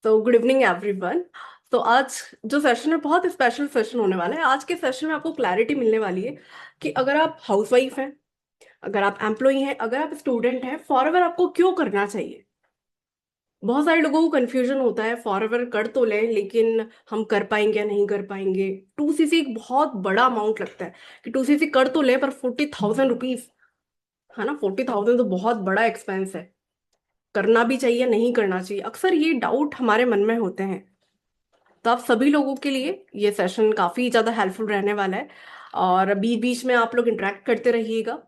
तो good evening everyone. तो आज जो सेशन है बहुत स्पेशल सेशन होने वाला है। आज के सेशन में आपको क्लैरिटी मिलने वाली है कि अगर आप हाउसवाइफ हैं, अगर आप एम्प्लॉई हैं, अगर आप स्टूडेंट हैं, फॉरएवर आपको क्यों करना चाहिए। बहुत सारे लोगों को कंफ्यूजन होता है, फॉरएवर कर तो लें लेकिन हम कर पाएंगे या नहीं कर पाएंगे। 2cc एक बहुत बड़ा अमाउंट लगता है कि 2cc कर तो लें, पर 40,000 रुपीज, है ना। 40,000 तो बहुत बड़ा एक्सपेंस है। करना भी चाहिए, नहीं करना चाहिए, अक्सर ये डाउट हमारे मन में होते हैं। तो आप सभी लोगों के लिए ये सेशन काफी ज्यादा हेल्पफुल रहने वाला है। और बीच बीच में आप लोग इंटरेक्ट करते रहिएगा।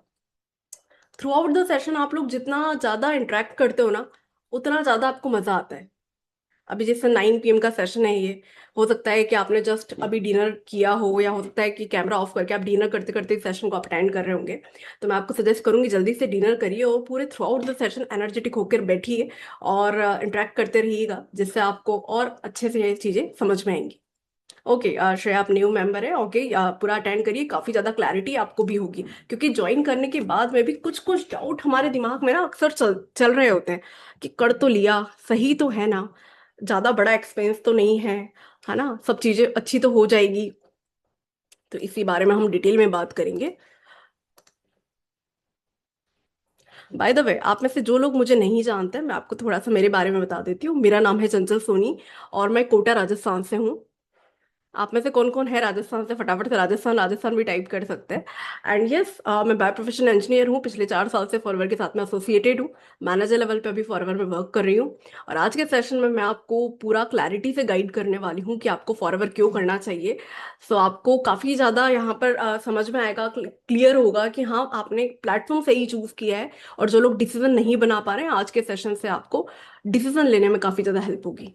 थ्रू आउट द सेशन आप लोग जितना ज्यादा इंटरेक्ट करते हो ना, उतना ज्यादा आपको मजा आता है। अभी जैसे 9 PM का सेशन है ये, हो सकता है कि आपने जस्ट अभी डिनर किया हो, या हो सकता है कि कैमरा ऑफ करके आप डिनर करते करते सेशन को अटेंड कर रहे होंगे। तो मैं आपको सजेस्ट करूंगी जल्दी से डिनर करिए और पूरे through out the session energetic होकर बैठिए और इंटरेक्ट करते रहिएगा, जिससे आपको और अच्छे से ये चीजें समझ में आएंगी। ओके, श्रेया आप न्यू मेंबर है। ओके, पूरा अटेंड करिए, काफी ज्यादा क्लैरिटी आपको भी होगी, क्योंकि ज्वाइन करने के बाद में भी कुछ कुछ डाउट हमारे दिमाग में ना अक्सर चल चल रहे होते हैं कि कर तो लिया, सही तो है ना, ज्यादा बड़ा एक्सपेंस तो नहीं है ना, सब चीजें अच्छी तो हो जाएगी। तो इसी बारे में हम डिटेल में बात करेंगे। बाय द वे, आप में से जो लोग मुझे नहीं जानते, मैं आपको थोड़ा सा मेरे बारे में बता देती हूँ। मेरा नाम है चंचल सोनी और मैं कोटा राजस्थान से हूँ। आप में से कौन कौन है राजस्थान से, फटाफट से राजस्थान राजस्थान भी टाइप कर सकते हैं। एंड यस, मैं बाय प्रोफेशन इंजीनियर हूँ, पिछले 4 साल से फॉरवर के साथ में एसोसिएटेड हूँ। मैनेजर लेवल पे अभी फॉरवर में वर्क कर रही हूँ। और आज के सेशन में मैं आपको पूरा क्लैरिटी से गाइड करने वाली हूँ कि आपको फॉरवर क्यों करना चाहिए। सो आपको काफ़ी ज़्यादा यहाँ पर समझ में आएगा, क्लियर होगा कि हाँ आपने प्लेटफॉर्म सही चूज़ किया है। और जो लोग डिसीजन नहीं बना पा रहे हैं, आज के सेशन से आपको डिसीजन लेने में काफ़ी ज़्यादा हेल्प होगी।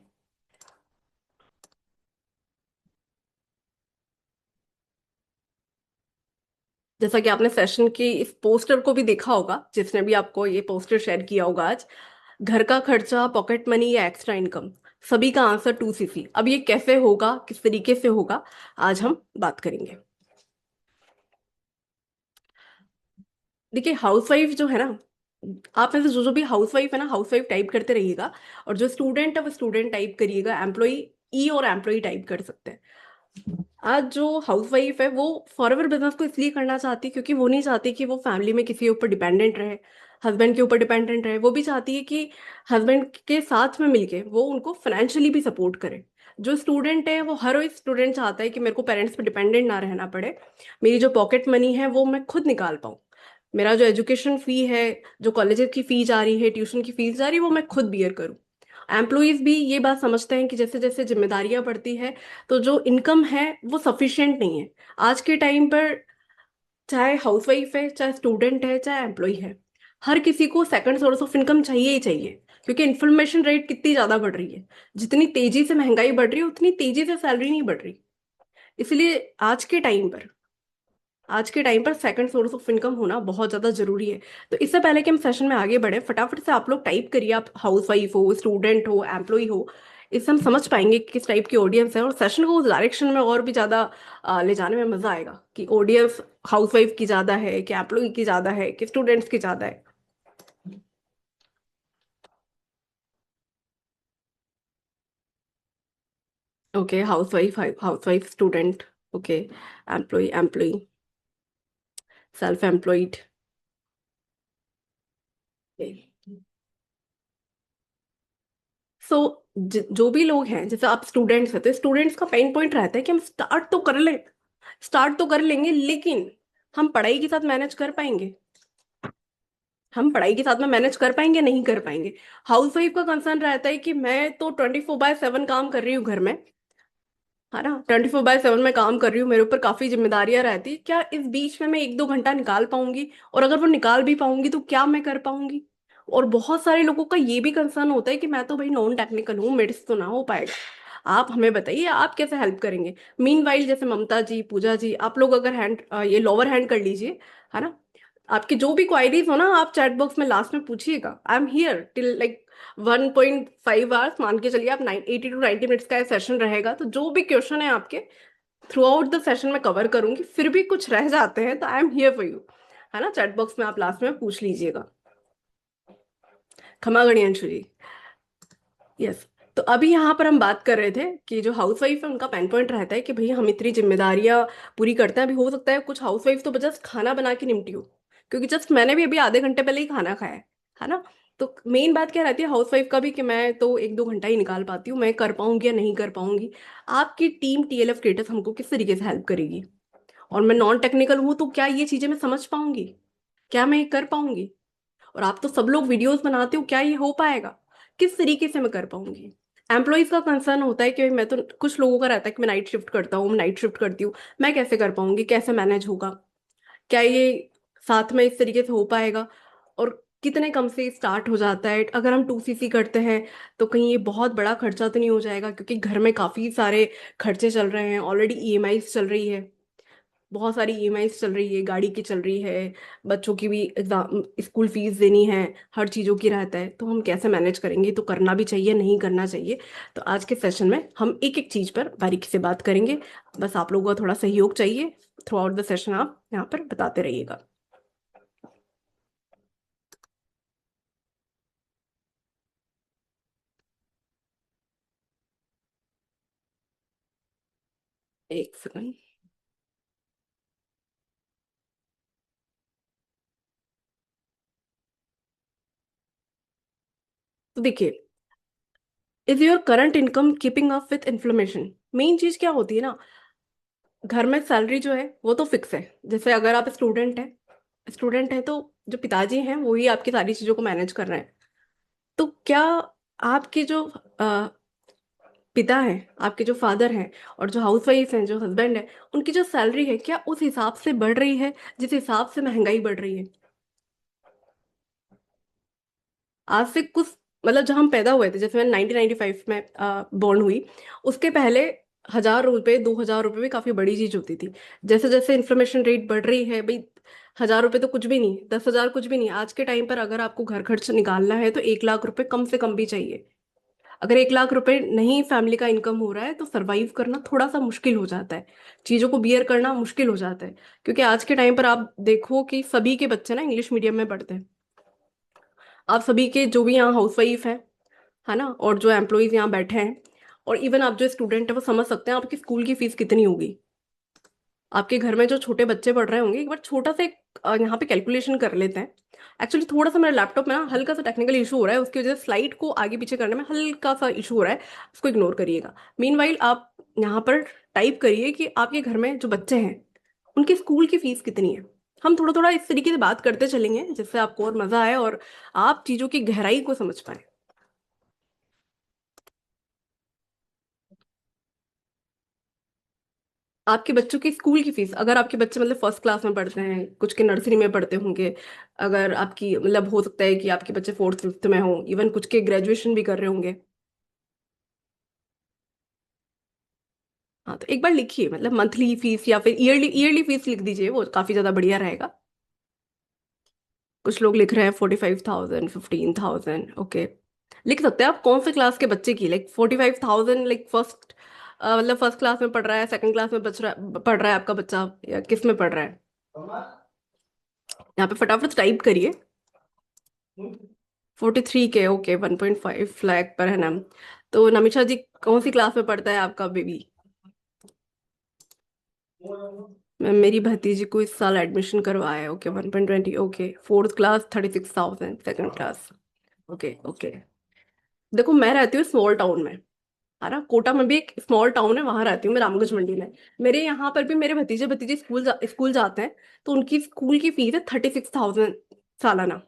जैसा कि आपने सेशन की इस पोस्टर को भी देखा होगा, जिसने भी आपको ये पोस्टर शेयर किया होगा आज, घर का खर्चा, पॉकेट मनी या एक्स्ट्रा इनकम, सभी का आंसर 2cc। अब ये कैसे होगा, किस तरीके से होगा, आज हम बात करेंगे। देखिए, हाउसवाइफ जो है ना, आप में से जो जो भी हाउसवाइफ है ना, हाउसवाइफ टाइप करते रहिएगा। और जो स्टूडेंट है वो स्टूडेंट टाइप करिएगा। एम्प्लॉई ई और एम्प्लॉई टाइप कर सकते हैं। आज जो हाउसवाइफ है वो फॉरएवर बिजनेस को इसलिए करना चाहती है क्योंकि वो नहीं चाहती कि वो फैमिली में किसी के ऊपर डिपेंडेंट रहे, हस्बैंड के ऊपर डिपेंडेंट रहे। वो भी चाहती है कि हस्बैंड के साथ में मिलके वो उनको फाइनेंशियली भी सपोर्ट करे। जो स्टूडेंट है वो, हर एक स्टूडेंट चाहता है कि मेरे को पेरेंट्स पे डिपेंडेंट ना रहना पड़े, मेरी जो पॉकेट मनी है वो मैं खुद निकाल पाऊँ, मेरा जो एजुकेशन फी है, जो कॉलेज की फीस जा रही है, ट्यूशन की फीस जा रही है, वो मैं खुद बियर करूँ। एम्प्लॉयज भी ये बात समझते हैं कि जैसे जैसे जिम्मेदारियां बढ़ती है, तो जो इनकम है वो सफिशिएंट नहीं है आज के टाइम पर। चाहे हाउसवाइफ है, चाहे स्टूडेंट है, चाहे एम्प्लॉय है, हर किसी को सेकंड सोर्स ऑफ इनकम चाहिए ही चाहिए। क्योंकि इन्फ्लेमेशन रेट कितनी ज्यादा बढ़ रही है, जितनी तेजी से महंगाई बढ़ रही है उतनी तेजी से सैलरी नहीं बढ़ रही। इसलिए आज के टाइम पर सेकंड सोर्स ऑफ इनकम होना बहुत ज़्यादा जरूरी है। तो इससे पहले कि हम सेशन में आगे बढ़े, फटाफट से आप लोग टाइप करिए, आप हाउस वाइफ हो, स्टूडेंट हो, एम्प्लॉय हो। इससे हम समझ पाएंगे कि किस टाइप की ऑडियंस है, और सेशन को उस डायरेक्शन में और भी ज़्यादा ले जाने में मज़ा आएगा कि ऑडियंस हाउस वाइफ की ज़्यादा है कि एम्प्लॉय की ज़्यादा है कि स्टूडेंट्स की ज़्यादा है। Okay, housewife, student, okay, employee, employee, self employed. So जो भी लोग हैं, जैसे आप स्टूडेंट्स हैं, तो स्टूडेंट्स का पेन पॉइंट रहता है कि हम स्टार्ट तो कर लेंगे, लेकिन हम पढ़ाई के साथ मैनेज कर पाएंगे, हम पढ़ाई के साथ में मैनेज कर पाएंगे, नहीं कर पाएंगे। हाउस वाइफ का कंसर्न रहता है कि मैं तो 24/7 काम कर रही हूँ घर में, है ना, 24/7 में काम कर रही हूँ, मेरे ऊपर काफी जिम्मेदारियां रहती, क्या इस बीच में मैं 1-2 घंटा निकाल पाऊंगी, और अगर वो निकाल भी पाऊंगी तो क्या मैं कर पाऊंगी। और बहुत सारे लोगों का ये भी कंसर्न होता है कि मैं तो भाई नॉन टेक्निकल हूँ, मेरे से तो ना हो पाएगा। आप हमें बताइए, आप कैसे हेल्प करेंगे। मीन वाइल, जैसे ममता जी, पूजा जी, आप लोग अगर हैंड, ये लोअर हैंड कर लीजिए, है ना। आपकी जो भी क्वायरीज हो ना, आप चैट बॉक्स में लास्ट में पूछिएगा। I am here till like 1.5 hours, मान के चलिए आप 80 to 90 मिनट्स का सेशन रहेगा, तो जो भी क्वेश्चन है आपके थ्रू आउट द सेशन में कवर करूंगी। फिर भी कुछ रह जाते हैं तो I am here for you, है ना। चैट बॉक्स में आप लास्ट में पूछ लीजिएगा। खमा गणियंशु जी। यस। तो अभी यहाँ पर हम बात कर रहे थे कि जो हाउसवाइफ है उनका पेन पॉइंट रहता है कि भाई हम इतनी जिम्मेदारियां पूरी करते हैं। अभी हो सकता है कुछ हाउसवाइफ तो जस्ट खाना बना के निपटी हो, क्योंकि जस्ट मैंने भी अभी आधे घंटे पहले ही खाना खाया है ना। तो मेन बात क्या रहती है हाउसवाइफ का भी कि मैं तो एक दो घंटा ही निकाल पाती हूँ, मैं कर पाऊंगी या नहीं कर पाऊंगी। आपकी टीम टीएलएफ स्टेटस हमको किस तरीके से हेल्प करेगी, और मैं नॉन टेक्निकल हूँ तो क्या ये चीजें मैं समझ पाऊंगी, क्या मैं ये कर पाऊंगी। और आप तो सब लोग वीडियोस बनाते हो, क्या ये हो पाएगा, किस तरीके से मैं कर पाऊंगी। एम्प्लॉयज का कंसर्न होता है कि मैं तो, कुछ लोगों का रहता है कि मैं नाइट शिफ्ट करता हूँ, मैं नाइट शिफ्ट करती हूँ, मैं कैसे कर पाऊंगी, कैसे मैनेज होगा, क्या ये साथ में इस तरीके से हो पाएगा, और कितने कम से स्टार्ट हो जाता है। अगर हम 2सीसी करते हैं तो कहीं ये बहुत बड़ा खर्चा तो नहीं हो जाएगा, क्योंकि घर में काफी सारे खर्चे चल रहे हैं, ऑलरेडी ईएमआई चल रही है, बहुत सारी ईएमआई चल रही है, गाड़ी की चल रही है, बच्चों की भी एग्जाम स्कूल फीस देनी है, हर चीज़ों की रहता है। तो हम कैसे मैनेज करेंगे, तो करना भी चाहिए नहीं करना चाहिए। तो आज के सेशन में हम एक एक चीज़ पर बारीकी से बात करेंगे। बस आप लोगों का थोड़ा सहयोग चाहिए, थ्रू आउट द सेशन आप यहाँ पर बताते रहिएगा। एक सेकंड। तो देखिए, is your current income keeping up with inflation. Main चीज़ क्या होती है ना, घर में सैलरी जो है वो तो फिक्स है। जैसे अगर आप स्टूडेंट है तो जो पिताजी हैं वो ही आपकी सारी चीज़ों को मैनेज कर रहे हैं। तो क्या आपके जो पिता हैं, आपके जो फादर हैं, और जो हाउसवाइफ हैं, जो हस्बैंड है, उनकी जो सैलरी है क्या उस हिसाब से बढ़ रही है जिस हिसाब से महंगाई बढ़ रही है। आज से कुछ, मतलब जब हम पैदा हुए थे, जैसे मैं 1995 में बॉर्न हुई, उसके पहले 1000 रुपये 2000 रुपये भी काफी बड़ी चीज होती थी। जैसे जैसे इन्फ्लेमेशन रेट बढ़ रही है भाई, 1000 रुपये तो कुछ भी नहीं, 10,000 कुछ भी नहीं। आज के टाइम पर अगर आपको घर खर्च निकालना है तो 1 लाख रुपए कम से कम भी चाहिए। अगर 1 लाख रुपए नहीं फैमिली का इनकम हो रहा है तो सरवाइव करना थोड़ा सा मुश्किल हो जाता है, चीज़ों को बियर करना मुश्किल हो जाता है। क्योंकि आज के टाइम पर आप देखो कि सभी के बच्चे ना इंग्लिश मीडियम में पढ़ते हैं। आप सभी के जो भी यहाँ हाउसवाइफ है ना, और जो एम्प्लॉयज यहाँ बैठे हैं, और इवन आप जो स्टूडेंट है वो समझ सकते हैं आपकी स्कूल की फीस कितनी होगी। आपके घर में जो छोटे बच्चे पढ़ रहे होंगे, एक बार छोटा सा एक यहाँ पे कैलकुलेशन कर लेते हैं। एक्चुअली थोड़ा सा मेरे लैपटॉप में ना हल्का सा टेक्निकल इशू हो रहा है, उसकी वजह से स्लाइड को आगे पीछे करने में हल्का सा इशू हो रहा है, उसको इग्नोर करिएगा। मीनवाइल आप यहाँ पर टाइप करिए कि आपके घर में जो बच्चे हैं उनकी स्कूल की फीस कितनी है। हम थोड़ा थोड़ा इस तरीके से बात करते चलेंगे जिससे आपको और मजा आए और आप चीजों की गहराई को समझ पाए। आपके बच्चों की स्कूल की फीस, अगर आपके बच्चे मतलब फर्स्ट क्लास में पढ़ते हैं, कुछ के नर्सरी में पढ़ते होंगे, अगर आपकी मतलब हो सकता है कि आपके बच्चे फोर्थ फिफ्थ में हो, इवन कुछ के ग्रेजुएशन भी कर रहे होंगे। हाँ, तो एक बार लिखिए मतलब मंथली फीस या फिर ईयरली ईयरली फीस लिख दीजिए, वो काफी ज्यादा बढ़िया रहेगा। कुछ लोग लिख रहे हैं 45,000 15,000, ओके। लिख सकते हैं आप कौन से क्लास के बच्चे की, लाइक 45,000, लाइक फर्स्ट, मतलब फर्स्ट क्लास में पढ़ रहा है, सेकंड क्लास में पढ़ रहा है आपका बच्चा, या किस में पढ़ रहा है। यहाँ पे फटाफट टाइप करिए। 43 के, ओके, 1.5 लाख पर है ना। तो नमिशा जी, कौन सी क्लास में पढ़ता है आपका बेबी। मैं मेरी भतीजी को इस साल एडमिशन करवाया है, okay, 1.20, okay, fourth class 36,000, second class, okay okay. देखो मैं रहती हूँ स्मॉल टाउन में, है ना, कोटा में भी एक स्मॉल टाउन है, वहां रहती हूँ मैं, रामगंज मंडी में। मेरे यहाँ पर भी मेरे भतीजे भतीजे स्कूल जाते हैं। तो उनकी स्कूल की फीस है 36,000 सालाना।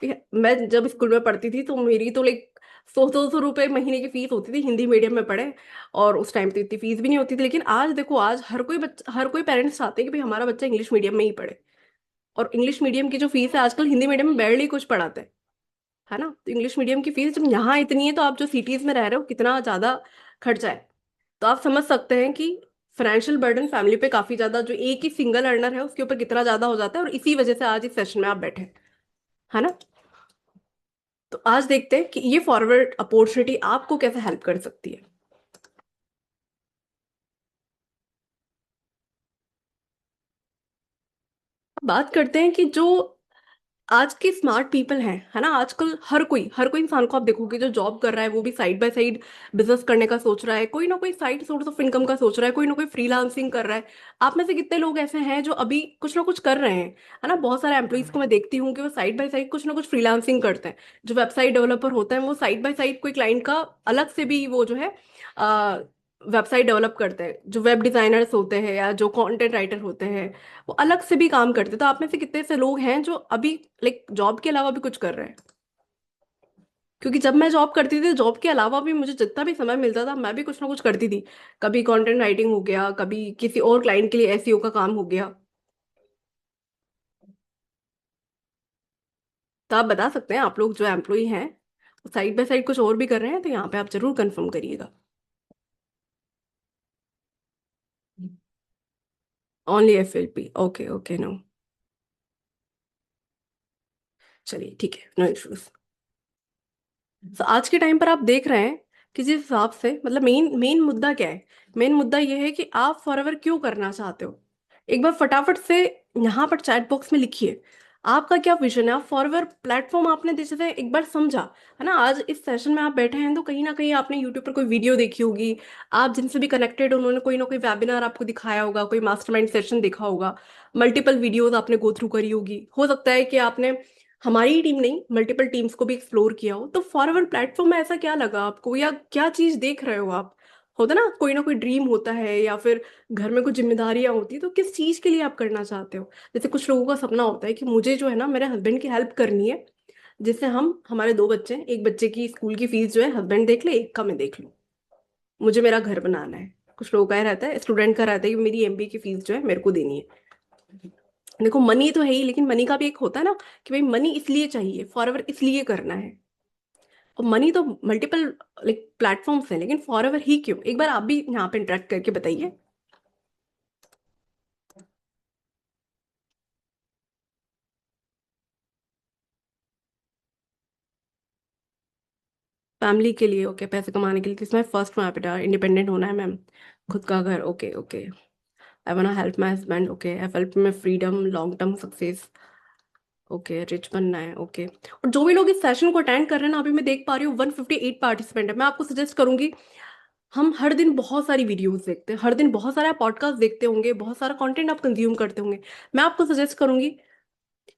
ठीक है, मैं जब स्कूल में पढ़ती थी तो मेरी तो लाइक 100-200 रुपए महीने की फीस होती थी, हिंदी मीडियम में पढ़े। और उस टाइम तो इतनी फीस भी नहीं होती थी। लेकिन आज देखो, आज हर कोई पेरेंट्स चाहते हैं कि भाई हमारा बच्चा इंग्लिश मीडियम में ही पढ़े। और इंग्लिश मीडियम की जो फीस है आजकल, हिंदी मीडियम में बैरली कुछ पढ़ाते हैं, है ना। तो इंग्लिश मीडियम की फीस जब यहाँ इतनी है, तो आप जो सिटीज में रह रहे हो कितना ज्यादा खर्चा है। तो आप समझ सकते हैं कि फाइनेंशियल बर्डन फैमिली पे काफी ज्यादा, जो एक ही सिंगल अर्नर है उसके ऊपर कितना ज्यादा हो जाता है। और इसी वजह से आज इस सेशन में आप बैठे हैं, है ना। तो आज देखते हैं कि ये फॉरवर्ड अपॉर्चुनिटी आपको कैसे हेल्प कर सकती है। बात करते हैं कि जो आज के स्मार्ट पीपल हैं, है ना, आजकल हर कोई इंसान को आप देखोगे जो जॉब कर रहा है वो भी साइड बाय साइड बिजनेस करने का सोच रहा है, कोई ना कोई साइड सोर्स ऑफ इनकम का सोच रहा है, कोई ना कोई फ्रीलांसिंग कर रहा है। आप में से कितने लोग ऐसे हैं जो अभी कुछ ना कुछ कर रहे हैं? है ना, बहुत सारे एम्प्लॉइज को मैं देखती हूँ कि वो साइड बाय साइड कुछ ना कुछ फ्रीलांसिंग करते हैं। जो वेबसाइट डेवलपर होते हैं वो साइड बाय साइड कोई क्लाइंट का अलग से भी वो जो है वेबसाइट डेवलप करते हैं। जो वेब डिजाइनर्स होते हैं या जो कंटेंट राइटर होते हैं वो अलग से भी काम करते हैं। तो आप में से कितने से लोग हैं जो अभी लाइक जॉब के अलावा भी कुछ कर रहे हैं? क्योंकि जब मैं जॉब करती थी जॉब के अलावा भी मुझे जितना भी समय मिलता था मैं भी कुछ ना कुछ करती थी। कभी कंटेंट राइटिंग हो गया, कभी किसी और क्लाइंट के लिए एसईओ का काम हो गया। तो आप बता सकते हैं, आप लोग जो एम्प्लॉई हैं साइड बाय साइड कुछ और भी कर रहे हैं तो यहाँ पे आप जरूर कंफर्म करिएगा। Only FLP, okay okay, no. चलिए ठीक है, नो इश्यूज। तो आज के टाइम पर आप देख रहे हैं कि जिस हिसाब से मतलब मेन मेन मुद्दा क्या है। मेन मुद्दा यह है कि आप फॉरएवर क्यों करना चाहते हो। एक बार फटाफट से यहाँ पर चैट बॉक्स में लिखिए, आपका क्या विजन है। आप फॉरएवर प्लेटफॉर्म आपने जैसे से एक बार समझा, है ना, आज इस सेशन में आप बैठे हैं तो कहीं ना कहीं आपने यूट्यूब पर कोई वीडियो देखी होगी। आप जिनसे भी कनेक्टेड उन्होंने कोई ना कोई वेबिनार आपको दिखाया होगा, कोई मास्टरमाइंड सेशन देखा होगा। मल्टीपल वीडियोस आपने गो थ्रू करी होगी, हो सकता है कि आपने हमारी टीम नहीं मल्टीपल टीम्स को भी एक्सप्लोर किया हो। तो फॉरवर्ड प्लेटफॉर्म में ऐसा क्या लगा आपको, या क्या चीज देख रहे हो आप? होता ना कोई ना कोई ड्रीम होता है या फिर घर में कुछ जिम्मेदारियां होती है, तो किस चीज के लिए आप करना चाहते हो? जैसे कुछ लोगों का सपना होता है कि मुझे जो है ना मेरे हस्बैंड की हेल्प करनी है, जिससे हम हमारे दो बच्चे हैं, एक बच्चे की स्कूल की फीस जो है हस्बैंड देख ले, एक का मैं देख लूँ। मुझे मेरा घर बनाना है। कुछ लोगों का ये रहता है, स्टूडेंट का रहता है कि मेरी एमबीए की फीस जो है मेरे को देनी है। देखो मनी तो है ही, लेकिन मनी का भी एक होता है ना कि भाई मनी इसलिए चाहिए, फॉरएवर इसलिए करना है। और मनी तो मल्टीपल लाइक प्लेटफॉर्म्स हैं, लेकिन फॉरएवर ही क्यों? एक बार आप भी यहाँ पे इंटरेक्ट करके बताइए। फैमिली के लिए, ओके, पैसे कमाने के लिए, किसमें फर्स्ट वहाँ पे इंडिपेंडेंट होना है मैम, खुद का घर, okay okay. I want help my husband, okay, I help me freedom, long term success, okay, rich बनना है, ओके। और जो भी लोग इस सेशन को अटेंड कर रहे हैं ना, अभी मैं देख पा रही हूँ 158 पार्टिसिपेंट है। मैं आपको सजेस्ट करूंगी, हम हर दिन बहुत सारी वीडियोस देखते हैं, हर दिन बहुत सारा पॉडकास्ट देखते होंगे, बहुत सारा कंटेंट आप कंज्यूम करते होंगे। मैं आपको सजेस्ट करूंगी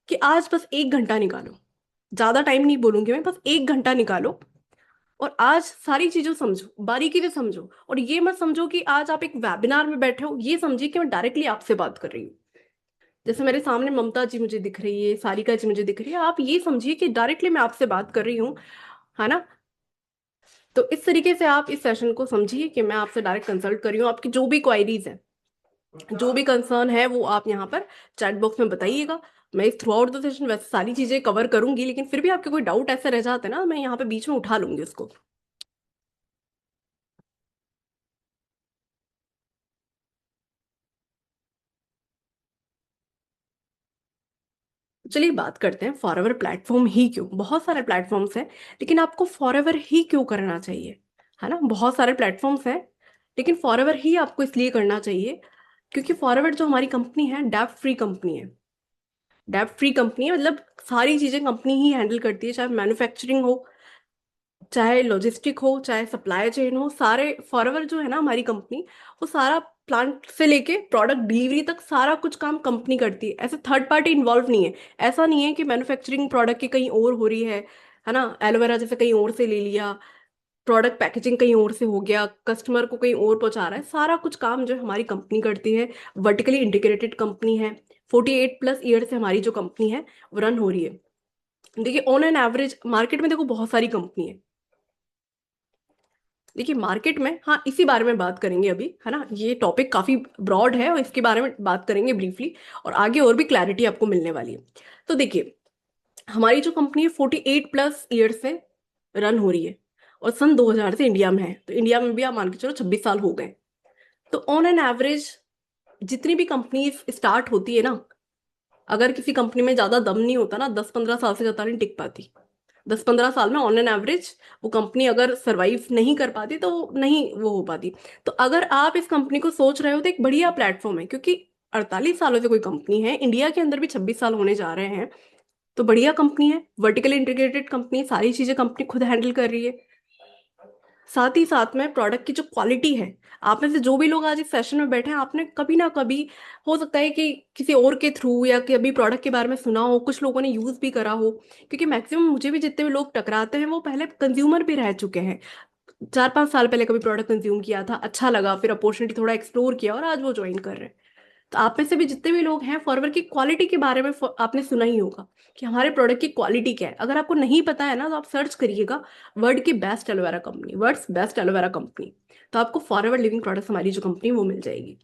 कि आज बस 1 घंटा निकालो। ज्यादा टाइम नहीं बोलूंगी मैं, बस 1 घंटा निकालो और आज सारी चीजों समझो, बारीकी से समझो। और ये मत समझो कि आज आप एक वेबिनार में बैठे हो, ये समझिए कि मैं डायरेक्टली आपसे बात कर रही हूँ। जैसे मेरे सामने ममता जी मुझे दिख रही है, सारिका जी मुझे दिख रही है, आप ये समझिए कि डायरेक्टली मैं आपसे बात कर रही हूँ, है ना। तो इस तरीके से आप इस सेशन को समझिए कि मैं आपसे डायरेक्ट कंसल्ट कर रही हूँ। आपकी जो भी क्वायरीज है, जो भी कंसर्न है, वो आप यहाँ पर चैट बॉक्स में बताइएगा। मैं इस थ्रू आउट द सेशन वैसे सारी चीजें कवर करूंगी, लेकिन फिर भी आपके कोई डाउट ऐसे रह जाते हैं ना, मैं यहाँ पे बीच में उठा लूंगी उसको। चलिए बात करते हैं फॉरएवर प्लेटफॉर्म ही क्यों। बहुत सारे प्लेटफॉर्म्स हैं, लेकिन आपको फॉरएवर ही क्यों करना चाहिए? है ना, बहुत सारे प्लेटफॉर्म्स हैं, लेकिन फॉरएवर ही आपको इसलिए करना चाहिए क्योंकि फॉरएवर जो हमारी कंपनी है डेब्ट फ्री कंपनी है। डेब्ट फ्री कंपनी है मतलब सारी चीजें कंपनी ही हैंडल करती है, चाहे मैन्युफैक्चरिंग हो, चाहे लॉजिस्टिक हो, चाहे सप्लाई चेन हो, सारे फॉरएवर जो है ना हमारी कंपनी, वो सारा प्लांट से लेके प्रोडक्ट डिलीवरी तक सारा कुछ काम कंपनी करती है। ऐसे थर्ड पार्टी इन्वॉल्व नहीं है। ऐसा नहीं है कि मैन्युफैक्चरिंग प्रोडक्ट की कहीं और हो रही है ना, एलोवेरा जैसे कहीं और से ले लिया, प्रोडक्ट पैकेजिंग कहीं और से हो गया, कस्टमर को कहीं और पहुंचा रहा है। सारा कुछ काम जो है हमारी कंपनी करती है। वर्टिकली इंटीग्रेटेड कंपनी है। 48+ ईयर से हमारी जो कंपनी है वो रन हो रही है। देखिए ऑन एन एवरेज मार्केट में देखो बहुत सारी कंपनी है। देखिए मार्केट में, हाँ इसी बारे में बात करेंगे अभी, है ना, ये टॉपिक काफी ब्रॉड है और इसके बारे में बात करेंगे ब्रीफली, और आगे और भी क्लैरिटी आपको मिलने वाली है। तो देखिए हमारी जो कंपनी है 48+ ईयर से रन हो रही है और सन 2000 से इंडिया में है। तो इंडिया में भी आप मान के चलो 26 साल हो गए। तो ऑन एन एवरेज जितनी भी कंपनी स्टार्ट होती है ना, अगर किसी कंपनी में ज्यादा दम नहीं होता ना, 10-15 साल से ज्यादा नहीं टिक पाती। 10-15 साल में ऑन एन एवरेज वो कंपनी अगर सरवाइव नहीं कर पाती तो नहीं वो हो पाती। तो अगर आप इस कंपनी को सोच रहे हो तो एक बढ़िया प्लेटफॉर्म है, क्योंकि 48 सालों से कोई कंपनी है, इंडिया के अंदर भी 26 साल होने जा रहे हैं। तो बढ़िया कंपनी है, वर्टिकली इंटीग्रेटेड कंपनी, सारी चीजें कंपनी खुद हैंडल कर रही है। साथ ही साथ में प्रोडक्ट की जो क्वालिटी है, आप में से जो भी लोग आज इस सेशन में बैठे हैं, आपने कभी ना कभी, हो सकता है कि किसी और के थ्रू या कभी प्रोडक्ट के बारे में सुना हो, कुछ लोगों ने यूज भी करा हो, क्योंकि मैक्सिमम मुझे भी जितने भी लोग टकराते हैं वो पहले कंज्यूमर भी रह चुके हैं। 4-5 साल पहले कभी प्रोडक्ट कंज्यूम किया था, अच्छा लगा, फिर अपॉर्चुनिटी थोड़ा एक्सप्लोर किया और आज वो ज्वाइन कर रहे हैं। तो आप में से भी जितने भी लोग हैं, फॉरवर की क्वालिटी के बारे में आपने सुना ही होगा कि हमारे प्रोडक्ट की क्वालिटी क्या है। अगर आपको नहीं पता है ना, तो आप सर्च करिएगा वर्ल्ड की best aloe vera company, world's best aloe vera company, तो आपको फॉरएवर लिविंग प्रोडक्ट्स हमारी जो कंपनी वो मिल जाएगी।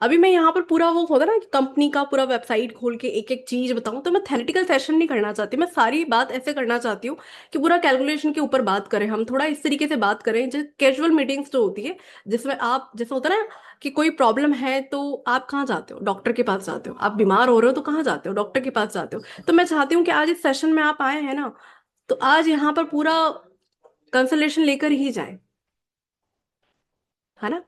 अभी मैं यहाँ पर पूरा वो होता ना कि कंपनी का पूरा वेबसाइट खोल के एक एक चीज बताऊं, तो मैं थेरेटिकल सेशन नहीं करना चाहती, मैं सारी बात ऐसे करना चाहती हूँ कि पूरा कैलकुलेशन के ऊपर बात करें, हम थोड़ा इस तरीके से बात करें जैसे कैजुअल मीटिंग्स जो होती है, जिसमें आप, जैसे होता है ना कि कोई प्रॉब्लम है तो आप कहाँ जाते हो, डॉक्टर के पास जाते हो, आप बीमार हो रहे हो तो कहाँ जाते हो, डॉक्टर के पास जाते हो। तो मैं चाहती हूँ कि आज इस सेशन में आप आए हैं ना, तो आज यहाँ पर पूरा कंसल्टेशन लेकर ही जाए, है ना।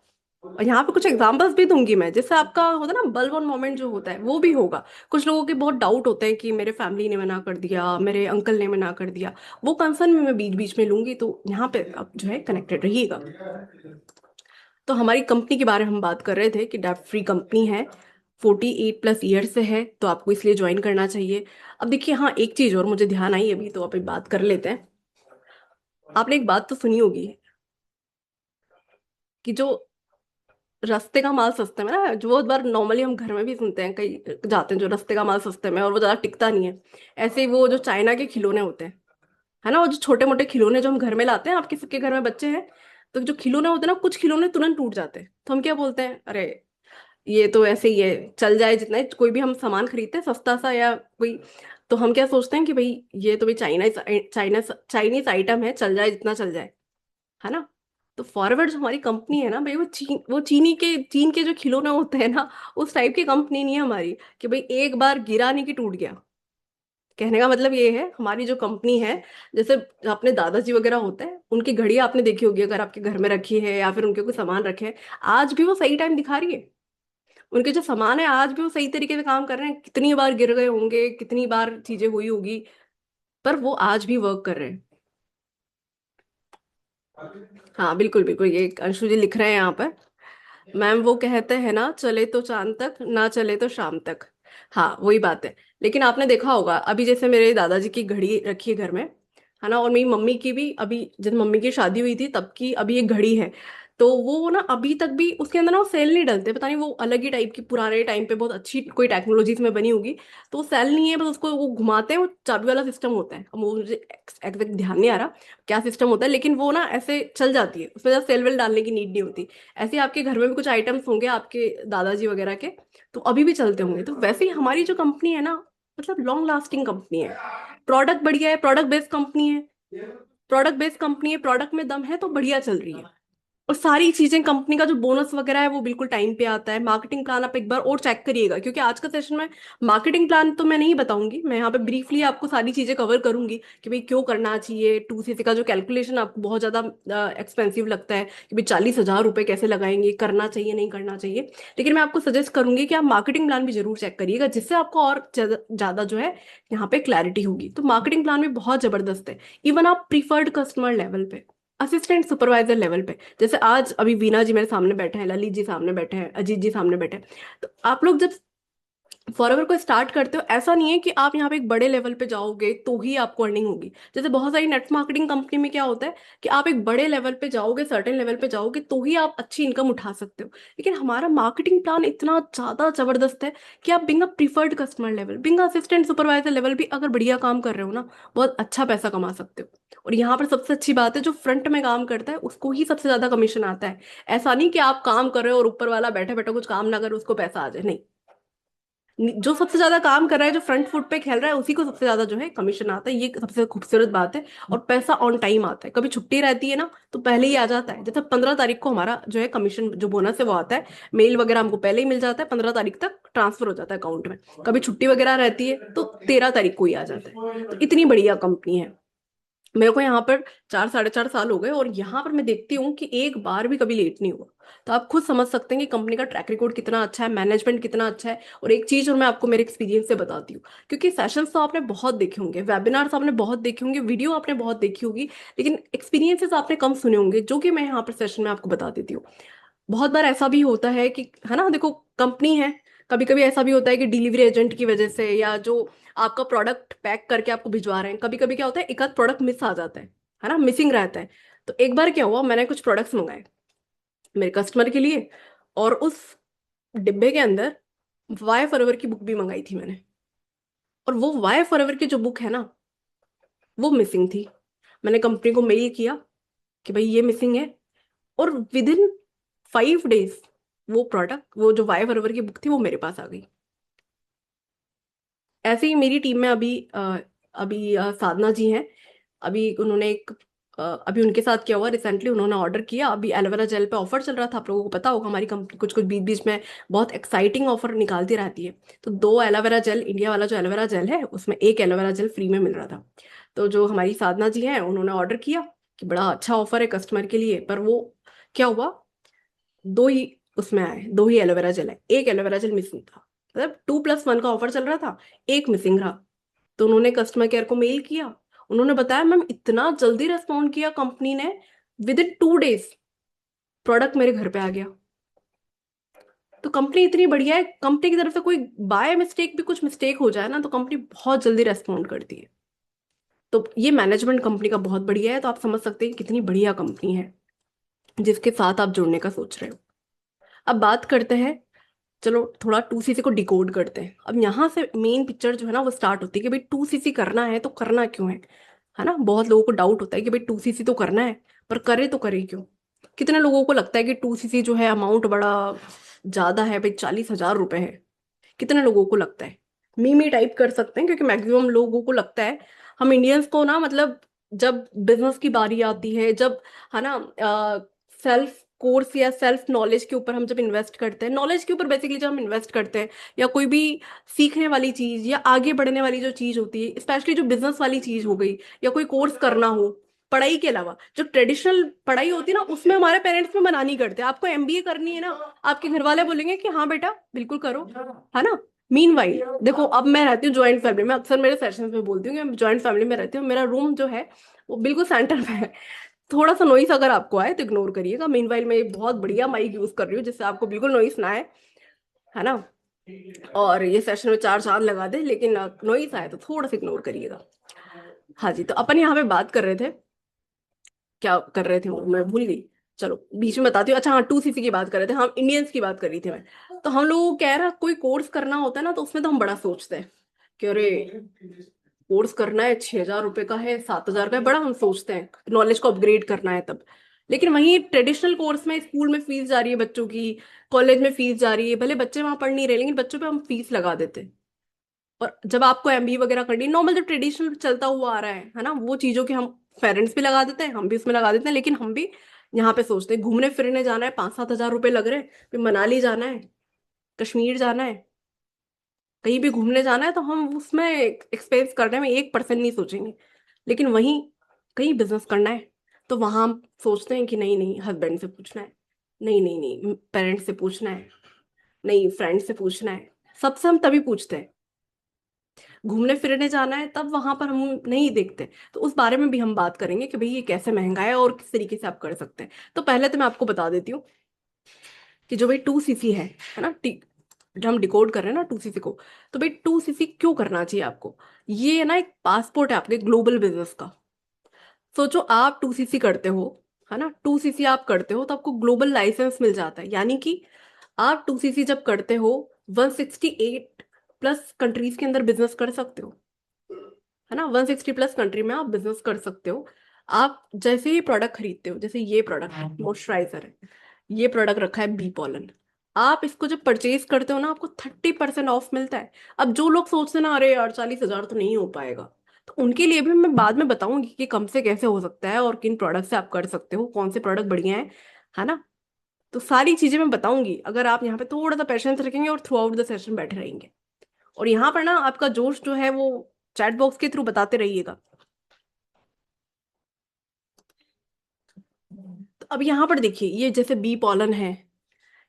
और यहाँ पे कुछ एग्जांपल्स भी दूंगी मैं, जिससे आपका होता है ना बल्ब ऑन मोमेंट जो होता है वो भी होगा। कुछ लोगों के बहुत डाउट होते हैं कि मेरे फैमिली ने मना कर दिया, मेरे अंकल ने मना कर दिया, वो कंसर्न में मैं बीच बीच में लूंगी, तो यहाँ पे आप जो है कनेक्टेड रहिएगा। तो हमारी कंपनी के बारे में हम बात कर रहे थे कि डेट फ्री कंपनी है, 48+ ईयर से है, तो आपको इसलिए ज्वाइन करना चाहिए। अब देखिए, हाँ, एक चीज और मुझे ध्यान आई अभी, तो अभी बात कर लेते हैं। आपने एक बात तो सुनी होगी कि जो रास्ते का माल सस्ते में ना, जो बहुत बार नॉर्मली हम घर में भी सुनते हैं, कई जाते हैं जो रास्ते का माल सस्ते में, और वो ज्यादा टिकता नहीं है। ऐसे ही वो जो चाइना के खिलौने होते हैं, है ना, वो जो छोटे मोटे खिलौने जो हम घर में लाते हैं, आपके सबके घर में बच्चे हैं, तो जो खिलौने होते हैं ना, कुछ खिलौने तुरंत टूट जाते हैं, तो हम क्या बोलते हैं, अरे ये तो ऐसे ही है, चल जाए जितना कोई भी हम सामान खरीदते हैं सस्ता सा या कोई, तो हम क्या सोचते हैं कि भाई ये तो भाई चाइना चाइना चाइनीज आइटम है, चल जाए जितना चल जाए, है ना। तो फॉरवर्ड जो हमारी कंपनी है ना भाई, वो चीन के जो खिलौने होते हैं ना, उस टाइप की कंपनी नहीं है हमारी कि भाई एक बार गिरा नहीं कि टूट गया। कहने का मतलब ये है, हमारी जो कंपनी है, जैसे अपने दादाजी वगैरह होते हैं, उनकी घड़ी आपने देखी होगी, अगर आपके घर में रखी है या फिर उनके कोई सामान रखे हैं, आज भी वो सही टाइम दिखा रही है। उनके जो सामान है आज भी वो सही तरीके से काम कर रहे हैं, कितनी बार गिर गए होंगे, कितनी बार चीजें हुई होगी, पर वो आज भी वर्क कर रहे हैं। हाँ बिल्कुल बिल्कुल, ये अंशु जी लिख रहे हैं यहाँ पर, मैम वो कहते हैं ना, चले तो चांद तक, ना चले तो शाम तक। हाँ वही बात है। लेकिन आपने देखा होगा, अभी जैसे मेरे दादाजी की घड़ी रखी है घर में, है ना, और मेरी मम्मी की भी, अभी जब मम्मी की शादी हुई थी तब की अभी एक घड़ी है, तो वो ना अभी तक भी उसके अंदर ना वो सेल नहीं डलते, पता नहीं वो अलग ही टाइप की, पुराने टाइम पे बहुत अच्छी कोई टेक्नोलॉजीज में बनी होगी, तो वो सेल नहीं है, बस उसको वो घुमाते हैं, वो चाबी वाला सिस्टम होता है, अब वो मुझे एग्जैक्ट ध्यान नहीं आ रहा क्या सिस्टम होता है, लेकिन वो ना ऐसे चल जाती है, उसमें सेल वेल डालने की नीड नहीं होती। ऐसे ही आपके घर में भी कुछ आइटम्स होंगे आपके दादाजी वगैरह के, तो अभी भी चलते होंगे। तो वैसे ही हमारी जो कंपनी है ना, मतलब लॉन्ग लास्टिंग कंपनी है, प्रोडक्ट बढ़िया है, प्रोडक्ट बेस्ड कंपनी है, प्रोडक्ट बेस्ड कंपनी है, प्रोडक्ट में दम है, तो बढ़िया चल रही है। और सारी चीजें कंपनी का जो बोनस वगैरह है वो बिल्कुल टाइम पे आता है। मार्केटिंग प्लान आप एक बार और चेक करिएगा, क्योंकि आज का सेशन में मार्केटिंग प्लान तो मैं नहीं बताऊंगी, मैं यहाँ पे ब्रीफली आपको सारी चीजें कवर करूंगी कि भाई क्यों करना चाहिए। 2cc का जो कैलकुलेशन आपको बहुत ज्यादा एक्सपेंसिव लगता है कि भाई 40,000 रुपये कैसे लगाएंगे, करना चाहिए नहीं करना चाहिए, लेकिन मैं आपको सजेस्ट करूंगी कि आप मार्केटिंग प्लान भी जरूर चेक करिएगा, जिससे आपको और ज्यादा ज्यादा जो है यहाँ पे क्लैरिटी होगी। तो मार्केटिंग प्लान भी बहुत जबरदस्त है, इवन आप प्रीफर्ड कस्टमर लेवल पे, असिस्टेंट सुपरवाइजर लेवल पे, जैसे आज अभी वीना जी मेरे सामने बैठे हैं, ललित जी सामने बैठे हैं, अजीत जी सामने बैठे हैं, तो आप लोग जब फॉरएवर को स्टार्ट करते हो, ऐसा नहीं है कि आप यहाँ पे एक बड़े लेवल पे जाओगे तो ही आपको अर्निंग होगी। जैसे बहुत सारी नेट मार्केटिंग कंपनी में क्या होता है कि आप एक बड़े लेवल पे जाओगे, सर्टेन लेवल पे जाओगे तो ही आप अच्छी इनकम उठा सकते हो। लेकिन हमारा मार्केटिंग प्लान इतना ज्यादा जबरदस्त है कि आप being a preferred customer level, being assistant supervisor level भी अगर बढ़िया काम कर रहे हो ना, बहुत अच्छा पैसा कमा सकते हो। और यहाँ पर सबसे अच्छी बात है, जो फ्रंट में काम करता है उसको ही सबसे ज्यादा कमीशन आता है। ऐसा नहीं कि आप काम कर रहे हो और ऊपर वाला बैठे बैठे कुछ काम ना करे उसको पैसा आ जाए, नहीं। जो सबसे ज्यादा काम कर रहा है, जो फ्रंट फुट पे खेल रहा है, उसी को सबसे ज्यादा जो है कमीशन आता है, ये सबसे खूबसूरत बात है। और पैसा ऑन टाइम आता है, कभी छुट्टी रहती है ना तो पहले ही आ जाता है। जैसे 15 तारीख को हमारा जो है कमीशन जो बोनस है वो आता है, मेल वगैरह हमको पहले ही मिल जाता है, 15 तारीख तक ट्रांसफर हो जाता है अकाउंट में। कभी छुट्टी वगैरह रहती है तो 13 तारीख को ही आ जाता है। तो इतनी बढ़िया कंपनी है। मेरे को यहाँ पर 4 साढ़े 4 साल हो गए, और यहाँ पर मैं देखती हूँ कि एक बार भी कभी लेट नहीं हुआ। तो आप खुद समझ सकते हैं कि कंपनी का ट्रैक रिकॉर्ड कितना अच्छा है, मैनेजमेंट कितना अच्छा है। और एक चीज और मैं आपको मेरे एक्सपीरियंस से बताती हूँ, क्योंकि सेशंस तो आपने बहुत देखे होंगे, वेबिनार्स आपने बहुत देखे होंगे, वीडियो आपने बहुत देखी होगी, लेकिन एक्सपीरियंसेस आपने कम सुने होंगे, जो कि मैं यहाँ पर सेशन में आपको बता देती हूँ। बहुत बार ऐसा भी होता है कि, है ना, देखो कंपनी है, कभी कभी ऐसा भी होता है कि डिलीवरी एजेंट की वजह से, या जो आपका प्रोडक्ट पैक करके आपको भिजवा रहे हैं, कभी कभी क्या होता है एक आध प्रोडक्ट मिस आ जाता है ना, मिसिंग रहता है। तो एक बार क्या हुआ, मैंने कुछ प्रोडक्ट्स मंगाए मेरे कस्टमर के लिए, और उस डिब्बे के अंदर वाई फॉरएवर की बुक भी मंगाई थी मैंने, और वो वाई फॉरएवर की जो बुक है ना, वो मिसिंग थी। मैंने कंपनी को मेल किया कि भाई ये मिसिंग है, और विद इन 5 डेज वो प्रोडक्ट, वो जो वाई फॉरएवर की बुक थी, वो मेरे पास आ गई। ऐसे ही मेरी टीम में अभी साधना जी हैं। अभी उन्होंने अभी उनके साथ क्या हुआ, रिसेंटली उन्होंने ऑर्डर किया, अभी एलोवेरा जेल पे ऑफर चल रहा था, आप लोगों को पता होगा, हमारी कंपनी कुछ कुछ बीच बीच में बहुत एक्साइटिंग ऑफर निकालती रहती है। तो 2 एलोवेरा जेल, इंडिया वाला जो एलोवेरा जेल है उसमें एक एलोवेरा जेल फ्री में मिल रहा था। तो जो हमारी साधना जी हैं उन्होंने ऑर्डर किया कि बड़ा अच्छा ऑफर है कस्टमर के लिए, पर वो क्या हुआ, दो ही उसमें आए, दो ही एलोवेरा जेल है, एक एलोवेरा जेल मिसिंग था। मतलब 2+1 का ऑफर चल रहा था, एक मिसिंग रहा। तो उन्होंने कस्टमर केयर को मेल किया, उन्होंने बताया मैम इतना जल्दी रेस्पॉन्ड किया कंपनी ने, विद इन 2 डेज प्रोडक्ट मेरे घर पे आ गया। तो कंपनी इतनी बढ़िया है, कंपनी की तरफ से कोई बाय मिस्टेक भी कुछ मिस्टेक हो जाए ना, तो कंपनी बहुत जल्दी रेस्पॉन्ड करती है। तो ये मैनेजमेंट कंपनी का बहुत बढ़िया है, तो आप समझ सकते हैं कितनी बढ़िया कंपनी है जिसके साथ आप जुड़ने का सोच रहे हो। अब बात करते हैं, चलो थोड़ा 2cc को डिकोड करते हैं। अब यहाँ से मेन पिक्चर जो है ना वो स्टार्ट होती है कि भाई 2cc करना है तो करना क्यों है ना। बहुत लोगों को डाउट होता है कि भाई 2cc तो करना है, पर करे तो करे क्यों। कितने लोगों को लगता है कि 2cc जो है अमाउंट बड़ा ज्यादा है, भाई 40,000 रुपए है। कितने लोगों को लगता है, मीमी टाइप कर सकते हैं, क्योंकि मैक्सिमम लोगों को लगता है। हम इंडियंस को ना, मतलब जब बिजनेस की बारी आती है, जब, है ना, सेल्फ कोर्स या सेल्फ नॉलेज के ऊपर हम जब इन्वेस्ट करते हैं, नॉलेज के ऊपर बेसिकली जब हम इन्वेस्ट करते हैं, या कोई भी सीखने वाली चीज या आगे बढ़ने वाली जो चीज होती है, स्पेशली जो बिजनेस वाली चीज हो गई, या कोई कोर्स करना हो, पढ़ाई के अलावा जो ट्रेडिशनल पढ़ाई होती है ना, उसमें हमारे पेरेंट्स में मना नहीं करते। आपको एमबीए करनी है ना, आपके घर वाले बोलेंगे कि हाँ बेटा बिल्कुल करो, है ना। मीनवाइल देखो, अब मैं रहती हूँ जॉइंट फैमिली में, अक्सर मेरे सेशंस में बोलती हूँ कि मैं जॉइंट फैमिली में रहती हूँ, मेरा रूम जो है वो बिल्कुल सेंटर में है। थोड़ा सा नॉइस अगर आपको आए तो इग्नोर करिएगा। मीनवाइल मैं एक बहुत बढ़िया माइक यूज कर रही हूँ जिससे आपको बिल्कुल नॉइस ना आए, है ना। और ये सेशन में 4 चांद लगा दे, लेकिन नॉइस आए तो थोड़ा सा इग्नोर करिएगा। हाँ जी, तो अपन यहाँ पे बात कर रहे थे, क्या कर रहे थे वो मैं भूल गई। चलो बीच में बताती हूँ। अच्छा हाँ, 2cc की बात कर रहे थे, हम इंडियंस की बात कर रही थी मैं। तो हम लोग को कह रहा, कोई कोर्स करना होता है ना, तो उसमें तो हम बड़ा सोचते हैं कि अरे कोर्स करना है, 6,000 रुपये का है, 7,000 का है, बड़ा हम सोचते हैं नॉलेज को अपग्रेड करना है तब। लेकिन वहीं ट्रेडिशनल कोर्स में स्कूल में फीस जा रही है बच्चों की, कॉलेज में फीस जा रही है, भले बच्चे वहां पढ़ नहीं रहे, लेकिन बच्चों पे हम फीस लगा देते हैं। और जब आपको एमबीए वगैरह करनी, नॉर्मल जो ट्रेडिशनल चलता हुआ आ रहा है ना, वो चीजों के हम पेरेंट्स भी लगा देते हैं, हम भी उसमें लगा देते हैं। लेकिन हम भी यहाँ पे सोचते हैं, घूमने फिरने जाना है, 5-7 हज़ार रुपये लग रहे हैं, फिर मनाली जाना है, कश्मीर जाना है, कहीं भी घूमने जाना है, तो हम उसमें एक्सपेंस करने में 1% नहीं सोचेंगे। लेकिन वहीं कहीं बिजनेस करना है, तो वहां हम सोचते हैं कि नहीं नहीं, हस्बैंड से पूछना है, नहीं नहीं नहीं, पेरेंट्स से पूछना है, नहीं फ्रेंड से पूछना है, सबसे हम तभी पूछते हैं। घूमने फिरने जाना है तब वहां पर हम नहीं देखते। तो उस बारे में भी हम बात करेंगे कि भाई ये कैसे महंगा है और किस तरीके से आप कर सकते हैं। तो पहले तो मैं आपको बता देती हूँ कि जो भाई 2cc है ना, जो हम डिकोड कर रहे हैं ना 2cc को, तो भाई 2cc क्यों करना चाहिए आपको। ये है ना एक पासपोर्ट है आपके ग्लोबल बिजनेस का। सोचो आप 2cc करते हो, है ना, 2cc आप करते हो तो आपको ग्लोबल लाइसेंस मिल जाता है, यानी कि आप 2cc जब करते हो 168+ कंट्रीज के अंदर बिजनेस कर सकते हो, है ना। 160+ कंट्री में आप बिजनेस कर सकते हो। आप जैसे ही प्रोडक्ट खरीदते हो, जैसे ये प्रोडक्ट मॉइस्चराइजर है, ये प्रोडक्ट रखा है बी पॉलन, आप इसको जब परचेज करते हो ना, आपको 30% ऑफ मिलता है। अब जो लोग सोचते हैं ना, अरे यार 40,000 तो नहीं हो पाएगा, तो उनके लिए भी मैं बाद में बताऊंगी कि कम से कैसे हो सकता है और किन प्रोडक्ट से आप कर सकते हो, कौन से प्रोडक्ट बढ़िया है ना। तो सारी चीजें मैं बताऊंगी, अगर आप यहाँ पे थोड़ा सा पेशेंस रखेंगे और थ्रू आउट द सेशन बैठे रहेंगे। और यहाँ पर ना आपका जोश जो है वो चैट बॉक्स के थ्रू बताते रहिएगा। अब यहाँ पर देखिए, ये जैसे बी पॉलन है,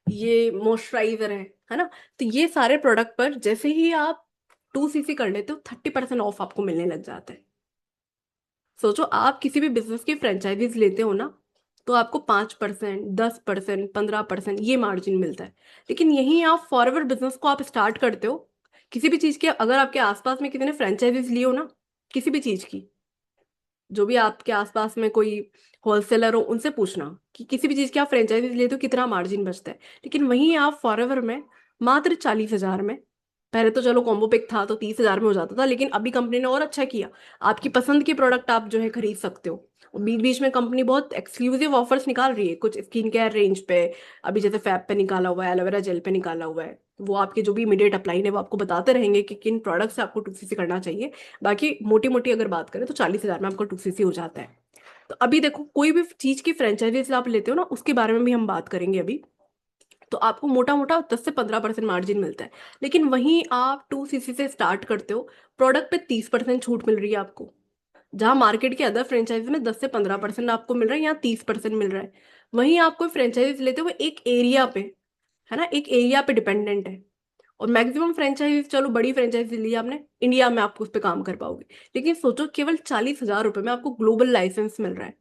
ये मॉइस्चराइजर है ना। तो ये सारे प्रोडक्ट पर जैसे ही आप 2cc कर लेते हो, 30% ऑफ आपको मिलने लग जाता है। सोचो, आप किसी भी बिजनेस की फ्रेंचाइजीज लेते हो ना, तो आपको 5%, 10%, 15% ये मार्जिन मिलता है। लेकिन यहीं आप फॉरएवर बिजनेस को आप स्टार्ट करते हो, किसी भी चीज के, अगर आपके आसपास में किसी ने फ्रेंचाइजीज ली हो ना, किसी भी चीज की, जो भी आपके आसपास में कोई होलसेलर हो, उनसे पूछना कि किसी भी चीज की आप फ्रेंचाइजीज लेते हो कितना मार्जिन बचता है। लेकिन वहीं आप फॉरएवर में मात्र 40,000 में, पहले तो चलो कॉम्बो पैक था तो 30,000 में हो जाता था, लेकिन अभी कंपनी ने और अच्छा किया, आपकी पसंद के प्रोडक्ट आप जो है खरीद सकते हो। और बीच बीच में कंपनी बहुत एक्सक्लूसिव ऑफर्स निकाल रही है कुछ स्किन केयर रेंज पे। अभी जैसे फैब पे निकाला हुआ है, एलोवेरा जेल पे निकाला हुआ है, वो आपके जो भी इमीडिएट अप्लाई है वो आपको बताते रहेंगे कि किन प्रोडक्ट से आपको 2cc करना चाहिए। बाकी मोटी मोटी अगर बात करें तो 40,000 में आपको 2cc हो जाता है। तो अभी देखो, कोई भी चीज की फ्रेंचाइजी आप लेते हो ना, उसके बारे में भी हम बात करेंगे अभी। तो आपको मोटा मोटा 10 से 15% मार्जिन मिलता है। लेकिन वहीं आप 2cc से स्टार्ट करते हो, प्रोडक्ट पे 30% छूट मिल रही है आपको। जहां मार्केट के अदर फ्रेंचाइजी में 10 से 15% आपको मिल रहा है, यहाँ 30% मिल रहा है। वहीं आप कोई फ्रेंचाइजी लेते हो एक एरिया पे, है ना, एक एरिया पे डिपेंडेंट है। और मैक्सिमम फ्रेंचाइजी, चलो बड़ी फ्रेंचाइजी ली आपने इंडिया में, आपको उस पर काम कर पाओगे। लेकिन सोचो, केवल 40,000 रुपए में आपको ग्लोबल लाइसेंस मिल रहा है।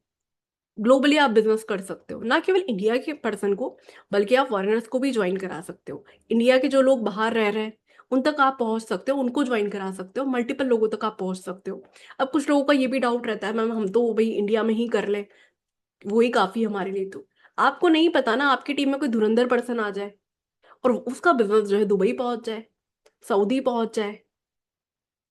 ग्लोबली आप बिजनेस कर सकते हो, ना केवल इंडिया के पर्सन को, बल्कि आप फॉरेनर्स को भी ज्वाइन करा सकते हो। इंडिया के जो लोग बाहर रह रहे हैं उन तक आप पहुंच सकते हो, उनको ज्वाइन करा सकते हो, मल्टीपल लोगों तक आप पहुंच सकते हो। अब कुछ लोगों का ये भी डाउट रहता है, मैम हम तो भाई इंडिया में ही कर ले, वही काफी हमारे लिए। तो आपको नहीं पता ना, आपकी टीम में कोई धुरंधर पर्सन आ जाए और उसका बिजनेस जो है दुबई पहुंच जाए, सऊदी पहुंच जाए,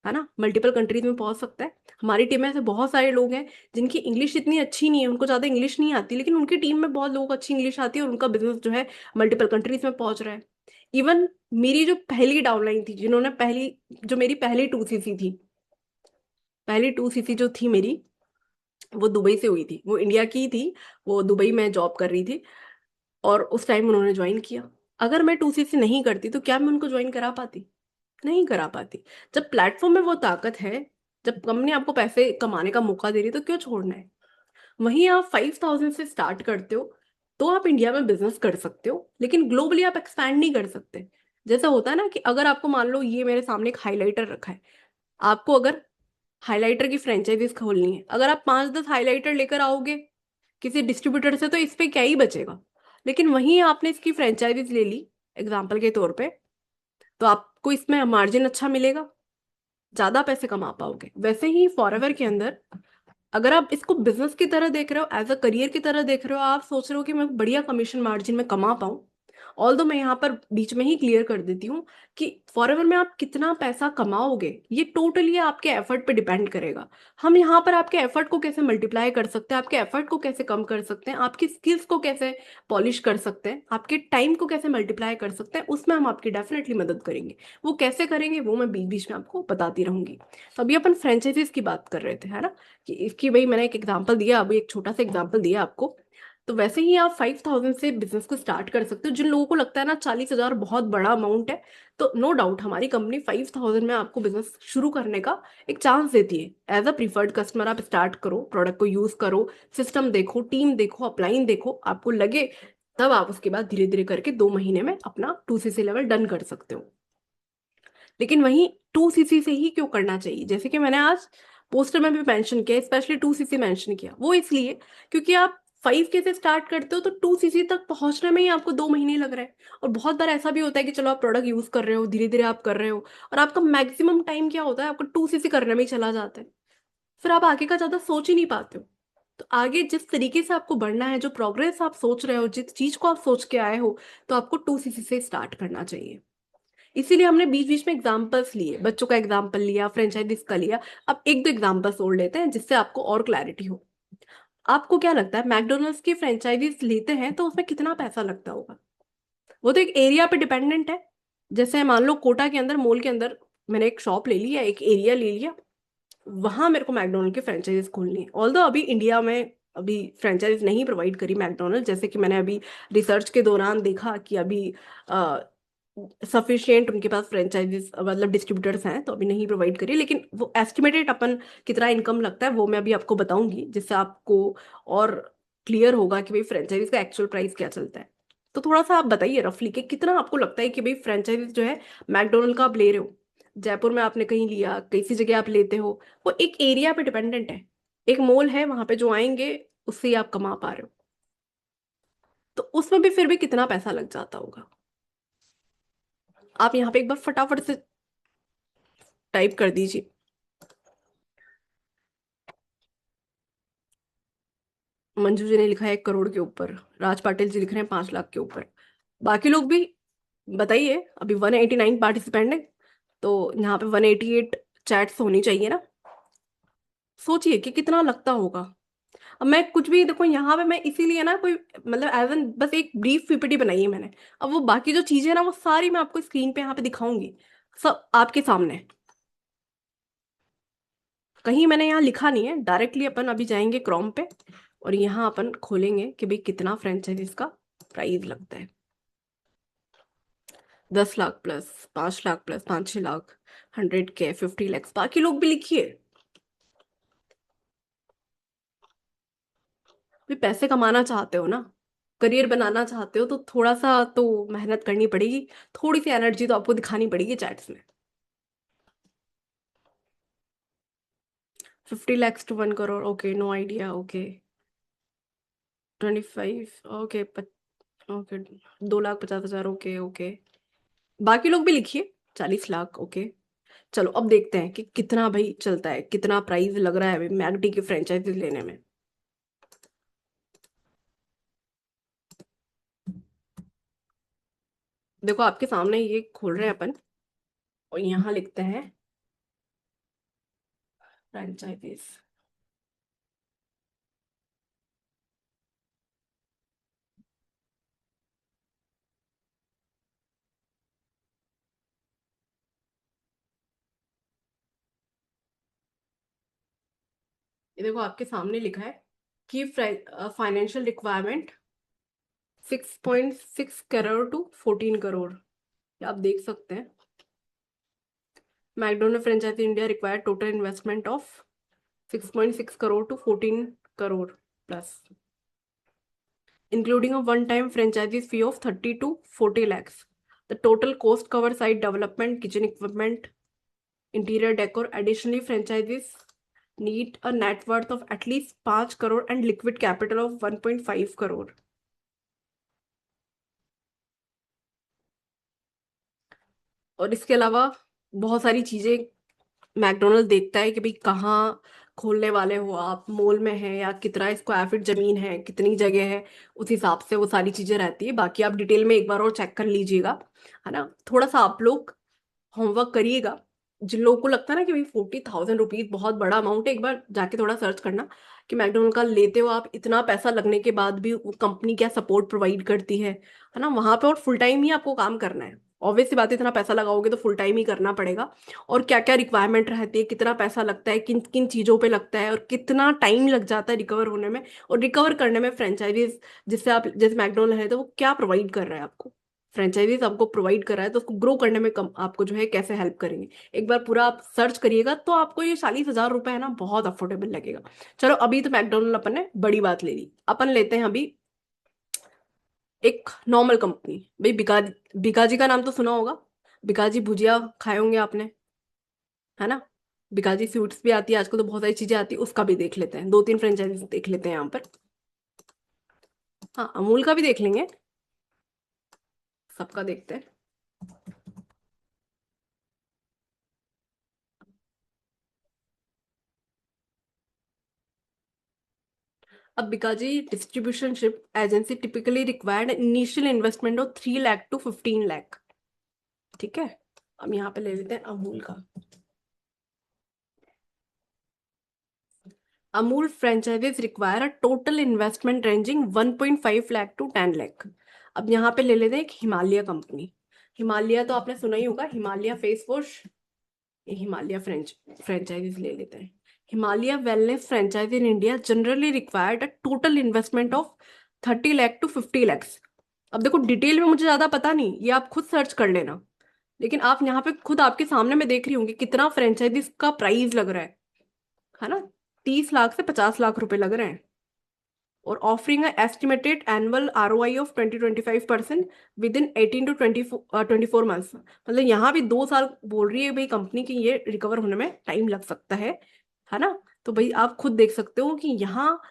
है ना, मल्टीपल कंट्रीज में पहुंच सकता है। हमारी टीम में ऐसे बहुत सारे लोग हैं जिनकी इंग्लिश इतनी अच्छी नहीं है, उनको ज़्यादा इंग्लिश नहीं आती, लेकिन उनकी टीम में बहुत लोगों को अच्छी इंग्लिश आती है और उनका बिजनेस जो है मल्टीपल कंट्रीज में पहुंच रहा है। इवन मेरी जो पहली डाउनलाइन थी, जिन्होंने पहली, जो मेरी पहली 2cc थी, पहली 2cc जो थी मेरी, वो दुबई से हुई थी, वो इंडिया की ही थी, वो दुबई में जॉब कर रही थी, और उस टाइम उन्होंने ज्वाइन किया। अगर मैं 2cc नहीं करती तो क्या मैं उनको ज्वाइन करा पाती? नहीं करा पाती। जब प्लेटफॉर्म में वो ताकत है, जब कंपनी आपको पैसे कमाने का मौका दे रही है, तो क्यों छोड़ना है? वहीं आप 5,000 से स्टार्ट करते हो तो आप इंडिया में बिजनेस कर सकते हो, लेकिन ग्लोबली आप एक्सपैंड नहीं कर सकते। जैसा होता है ना कि अगर आपको, मान लो ये मेरे सामने एक हाइलाइटर रखा है, आपको अगर हाइलाइटर की फ्रेंचाइजीज खोलनी है, अगर आप 5-10 हाइलाइटर लेकर आओगे किसी डिस्ट्रीब्यूटर से, तो इस पे क्या ही बचेगा। लेकिन वहीं आपने इसकी फ्रेंचाइजीज ले ली एग्जाम्पल के तौर पे, तो आपको इसमें मार्जिन अच्छा मिलेगा, ज्यादा पैसे कमा पाओगे। वैसे ही फॉरएवर के अंदर, अगर आप इसको बिजनेस की तरह देख रहे हो, एज अ करियर की तरह देख रहे हो, आप सोच रहे हो कि मैं बढ़िया कमीशन मार्जिन में कमा पाऊं, ऑल दो मैं यहाँ पर बीच में ही क्लियर कर देती हूँ कि फॉरएवर में आप कितना पैसा कमाओगे ये टोटली आपके एफर्ट पे डिपेंड करेगा। हम यहाँ पर आपके एफर्ट को कैसे मल्टीप्लाई कर सकते हैं, आपके एफर्ट को कैसे कम कर सकते हैं, आपकी स्किल्स को कैसे पॉलिश कर सकते हैं, आपके टाइम को कैसे मल्टीप्लाई कर सकते हैं, उसमें हम आपकी डेफिनेटली मदद करेंगे। वो कैसे करेंगे वो मैं बीच बीच में आपको बताती रहूंगी। तो अभी अपन फ्रेंचाइजीज की बात कर रहे थे, है ना, कि इसकी भाई मैंने एक एग्जांपल दिया, अभी एक छोटा सा एग्जांपल दिया आपको। तो वैसे ही आप 5,000 से बिजनेस को स्टार्ट कर सकते हो। जिन लोगों को लगता है ना 40,000 बहुत बड़ा अमाउंट है, तो नो डाउट हमारी कंपनी 5,000 में आपको बिजनेस शुरू करने का एक चांस देती है। एज अ प्रीफर्ड कस्टमर आप स्टार्ट करो, प्रोडक्ट को यूज करो, सिस्टम देखो, टीम देखो, अपलाइन देखो, आपको लगे, तब आप उसके बाद धीरे धीरे करके 2 महीने में अपना 2cc लेवल डन कर सकते हो। लेकिन वहीं 2cc से ही क्यों करना चाहिए, जैसे कि मैंने आज पोस्टर में भी मेंशन किया, स्पेशली 2cc मेंशन किया, वो इसलिए क्योंकि आप 5K से स्टार्ट करते हो तो 2cc तक पहुंचने में ही आपको 2 महीने लग रहे हैं। और बहुत बार ऐसा भी होता है कि चलो आप प्रोडक्ट यूज कर रहे हो, धीरे धीरे आप कर रहे हो, और आपका मैक्सिमम टाइम क्या होता है, आपका 2cc करने में ही चला जाता है। फिर आप आगे का ज्यादा सोच ही नहीं पाते हो। तो आगे जिस तरीके से आपको बढ़ना है, जो प्रोग्रेस आप सोच रहे हो, जिस चीज को आप सोच के आए हो, तो आपको 2cc से स्टार्ट करना चाहिए। इसीलिए हमने बीच बीच में एग्जांपल्स लिए, बच्चों का एग्जांपल लिया, फ्रेंचाइजीज का लिया। अब एक दो एग्जांपल्स और लेते हैं जिससे आपको और क्लैरिटी हो। आपको क्या लगता है, मैकडोनल्ड्स की फ्रेंचाइजीज लेते हैं तो उसमें कितना पैसा लगता होगा? वो तो एक एरिया पे डिपेंडेंट है। जैसे मान लो कोटा के अंदर, मॉल के अंदर मैंने एक शॉप ले ली या एक एरिया ले लिया, वहां मेरे को मैकडोनल्ड की फ्रेंचाइजीज खोलनी है। ऑल्दो अभी इंडिया में अभी फ्रेंचाइज नहीं प्रोवाइड करी मैकडोनल्ड, जैसे कि मैंने अभी रिसर्च के दौरान देखा कि अभी सफिशिएंट उनके पास फ्रेंचाइजीज मतलब डिस्ट्रीब्यूटर्स हैं, तो अभी नहीं प्रोवाइड करी। लेकिन वो एस्टिमेटेड अपन कितना इनकम लगता है वो मैं अभी आपको बताऊंगी, जिससे आपको और क्लियर होगा कि भाई फ्रेंचाइजीज का एक्चुअल प्राइस क्या चलता है। तो थोड़ा सा आप बताइए रफली कि कितना आपको लगता है कि भाई फ्रेंचाइजीज जो है मैकडोनल्ड का आप ले रहे हो, जयपुर में आपने कहीं लिया, किसी जगह आप लेते हो, वो एक एरिया पे डिपेंडेंट है। एक मॉल है वहां पे जो आएंगे उससे ही आप कमा पा रहे हो, तो उसमें भी फिर भी कितना पैसा लग जाता होगा। आप यहाँ पे एक बार फटाफट से टाइप कर दीजिए। मंजू जी ने लिखा है 1 करोड़ के ऊपर, राज पाटिल जी लिख रहे हैं 5 लाख के ऊपर। बाकी लोग भी बताइए। अभी 189 पार्टिसिपेंट है, तो यहाँ पे 188 चैट्स होनी चाहिए ना। सोचिए कि कितना लगता होगा। अब मैं कुछ भी देखो यहाँ पे, मैं इसीलिए ना कोई मतलब एज एन बस एक ब्रीफ पीपीटी बनाई है मैंने। अब वो बाकी जो चीजें हैं ना वो सारी मैं आपको स्क्रीन पे यहाँ पे दिखाऊंगी, सब आपके सामने। कहीं मैंने यहाँ लिखा नहीं है, डायरेक्टली अपन अभी जाएंगे क्रोम पे और यहाँ अपन खोलेंगे कि भाई कितना फ्रेंचाइजीज का प्राइस लगता है। 10 lakh plus, 5 lakh plus, 5-6 lakh, 100K, 50 lakhs. बाकी लोग भी लिखिए। भी पैसे कमाना चाहते हो ना, करियर बनाना चाहते हो, तो थोड़ा सा तो मेहनत करनी पड़ेगी। थोड़ी सी एनर्जी तो आपको दिखानी पड़ेगी चैट्स में। 50 lakhs to 1 crore, okay, no idea, okay. 25, okay, okay, 2,50,000, okay okay. बाकी लोग भी लिखिए। 40 लाख, ओके। चलो अब देखते हैं कि कितना भाई चलता है, कितना प्राइस लग रहा है मैगडी की फ्रेंचाइजी लेने में। देखो आपके सामने ये खोल रहे हैं अपन, और यहाँ लिखते हैं फ्रेंचाइजीज। ये देखो आपके सामने लिखा है कि financial requirement 6.6 crore to 14 crore. ये आप देख सकते हैं। McDonald franchisee India required total investment of 6.6 crore to 14 crore plus, including a one-time franchise fee of 30 to 40 lakhs. The total cost covers site development, kitchen equipment, interior decor. Additionally, franchises need a net worth of at least 5 crore and liquid capital of 1.5 crore. और इसके अलावा बहुत सारी चीजें McDonald देखता है कि भाई कहाँ खोलने वाले हो आप, मॉल में है या कितना स्क्वायर फीट जमीन है, कितनी जगह है, उस हिसाब से वो सारी चीजें रहती है। बाकी आप डिटेल में एक बार और चेक कर लीजिएगा, है ना। थोड़ा सा आप लोग होमवर्क करिएगा। जिन लोगों को लगता है ना कि भाई 40,000 रुपीज बहुत बड़ा अमाउंट है, एक बार जाके थोड़ा सर्च करना कि मैकडोनल्ड का लेते हो आप, इतना पैसा लगने के बाद भी वो कंपनी क्या सपोर्ट प्रोवाइड करती है ना वहां पे। और फुल टाइम ही आपको काम करना है। ऑब्वियस सी बात है, इतना पैसा लगाओगे तो फुल टाइम ही करना पड़ेगा। और क्या क्या रिक्वायरमेंट रहती है, कितना पैसा लगता है, किन किन चीजों पे लगता है, और कितना टाइम लग जाता है रिकवर होने में, और रिकवर करने में फ्रेंचाइजीज जिससे आप जैसे मैकडोनल्ड है तो वो क्या प्रोवाइड कर रहा है आपको। फ्रेंचाइजीज आपको प्रोवाइड कर रहा है तो उसको ग्रो करने में कम आपको जो है कैसे हेल्प करेंगे। एक बार पूरा आप सर्च करिएगा तो आपको ये 40,000 रुपए है ना बहुत अफोर्डेबल लगेगा। चलो अभी तो मैकडोनल्ड अपन ने बड़ी बात ले ली, अपन लेते हैं अभी एक नॉर्मल कंपनी। भाई बिकाजी का नाम तो सुना होगा। बिकाजी भुजिया खाए होंगे आपने, है ना। बिकाजी स्वीट्स भी आती है आजकल, तो बहुत सारी चीजें आती है, उसका भी देख लेते हैं। 2-3 फ्रेंचाइजीज देख लेते हैं यहाँ पर। हाँ, अमूल का भी देख लेंगे, सबका देखते हैं। A Bikaji distributionship agency typically required an initial investment of 3 lakh to 15 lakh। ठीक है। अब यहाँ पे ले लेते हैं अमूल का। Amul franchises require a total investment ranging 1.5 lakh to 10 lakh। अब यहाँ पे ले लेते हैं एक हिमालय कंपनी। हिमालय तो आपने सुना ही होगा, हिमालय फेस वॉश। ये हिमालय फ्रेंचाइजीज ले लेते हैं। Himalaya wellness franchise in India generally required a total investment of 30 lakh to 50 lakhs. अब देखो डिटेल में मुझे ज्यादा पता नहीं, ये आप खुद सर्च कर लेना। लेकिन आप यहाँ पे खुद आपके सामने मैं देख रही हूँ कि कितना फ्रेंचाइजीज का प्राइस लग रहा है ना। 30 लाख से 50 लाख रुपए लग रहे हैं। और offering estimated annual ROI of 20-25% with in 18 to 24 मतलब यहाँ भी 2 साल बोल रही है भाई कंपनी की, ये रिकवर होने में टाइम लग सकता है ना। तो भाई आप खुद देख सकते हो कि यहाँ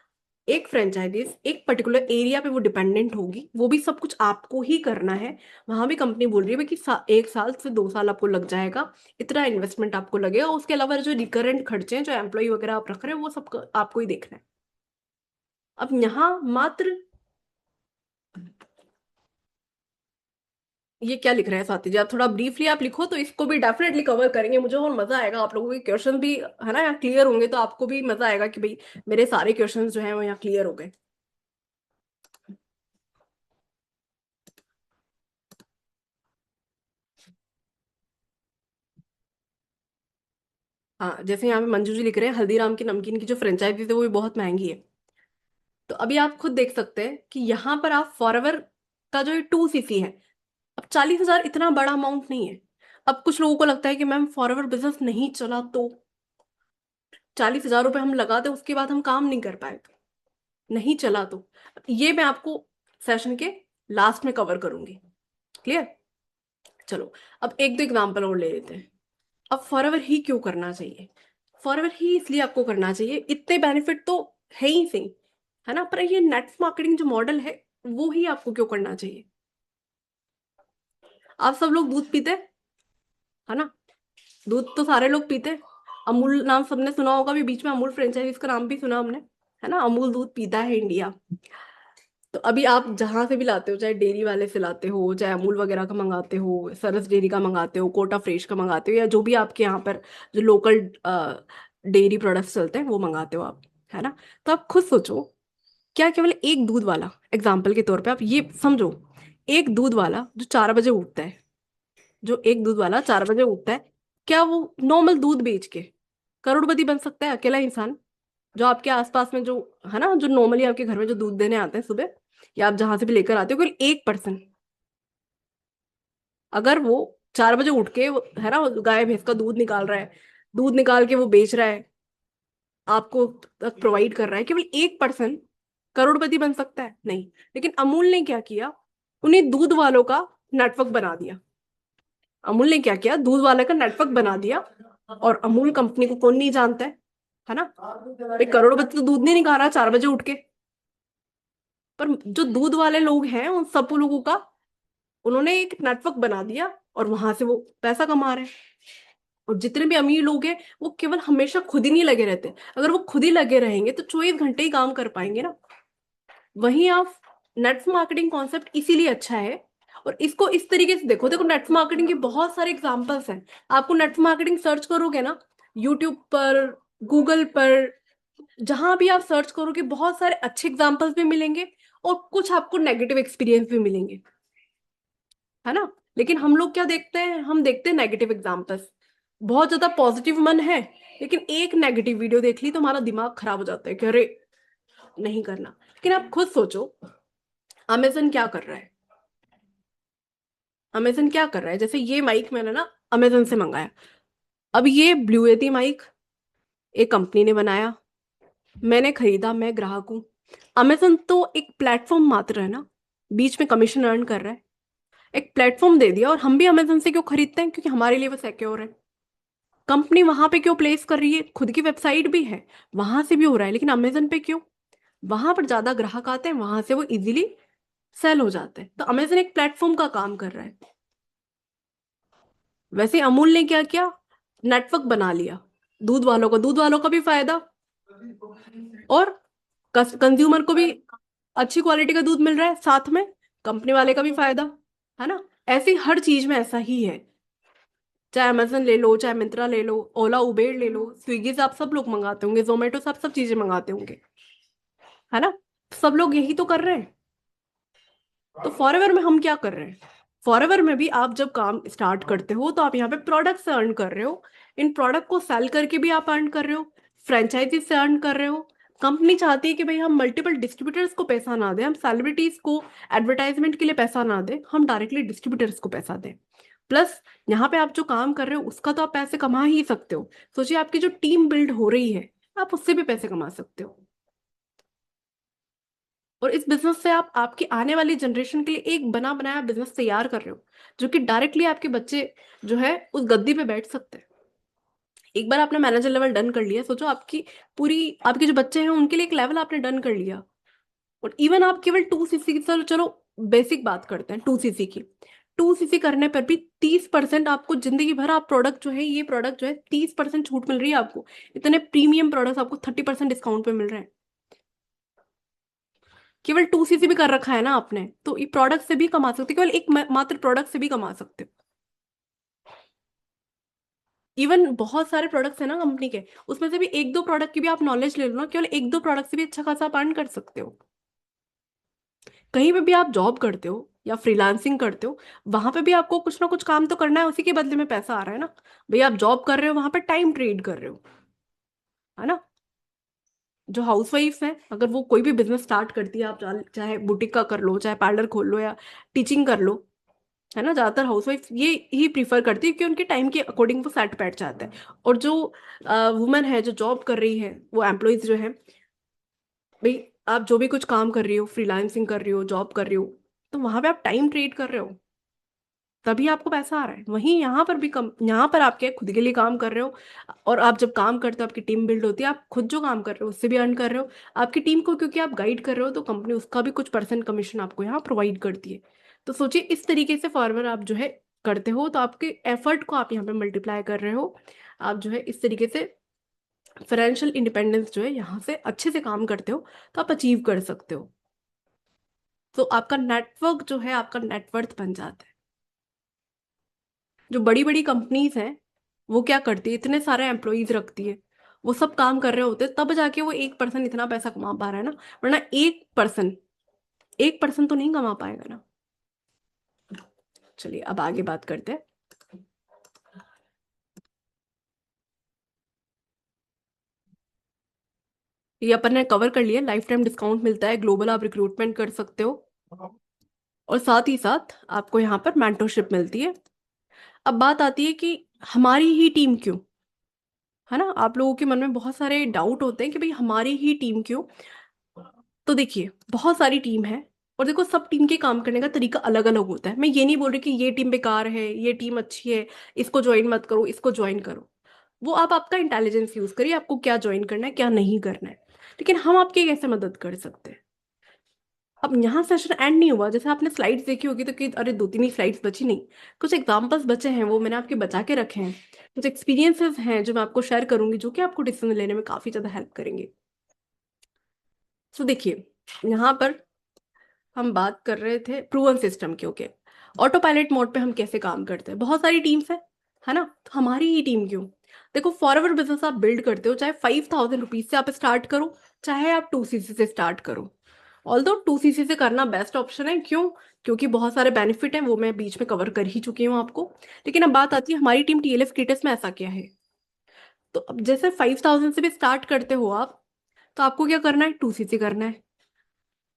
एक फ्रेंचाइजीज एक पर्टिकुलर एरिया पे वो डिपेंडेंट होगी, वो भी सब कुछ आपको ही करना है। वहां भी कंपनी बोल रही है भाई कि 1 साल से 2 साल आपको लग जाएगा, इतना इन्वेस्टमेंट आपको लगेगा, उसके अलावा जो रिकरेंट खर्चे हैं जो एम्प्लॉय वगैरह आप रख रहे हैं वो सब आपको ही देखना है। अब यहाँ मात्र ये क्या लिख रहे हैं साथी जी, आप थोड़ा ब्रीफली आप लिखो तो इसको भी डेफिनेटली कवर करेंगे, मुझे और मजा आएगा, आप लोगों के क्वेश्चन भी है ना यहाँ क्लियर होंगे तो आपको भी मजा आएगा कि भाई मेरे सारे क्वेश्चंस जो हैं वो यहाँ क्लियर हो गए। हाँ जैसे यहाँ पे मंजू जी लिख रहे हैं हल्दीराम की नमकीन की जो फ्रेंचाइजी है वो भी बहुत महंगी है। तो अभी आप खुद देख सकते हैं कि यहाँ पर आप फॉरएवर का जो 2cc है, अब 40,000 इतना बड़ा अमाउंट नहीं है। अब कुछ लोगों को लगता है कि मैम फॉरएवर बिजनेस नहीं चला तो 40,000 रुपये हम लगा दें उसके बाद हम काम नहीं कर पाए तो, नहीं चला तो, ये मैं आपको सेशन के लास्ट में कवर करूंगी। क्लियर। चलो अब एक दो एग्जांपल और ले लेते हैं। अब फॉरएवर ही क्यों करना चाहिए? फॉरएवर ही इसलिए आपको करना चाहिए, इतने बेनिफिट तो है ही सही, है ना, पर ये नेट मार्केटिंग जो मॉडल है वो ही आपको क्यों करना चाहिए? आप सब लोग दूध पीते हैं, है ना, दूध तो सारे लोग पीते हैं। अमूल नाम सबने सुना होगा, भी बीच में अमूल फ्रेंचाइजीज का नाम भी सुना हमने, है ना, अमूल दूध पीता है इंडिया। तो अभी आप जहां से भी लाते हो, चाहे डेयरी वाले से लाते हो, चाहे अमूल वगैरह का मंगाते हो, सरस डेयरी का मंगाते हो, कोटा फ्रेश का मंगाते हो, या जो भी आपके यहाँ पर जो लोकल डेयरी प्रोडक्ट्स चलते हैं वो मंगाते हो आप, है ना। तो आप खुद सोचो, क्या केवल एक दूध वाला, एग्जाम्पल के तौर पे आप ये समझो, एक दूध वाला जो 4 बजे उठता है, जो एक दूध वाला 4 बजे उठता है, क्या वो नॉर्मल दूध बेच के करोड़पति बन सकता है अकेला इंसान? जो आपके आसपास में जो, है ना, जो नॉर्मली आपके घर में जो दूध देने आते हैं सुबह, या आप जहां से भी लेकर आते हो, कोई 1%, अगर वो 4 बजे उठ के है ना गाय भैंस का दूध निकाल रहा है, दूध निकाल के वो बेच रहा है, आपको तक प्रोवाइड कर रहा है, केवल 1% करोड़पति बन सकता है? नहीं। लेकिन अमूल ने क्या किया, उन्हें दूध वालों का नेटवर्क बना दिया। अमूल ने क्या किया, दूध वाले का नेटवर्क बना दिया। और अमूल कंपनी को कौन नहीं जानता है ना, भाई करोड़पति तो दूध नहीं निकाल रहा 4 बजे उठ के, पर जो दूध वाले लोग हैं उन सब लोगों का उन्होंने एक नेटवर्क बना दिया और वहां से वो पैसा कमा रहे हैं। और जितने भी अमीर लोग हैं वो केवल हमेशा खुद ही नहीं लगे रहते, अगर वो खुद ही लगे रहेंगे तो 24 घंटे ही काम कर पाएंगे ना। वहीं आप, नेटवर्क मार्केटिंग कॉन्सेप्ट इसीलिए अच्छा है। और इसको इस तरीके से देखो, देखो नेटवर्क मार्केटिंग के बहुत सारे एग्जांपल्स हैं। आपको नेटवर्क मार्केटिंग सर्च करोगे ना, यूट्यूब पर, गूगल पर, जहां भी आप सर्च करोगे बहुत सारे अच्छे एग्जांपल्स भी मिलेंगे और कुछ आपको नेगेटिव एक्सपीरियंस भी मिलेंगे, है ना। लेकिन हम लोग क्या देखते हैं, हम देखते हैं नेगेटिव एग्जांपल्स। बहुत ज्यादा पॉजिटिव मन है, लेकिन एक नेगेटिव वीडियो देख ली तो हमारा दिमाग खराब हो जाता है कि अरे नहीं करना। लेकिन आप खुद सोचो, अमेजन क्या कर रहा है? अमेजन क्या कर रहा है, जैसे ये माइक मैंने ना अमेजन से मंगाया। अब ये ब्लू एटी माइक एक कंपनी ने बनाया, मैंने खरीदा, मैं ग्राहक हूँ। अमेजन तो एक प्लेटफॉर्म मात्र है ना, बीच में कमीशन अर्न कर रहा है, एक प्लेटफॉर्म दे दिया। और हम भी अमेजन से क्यों खरीदते हैं? क्योंकि हमारे लिए वो सिक्योर है। कंपनी वहां पे क्यों प्लेस कर रही है? खुद की वेबसाइट भी है, वहां से भी हो रहा है, लेकिन अमेजन पे क्यों? वहां पर ज्यादा ग्राहक आते हैं, वहां से वो इजीली सेल हो जाते हैं। तो अमेजन एक प्लेटफॉर्म का काम कर रहा है। वैसे अमूल ने क्या किया, नेटवर्क बना लिया, दूध वालों का भी फायदा, और कंज्यूमर को भी अच्छी क्वालिटी का दूध मिल रहा है, साथ में कंपनी वाले का भी फायदा, है ना। ऐसी हर चीज में ऐसा ही है, चाहे अमेजन ले लो, चाहे मिंत्रा ले लो, ओला उबेर ले लो, स्विगी से आप सब लोग मंगाते होंगे, जोमेटो से आप सब चीजें मंगाते होंगे, है ना। सब लोग यही तो कर रहे हैं। तो फॉरएवर में हम क्या कर रहे हैं? फॉरएवर में भी आप जब काम स्टार्ट करते हो तो आप यहाँ पे प्रोडक्ट से अर्न कर रहे हो, इन प्रोडक्ट को सेल करके भी आप अर्न कर रहे हो, फ्रेंचाइजी से अर्न कर रहे हो। कंपनी चाहती है कि भाई हम मल्टीपल डिस्ट्रीब्यूटर्स को पैसा ना दें, हम सेलिब्रिटीज को एडवर्टाइजमेंट के लिए पैसा ना दें, हम डायरेक्टली डिस्ट्रीब्यूटर्स को पैसा दें। प्लस यहाँ पे आप जो काम कर रहे हो उसका तो आप पैसे कमा ही सकते हो। सोचिए आपकी जो टीम बिल्ड हो रही है, आप उससे भी पैसे कमा सकते हो। और इस बिजनेस से आप आपकी आने वाली जनरेशन के लिए एक बना बनाया बिजनेस तैयार कर रहे हो, जो कि डायरेक्टली आपके बच्चे जो है उस गद्दी पे बैठ सकते हैं। एक बार आपने मैनेजर लेवल डन कर लिया, सोचो आपकी पूरी, आपके जो बच्चे हैं उनके लिए एक लेवल आपने डन कर लिया। और इवन आप केवल 2 सीसी की, चलो चलो बेसिक बात करते हैं 2 सीसी की। 2 सीसी करने पर भी 30% आपको जिंदगी भर, आप प्रोडक्ट जो है, ये प्रोडक्ट जो है 30% छूट मिल रही है आपको। इतने प्रीमियम प्रोडक्ट्स आपको 30% डिस्काउंट पे मिल रहे हैं। केवल 2 सीसी भी कर रखा है ना आपने, तो ये प्रोडक्ट से भी कमा सकते हो, केवल एक मात्र प्रोडक्ट से भी कमा सकते हो। इवन बहुत सारे प्रोडक्ट्स है ना कंपनी के, उसमें से भी एक दो प्रोडक्ट की भी आप नॉलेज ले लो ना, केवल एक दो प्रोडक्ट से भी अच्छा खासा आप अर्न कर सकते हो। कहीं पे भी आप जॉब करते हो या फ्रीलांसिंग करते हो, वहां पे भी आपको कुछ ना कुछ काम तो करना है, उसी के बदले में पैसा आ रहा है ना। भैया आप जॉब कर रहे हो, वहां पे टाइम ट्रेड कर रहे हो, है ना। जो हाउसवाइफ है, अगर वो कोई भी बिजनेस स्टार्ट करती है, आप चाहे बुटीक का कर लो, चाहे पार्लर खोल लो, या टीचिंग कर लो, है ना, ज्यादातर हाउसवाइफ ये ही प्रीफर करती है कि उनके टाइम के अकॉर्डिंग वो सेट बैठ जाते हैं। और जो वुमेन है जो जॉब कर रही है, वो एम्प्लॉयज जो है, भाई आप जो भी कुछ काम कर रही हो, फ्रीलांसिंग कर रही हो, जॉब कर रही हो, तो वहां पे आप टाइम ट्रेड कर रहे हो, तभी आपको पैसा आ रहा है। वहीं यहाँ पर भी कम, यहाँ पर आपके खुद के लिए काम कर रहे हो, और आप जब काम करते हो आपकी टीम बिल्ड होती है, आप खुद जो काम कर रहे हो उससे भी अर्न कर रहे हो। आपकी टीम को क्योंकि आप गाइड कर रहे हो, तो कंपनी उसका भी कुछ परसेंट कमीशन आपको यहाँ प्रोवाइड करती है। तो सोचिए इस तरीके से फॉरवर्ड आप जो है करते हो, तो आपके एफर्ट को आप यहाँ पे मल्टीप्लाई कर रहे हो। आप जो है इस तरीके से फाइनेंशियल इंडिपेंडेंस जो है यहाँ से अच्छे से काम करते हो, तो आप अचीव कर सकते हो। तो आपका नेटवर्क जो है आपका नेटवर्थ बन जाता है। जो बड़ी बड़ी कंपनीज हैं, वो क्या करती है, इतने सारे एम्प्लॉयज रखती है, वो सब काम कर रहे होते तब जाके वो एक पर्सन इतना पैसा कमा पा रहा है ना। वरना एक पर्सन तो नहीं कमा पाएगा ना। चलिए अब आगे बात करते हैं। ये अपन ने कवर कर लिया, लाइफ टाइम डिस्काउंट मिलता है, ग्लोबल आप रिक्रूटमेंट कर सकते हो, और साथ ही साथ आपको यहाँ पर मेंटरशिप मिलती है। अब बात आती है कि हमारी ही टीम क्यों, है ना। आप लोगों के मन में बहुत सारे डाउट होते हैं कि भाई हमारी ही टीम क्यों। तो देखिए बहुत सारी टीम है, और देखो सब टीम के काम करने का तरीका अलग अलग होता है। मैं ये नहीं बोल रही कि ये टीम बेकार है, ये टीम अच्छी है, इसको ज्वाइन मत करो, इसको ज्वाइन करो। वो आप आपका इंटेलिजेंस यूज करिए, आपको क्या ज्वाइन करना है क्या नहीं करना है। लेकिन हम आपकी कैसे मदद कर सकते हैं। अब यहाँ सेशन एंड नहीं हुआ, जैसे आपने स्लाइड्स देखी होगी तो कि अरे दो तीन ही स्लाइड्स बची, नहीं, कुछ एग्जांपल्स बचे हैं, वो मैंने आपके बचा के रखे हैं। कुछ एक्सपीरियंसेस हैं जो मैं आपको शेयर करूंगी, जो कि आपको डिसीजन लेने में काफी ज्यादा हेल्प करेंगे। तो देखिए यहाँ पर हम बात कर रहे थे प्रूवन सिस्टम के, ओके। ऑटो पायलट मोड पे हम कैसे काम करते हैं, बहुत सारी टीम्स है ना, तो हमारी ही टीम क्यों। देखो फॉरवर्ड बिजनेस आप बिल्ड करते हो, चाहे 5,000 रुपीज से आप स्टार्ट करो, चाहे आप 2 सीसी से स्टार्ट करो। ऑल्दो 2 सीसी से करना बेस्ट ऑप्शन है, क्यों, क्योंकि बहुत सारे बेनिफिट हैं, वो मैं बीच में कवर कर ही चुकी हूँ आपको। लेकिन अब बात आती है हमारी टीम टीएलएफ क्रिएटर्स में ऐसा क्या है। तो अब जैसे 5,000 से भी स्टार्ट करते हो आप, तो आपको क्या करना है, 2 सीसी करना है।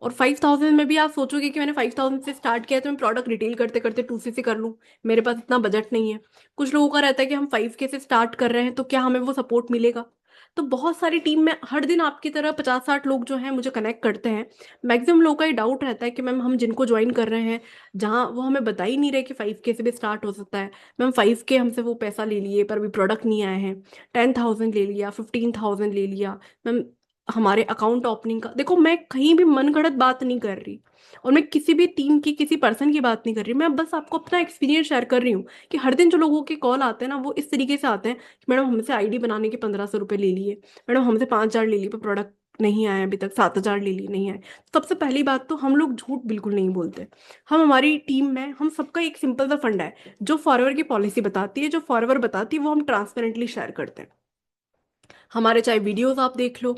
और 5,000 में भी आप सोचोगे कि मैंने 5,000 से स्टार्ट किया है, तो मैं प्रोडक्ट रिटेल करते करते 2 सीसी कर लूँ, मेरे पास इतना बजट नहीं है। कुछ लोगों का रहता है कि हम 5K से स्टार्ट कर रहे हैं, तो क्या हमें वो सपोर्ट मिलेगा। तो बहुत सारी टीम में हर दिन आपकी तरह 50-60 लोग जो हैं मुझे कनेक्ट करते हैं। मैक्सिमम लोगों का ये डाउट रहता है कि मैम हम जिनको ज्वाइन कर रहे हैं, जहाँ वो हमें बता ही नहीं रहे कि 5K से भी स्टार्ट हो सकता है। मैम 5K हमसे वो पैसा ले लिए पर अभी प्रोडक्ट नहीं आए हैं, 10,000 ले लिया, 15,000 ले लिया। मैम हमारे अकाउंट ओपनिंग का देखो, मैं कहीं भी मन गढ़ंत बात नहीं कर रही, और मैं किसी भी टीम की किसी पर्सन की बात नहीं कर रही, मैं बस आपको अपना एक्सपीरियंस शेयर कर रही हूँ। कि हर दिन जो लोगों के कॉल आते हैं ना, वो इस तरीके से आते हैं कि मैडम हमसे आईडी बनाने के 1,500 रुपये ले लिए, मैडम हमसे 5,000 ले लिए, पर प्रोडक्ट नहीं आया अभी तक, 7,000 ले लिए नहीं आए। तो सबसे पहली बात तो हम लोग झूठ बिल्कुल नहीं बोलते। हम हमारी टीम में हम सबका एक सिंपल सा फंडा है, जो फॉरवर्ड की पॉलिसी बताती है, जो फॉरवर्ड बताती है, वो हम ट्रांसपेरेंटली शेयर करते हैं। हमारे चाहे वीडियोस आप देख लो,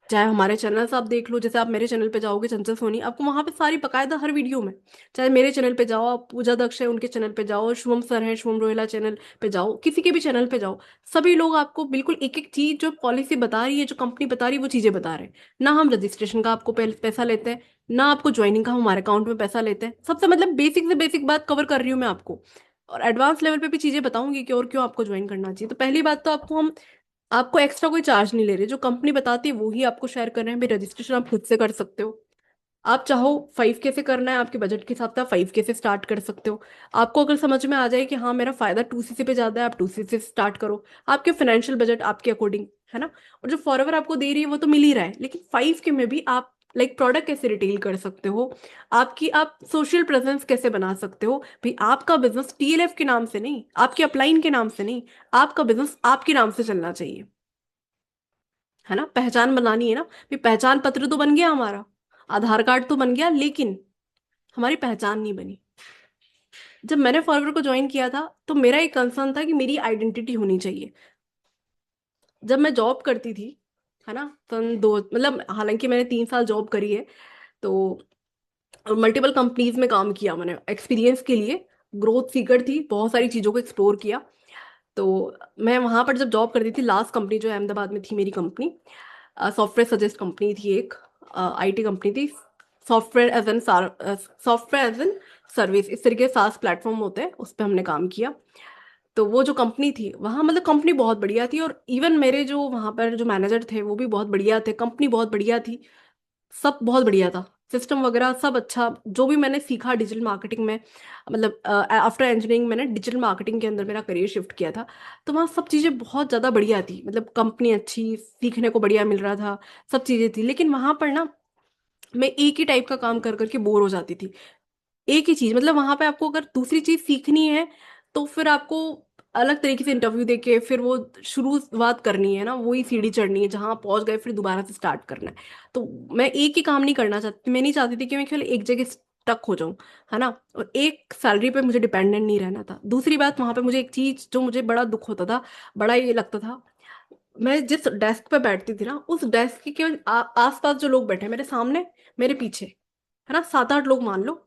चाहे हमारे चैनल्स आप देख लो, जैसे आप मेरे चैनल पे जाओगे चंचल सोनी, आपको वहां पे सारी बकायदा हर वीडियो में, चाहे मेरे चैनल पे जाओ, आप पूजा दक्ष है उनके चैनल पे जाओ, शुभम सर है शुभम रोहिला चैनल पे जाओ, किसी के भी चैनल पे जाओ, सभी लोग आपको बिल्कुल एक एक चीज जो पॉलिसी बता रही है, जो कंपनी बता रही है, वो चीजें बता रहे हैं। ना हम रजिस्ट्रेशन का आपको पैसा लेते हैं, ना आपको ज्वाइनिंग का हम हमारे अकाउंट में पैसा लेते हैं। सबसे मतलब बेसिक से बेसिक बात कवर कर रही हूँ मैं आपको, और एडवांस लेवल पे भी चीजें बताऊंगी कि और क्यों आपको ज्वाइन करना चाहिए। तो पहली बात तो आपको एक्स्ट्रा कोई चार्ज नहीं ले रहे, जो कंपनी बताती है वो ही आपको शेयर कर रहे हैं। भाई रजिस्ट्रेशन आप खुद से कर सकते हो, आप चाहो 5K से करना है, आपके बजट के हिसाब से आप 5K से स्टार्ट कर सकते हो। आपको अगर समझ में आ जाए कि हाँ मेरा फायदा 2CC पे ज्यादा है, आप 2CC से स्टार्ट करो। आपके फाइनेंशियल बजट आपके अकॉर्डिंग, है ना। और जो फॉरएवर आपको दे रही है वो तो मिल ही रहा है, लेकिन 5K में भी आप लाइक प्रोडक्ट कैसे रिटेल कर सकते हो, आपकी आप सोशल प्रेजेंस कैसे बना सकते हो भाई। आपका बिजनेस TLF के नाम से नहीं, आपके अपलाइन के नाम से नहीं, आपका बिजनेस आपके नाम से चलना चाहिए, है ना। पहचान बनानी है ना भाई, पहचान पत्र तो बन गया हमारा, आधार कार्ड तो बन गया, लेकिन हमारी पहचान नहीं बनी। जब मैंने फॉरवर्ड को ज्वाइन किया था तो मेरा एक कंसर्न था कि मेरी आइडेंटिटी होनी चाहिए। जब मैं जॉब करती थी, है ना, सन दो मतलब हालांकि मैंने 3 साल जॉब करी है, तो मल्टीपल कंपनीज में काम किया मैंने एक्सपीरियंस के लिए। ग्रोथ सीकर थी, बहुत सारी चीज़ों को एक्सप्लोर किया। तो मैं वहां पर जब जॉब करती थी, लास्ट कंपनी जो अहमदाबाद में थी मेरी कंपनी, सॉफ्टवेयर सजेस्ट कंपनी थी एक, IT कंपनी थी। Software as an software as an service, इस तरीके के सास प्लेटफॉर्म होते हैं, उस पर हमने काम किया। तो वो जो कंपनी थी वहाँ, मतलब कंपनी बहुत बढ़िया थी, और इवन मेरे जो वहाँ पर जो मैनेजर थे वो भी बहुत बढ़िया थे, कंपनी बहुत बढ़िया थी, सब बहुत बढ़िया था, सिस्टम वगैरह सब अच्छा। जो भी मैंने सीखा डिजिटल मार्केटिंग में, मतलब आफ्टर इंजीनियरिंग मैंने डिजिटल मार्केटिंग के अंदर मेरा करियर शिफ्ट किया था। तो वहाँ सब चीज़ें बहुत ज़्यादा बढ़िया थी, मतलब कंपनी अच्छी, सीखने को बढ़िया मिल रहा था, सब चीज़ें थी। लेकिन वहाँ पर ना मैं एक ही टाइप का काम कर करके बोर हो जाती थी। एक ही चीज, मतलब वहां पे आपको अगर दूसरी चीज सीखनी है तो फिर आपको अलग तरीके से इंटरव्यू देके फिर वो शुरुआत करनी है ना, वही सीढ़ी चढ़नी है, जहां आप पहुंच गए फिर दोबारा से स्टार्ट करना है। तो मैं एक ही काम नहीं करना चाहती, मैं नहीं चाहती थी कि मैं केवल एक जगह स्टक हो जाऊं, है ना। और एक सैलरी पे मुझे डिपेंडेंट नहीं रहना था। दूसरी बात, वहां पे मुझे एक चीज जो मुझे बड़ा दुख होता था, बड़ा ये लगता था, मैं जिस डेस्क पे बैठती थी ना, उस डेस्क के केवल आसपास जो लोग बैठे हैं, मेरे सामने, मेरे पीछे, है ना, 7-8 लोग मान लो,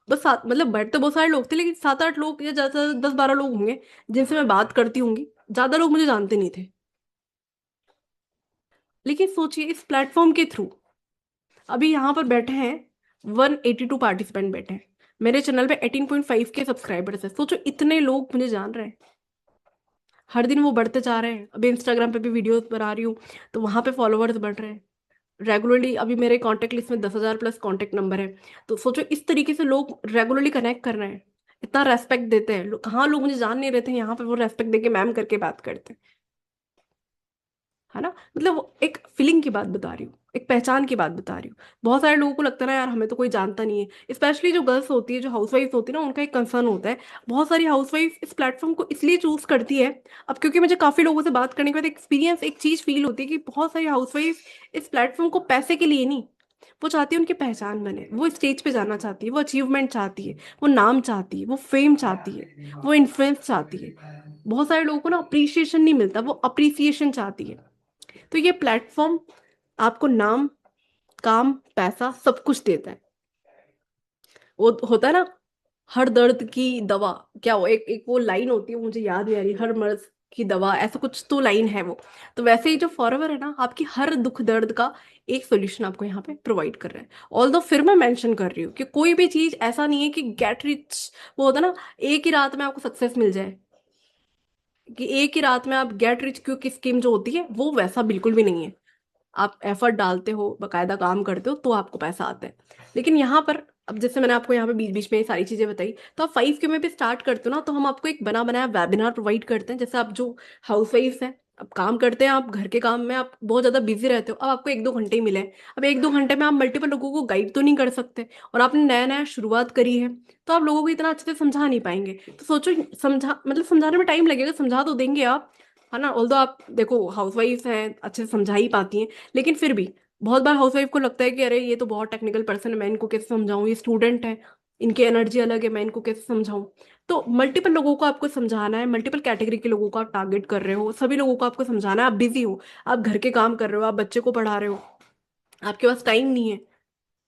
बस सात, मतलब बैठ तो बहुत सारे लोग थे, लेकिन 7-8 लोग या ज्यादा 10-12 लोग होंगे जिनसे मैं बात करती होंगी। ज्यादा लोग मुझे जानते नहीं थे। लेकिन सोचिए, इस प्लेटफॉर्म के थ्रू अभी यहाँ पर बैठे हैं 182 पार्टिसिपेंट बैठे हैं, मेरे चैनल पे 18.5 के सब्सक्राइबर्स है। सोचो इतने लोग मुझे जान रहे हैं, हर दिन वो बढ़ते जा रहे हैं। अभी इंस्टाग्राम पे भी वीडियोस बना रही हूँ, तो वहां पे फॉलोअर्स बढ़ रहे हैं रेगुलरली। अभी मेरे कांटेक्ट लिस्ट में 10,000+ कांटेक्ट नंबर है। तो सोचो इस तरीके से लोग रेगुलरली कनेक्ट कर रहे हैं, इतना रेस्पेक्ट देते हैं। कहाँ लोग मुझे जान नहीं रहे थे, यहाँ पे वो रेस्पेक्ट देके मैम करके बात करते हैं, है ना। मतलब वो एक फीलिंग की बात बता रही हूँ, एक पहचान की बात बता रही हूँ। बहुत सारे लोगों को लगता है ना यार हमें तो कोई जानता नहीं है, स्पेशली जो गर्ल्स होती है, जो हाउसवाइफ होती है ना, उनका एक कंसर्न होता है। बहुत सारी हाउसवाइफ इस प्लेटफॉर्म को इसलिए चूज करती है, अब क्योंकि मुझे काफी लोगों से बात करने के बाद एक्सपीरियंस एक चीज फील होती है कि बहुत सारी हाउसवाइफ इस प्लेटफॉर्म को पैसे के लिए नहीं, वो चाहती है उनकी पहचान बने, वो स्टेज पे जाना चाहती है, वो अचीवमेंट चाहती है, वो नाम चाहती है, वो फेम चाहती है, वो इन्फ्लुएंस चाहती है। बहुत सारे लोगों को ना अप्रिसिएशन नहीं मिलता, वो अप्रिसिएशन चाहती है। तो ये प्लेटफॉर्म आपको नाम, काम, पैसा सब कुछ देता है। वो होता है ना, हर दर्द की दवा, क्या वो एक एक वो लाइन होती है, मुझे याद नहीं आ रही, हर मर्ज की दवा, ऐसा कुछ तो लाइन है वो। तो वैसे ही जो फॉरएवर है ना, आपकी हर दुख दर्द का एक सोल्यूशन आपको यहाँ पे प्रोवाइड कर रहा है। ऑल्दो फिर मैं मेंशन कर रही हूँ कि कोई भी चीज ऐसा नहीं है कि गेट रिच, वो होता है ना, एक ही रात में आपको सक्सेस मिल जाए, कि एक ही रात में आप गेट रिच क्यों की स्कीम जो होती है वो वैसा बिल्कुल भी नहीं है। आप एफर्ट डालते हो, बकायदा काम करते हो, तो आपको पैसा आता है। लेकिन यहाँ पर, अब जैसे मैंने आपको यहाँ पे बीच बीच में ये सारी चीजें बताई, तो आप 5K में भी स्टार्ट करते हो ना, तो हम आपको एक बना बनाया वेबिनार प्रोवाइड करते हैं। जैसे आप जो हाउस वाइफ हैं, अब काम करते हैं, आप घर के काम में आप बहुत ज्यादा बिजी रहते हो, अब आपको 1-2 घंटे ही मिले। अब 1-2 घंटे में आप मल्टीपल लोगों को गाइड तो नहीं कर सकते, और आपने नया नया शुरुआत करी है, तो आप लोगों को इतना अच्छे से समझा नहीं पाएंगे। तो सोचो, समझा मतलब समझाने में टाइम लगेगा, समझा तो देंगे आप, है ना। ऑल्दो आप देखो हाउसवाइफ हैं, अच्छे से समझा ही पाती हैं, लेकिन फिर भी बहुत बार हाउसवाइफ को लगता है कि अरे ये तो बहुत टेक्निकल पर्सन है, मैं इनको कैसे समझाऊं, ये स्टूडेंट है, इनकी एनर्जी अलग है, मैं इनको कैसे समझाऊं। तो मल्टीपल लोगों को आपको समझाना है, मल्टीपल कैटेगरी के लोगों को आप टारगेट कर रहे हो, सभी लोगों को आपको समझाना है। आप बिजी हो, आप घर के काम कर रहे हो, आप बच्चे को पढ़ा रहे हो, आपके पास टाइम नहीं है।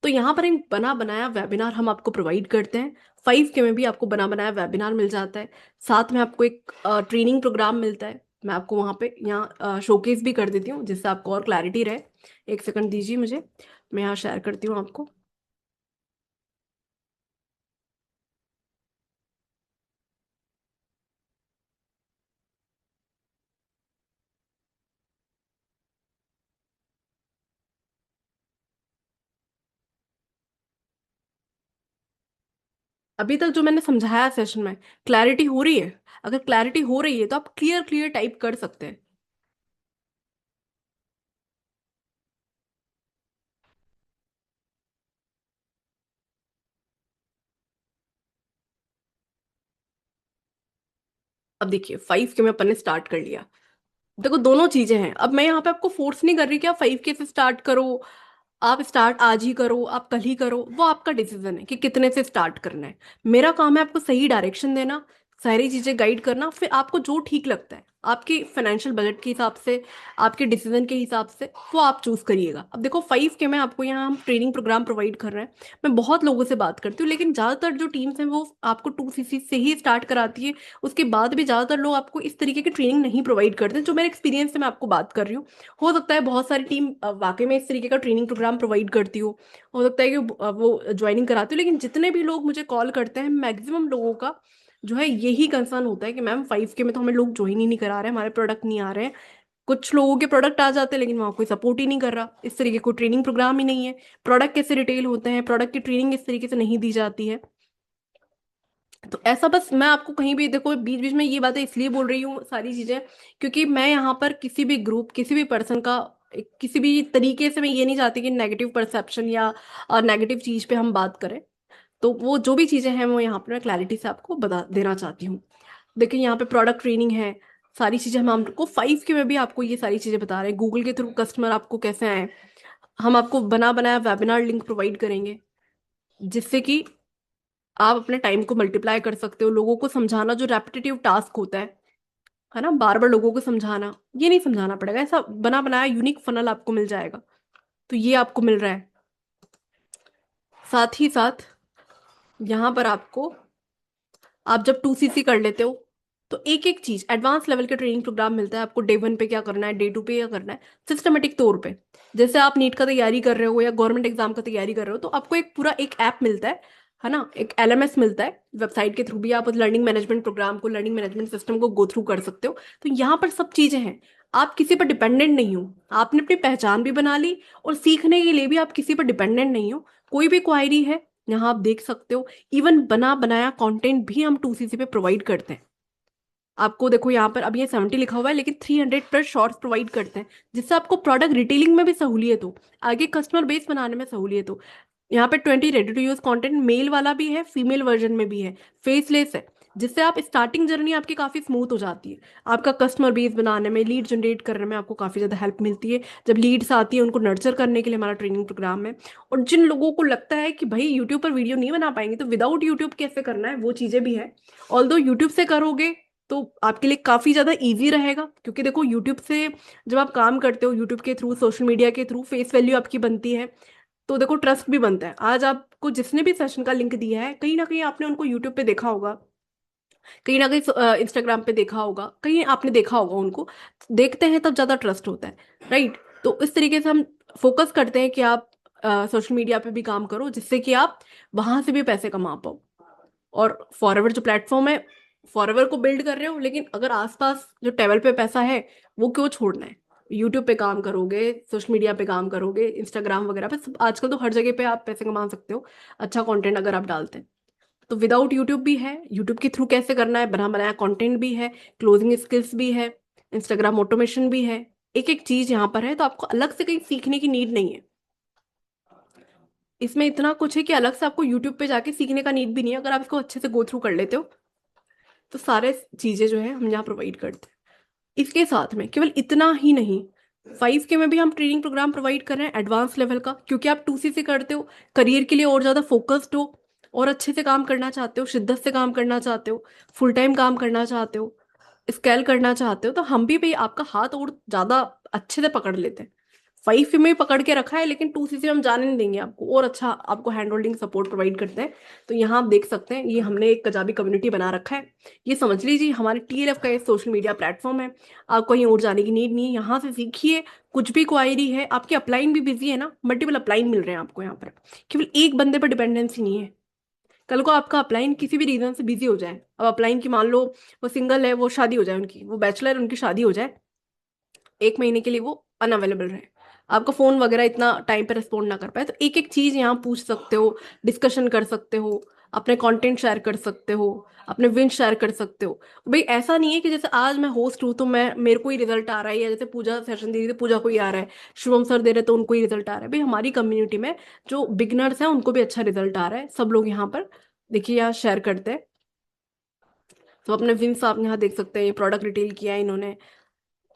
तो यहाँ पर एक बना बनाया वेबिनार हम आपको प्रोवाइड करते हैं। 5K में भी आपको बना बनाया वेबिनार मिल जाता है, साथ में आपको एक ट्रेनिंग प्रोग्राम मिलता है। मैं आपको वहाँ पे यहाँ शोकेस भी कर देती हूँ, जिससे आपको और क्लैरिटी रहे। एक सेकंड दीजिए मुझे, मैं यहाँ शेयर करती हूँ आपको। अभी तक जो मैंने समझाया सेशन में, क्लैरिटी हो रही है? अगर क्लैरिटी हो रही है तो आप क्लियर क्लियर टाइप कर सकते हैं। अब देखिए 5 के में अपन ने स्टार्ट कर लिया। देखो दोनों चीजें हैं, अब मैं यहाँ पे आपको फोर्स नहीं कर रही कि आप 5 के से स्टार्ट करो, आप स्टार्ट आज ही करो, आप कल ही करो, वो आपका डिसीजन है कि कितने से स्टार्ट करना है। मेरा काम है आपको सही डायरेक्शन देना, सारी चीजें गाइड करना, फिर आपको जो ठीक लगता है आपके फाइनेंशियल बजट के हिसाब से, आपके डिसीजन के हिसाब से, वो आप चूज करिएगा। अब देखो 5 के में आपको यहाँ हम ट्रेनिंग प्रोग्राम प्रोवाइड कर रहे हैं। मैं बहुत लोगों से बात करती हूँ, लेकिन ज्यादातर जो टीम्स हैं वो आपको 2 सीसी से ही स्टार्ट कराती है। उसके बाद भी ज्यादातर लोग आपको इस तरीके की ट्रेनिंग नहीं प्रोवाइड करते, जो मेरे एक्सपीरियंस से मैं आपको बात कर रही हूँ। हो सकता है बहुत सारी टीम वाकई में इस तरीके का ट्रेनिंग प्रोग्राम प्रोवाइड करती हो सकता है कि वो ज्वाइनिंग कराती हो, लेकिन जितने भी लोग मुझे कॉल करते हैं मैक्सिमम लोगों का जो है यही कंसर्न होता है कि मैम 5 के में तो हमें लोग ज्वाइन ही नहीं करा रहे हैं, हमारे प्रोडक्ट नहीं आ रहे हैं। कुछ लोगों के प्रोडक्ट आ जाते हैं लेकिन वहाँ कोई सपोर्ट ही नहीं कर रहा, इस तरीके को ट्रेनिंग प्रोग्राम ही नहीं है। प्रोडक्ट कैसे रिटेल होते हैं, प्रोडक्ट की ट्रेनिंग इस तरीके से नहीं दी जाती है। तो ऐसा बस मैं आपको कहीं भी देखो बीच बीच में ये बातें इसलिए बोल रही हूँ सारी चीजें, क्योंकि मैं यहाँ पर किसी भी ग्रुप किसी भी पर्सन का किसी भी तरीके से मैं ये नहीं चाहती कि नेगेटिव परसेप्शन या नेगेटिव चीज पे हम बात करें। तो वो जो भी चीजें हैं वो यहाँ पर मैं क्लैरिटी से आपको बता देना चाहती हूँ। देखिए यहाँ पे प्रोडक्ट ट्रेनिंग है, सारी चीजें हम आपको 5 के में भी आपको ये सारी चीजें बता रहे हैं। गूगल के थ्रू कस्टमर आपको कैसे आए, हम आपको बना बनाया वेबिनार लिंक प्रोवाइड करेंगे, जिससे कि आप अपने टाइम को मल्टीप्लाई कर सकते हो। लोगों को समझाना जो रेपिटेटिव टास्क होता है ना, बार बार लोगों को समझाना, ये नहीं समझाना पड़ेगा, ऐसा बना बनाया यूनिक फनल आपको मिल जाएगा। तो ये आपको मिल रहा है। साथ ही साथ यहाँ पर आपको, आप जब 2 सीसी कर लेते हो तो एक एक चीज एडवांस लेवल के ट्रेनिंग प्रोग्राम मिलता है आपको। डे 1 पे क्या करना है, डे 2 पे क्या करना है, सिस्टमेटिक तौर पे। जैसे आप नीट का तैयारी कर रहे हो या गवर्नमेंट एग्जाम का तैयारी कर रहे हो तो आपको एक पूरा एक ऐप मिलता है ना, एक LMS मिलता है। वेबसाइट के थ्रू भी आप लर्निंग मैनेजमेंट प्रोग्राम को, लर्निंग मैनेजमेंट सिस्टम को गो थ्रू कर सकते हो। तो यहाँ पर सब चीजें हैं, आप किसी पर डिपेंडेंट नहीं हो। आपने अपनी पहचान भी बना ली और सीखने के लिए भी आप किसी पर डिपेंडेंट नहीं हो। कोई भी क्वायरी है यहाँ आप देख सकते हो। इवन बना बनाया कंटेंट भी हम 2 सीसी पे प्रोवाइड करते हैं आपको। देखो यहाँ पर अब ये 70 लिखा हुआ है, लेकिन 300+ शॉर्ट्स प्रोवाइड करते हैं, जिससे आपको प्रोडक्ट रिटेलिंग में भी सहूलियत हो, आगे कस्टमर बेस बनाने में सहूलियत हो। यहाँ पे 20 ready to use content, mail वाला भी है, फीमेल वर्जन में भी है, फेसलेस है, जिससे आप स्टार्टिंग जर्नी आपकी काफी स्मूथ हो जाती है। आपका कस्टमर बेस बनाने में, लीड जनरेट करने में आपको काफी ज्यादा हेल्प मिलती है। जब लीड्स आती है उनको नर्चर करने के लिए हमारा ट्रेनिंग प्रोग्राम है। और जिन लोगों को लगता है कि भाई यूट्यूब पर वीडियो नहीं बना पाएंगे तो विदाउट यूट्यूब कैसे करना है, वो चीजें भी है। ऑल्दो यूट्यूब से करोगे तो आपके लिए काफी ज्यादा इजी रहेगा, क्योंकि देखो यूट्यूब से जब आप काम करते हो, यूट्यूब के थ्रू, सोशल मीडिया के थ्रू फेस वैल्यू आपकी बनती है। तो देखो ट्रस्ट भी बनता है। आज आपको जिसने भी सेशन का लिंक दिया है, कहीं ना कहीं आपने उनको यूट्यूब पे देखा होगा, कहीं ना कहीं इंस्टाग्राम पे देखा होगा, कहीं आपने देखा होगा उनको। देखते हैं तब ज्यादा ट्रस्ट होता है, राइट? तो इस तरीके से हम फोकस करते हैं कि आप सोशल मीडिया पे भी काम करो, जिससे कि आप वहां से भी पैसे कमा पाओ। और फॉरएवर जो प्लेटफॉर्म है, फॉरएवर को बिल्ड कर रहे हो, लेकिन अगर आसपास जो टेबल पे पैसा है वो क्यों छोड़ना है? यूट्यूब पे काम करोगे, सोशल मीडिया पे काम करोगे, इंस्टाग्राम वगैरह पे आजकल तो हर जगह पे आप पैसे कमा सकते हो, अच्छा कंटेंट अगर आप डालते हैं। तो विदाउट यूट्यूब भी है, यूट्यूब के थ्रू कैसे करना है, बना बनाया कंटेंट भी है, क्लोजिंग स्किल्स भी है, इंस्टाग्राम ऑटोमेशन भी है। एक एक चीज यहाँ पर है, तो आपको अलग से कहीं सीखने की नीड नहीं है। इसमें इतना कुछ है कि अलग से आपको यूट्यूब पे जाके सीखने का नीड भी नहीं है, अगर आप इसको अच्छे से गो थ्रू कर लेते हो। तो सारे चीजें जो है हम यहाँ प्रोवाइड करते हैं। इसके साथ में केवल इतना ही नहीं, 5 के में भी हम ट्रेनिंग प्रोग्राम प्रोवाइड कर रहे हैं एडवांस लेवल का, क्योंकि आप 2 सी से करते हो, करियर के लिए और ज्यादा फोकस्ड हो, और अच्छे से काम करना चाहते हो, शिद्दत से काम करना चाहते हो, फुल टाइम काम करना चाहते हो, स्केल करना चाहते हो, तो हम भी भाई आपका हाथ और ज्यादा अच्छे से पकड़ लेते हैं। 5 में पकड़ के रखा है, लेकिन 2 सी से हम जाने नहीं देंगे आपको, और अच्छा आपको हैंड होल्डिंग सपोर्ट प्रोवाइड करते हैं। तो यहाँ आप देख सकते हैं, ये हमने एक कजाबी कम्युनिटी बना रखा है। ये समझ लीजिए हमारे TLF का ये सोशल मीडिया प्लेटफॉर्म है। आपको कहीं और जाने की नीड नहीं है, यहाँ से सीखिए। कुछ भी क्वायरी है, आपकी अपलाइन भी बिजी है ना, मल्टीपल अपलाइन मिल रहे हैं आपको यहाँ पर, केवल एक बंदे पर डिपेंडेंसी नहीं है। कल को आपका अपलाइन किसी भी रीजन से बिजी हो जाए, अब अपलाइन की मान लो वो सिंगल है, वो शादी हो जाए उनकी, वो बैचलर उनकी शादी हो जाए, 1 महीने के लिए वो अनअवेलेबल रहे, आपका फोन वगैरह इतना टाइम पे रिस्पॉन्ड ना कर पाए, तो एक एक चीज यहाँ पूछ सकते हो, डिस्कशन कर सकते हो। अपने कंटेंट शेयर कर सकते हो, अपने विन शेयर कर सकते हो। भाई ऐसा नहीं है कि जैसे आज मैं होस्ट हूँ तो मैं मेरे को ही रिजल्ट आ रहा है, या जैसे पूजा सेशन दे रही थी पूजा को ही आ रहा है, शुभम सर दे रहे तो उनको ही रिजल्ट आ रहा है। भाई हमारी कम्युनिटी में जो बिगनर्स हैं उनको भी अच्छा रिजल्ट आ रहा है। सब लोग यहाँ पर देखिए यहाँ शेयर करते हैं। तो अपने विन आप यहाँ देख सकते हैं, ये प्रोडक्ट रिटेल किया है इन्होंने,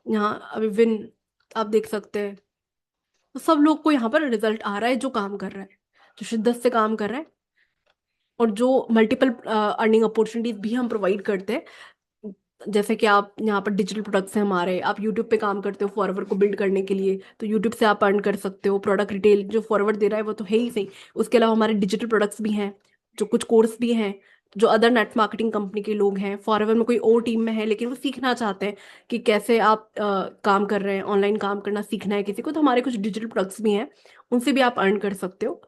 यहाँ अभी विन आप देख सकते हैं। तो सब लोग को यहाँ पर रिजल्ट आ रहा है जो काम कर रहा है, जो शिद्दत से काम कर रहा है, और जो मल्टीपल अर्निंग अपॉर्चुनिटीज भी हम प्रोवाइड करते हैं। जैसे कि आप यहाँ पर डिजिटल प्रोडक्ट्स हैं हमारे, आप यूट्यूब पे काम करते हो फॉरवर को बिल्ड करने के लिए, तो यूट्यूब से आप अर्न कर सकते हो। प्रोडक्ट रिटेल जो फॉरवर दे रहा है वो तो है ही सही, उसके अलावा हमारे डिजिटल प्रोडक्ट्स भी हैं, जो कुछ कोर्स भी हैं। जो अदर नेट मार्केटिंग कंपनी के लोग हैं, फॉरवर में कोई और टीम में है लेकिन वो सीखना चाहते हैं कि कैसे आप काम कर रहे हैं, ऑनलाइन काम करना सीखना है किसी को, तो हमारे कुछ डिजिटल प्रोडक्ट्स भी हैं, उनसे भी आप अर्न कर सकते हो।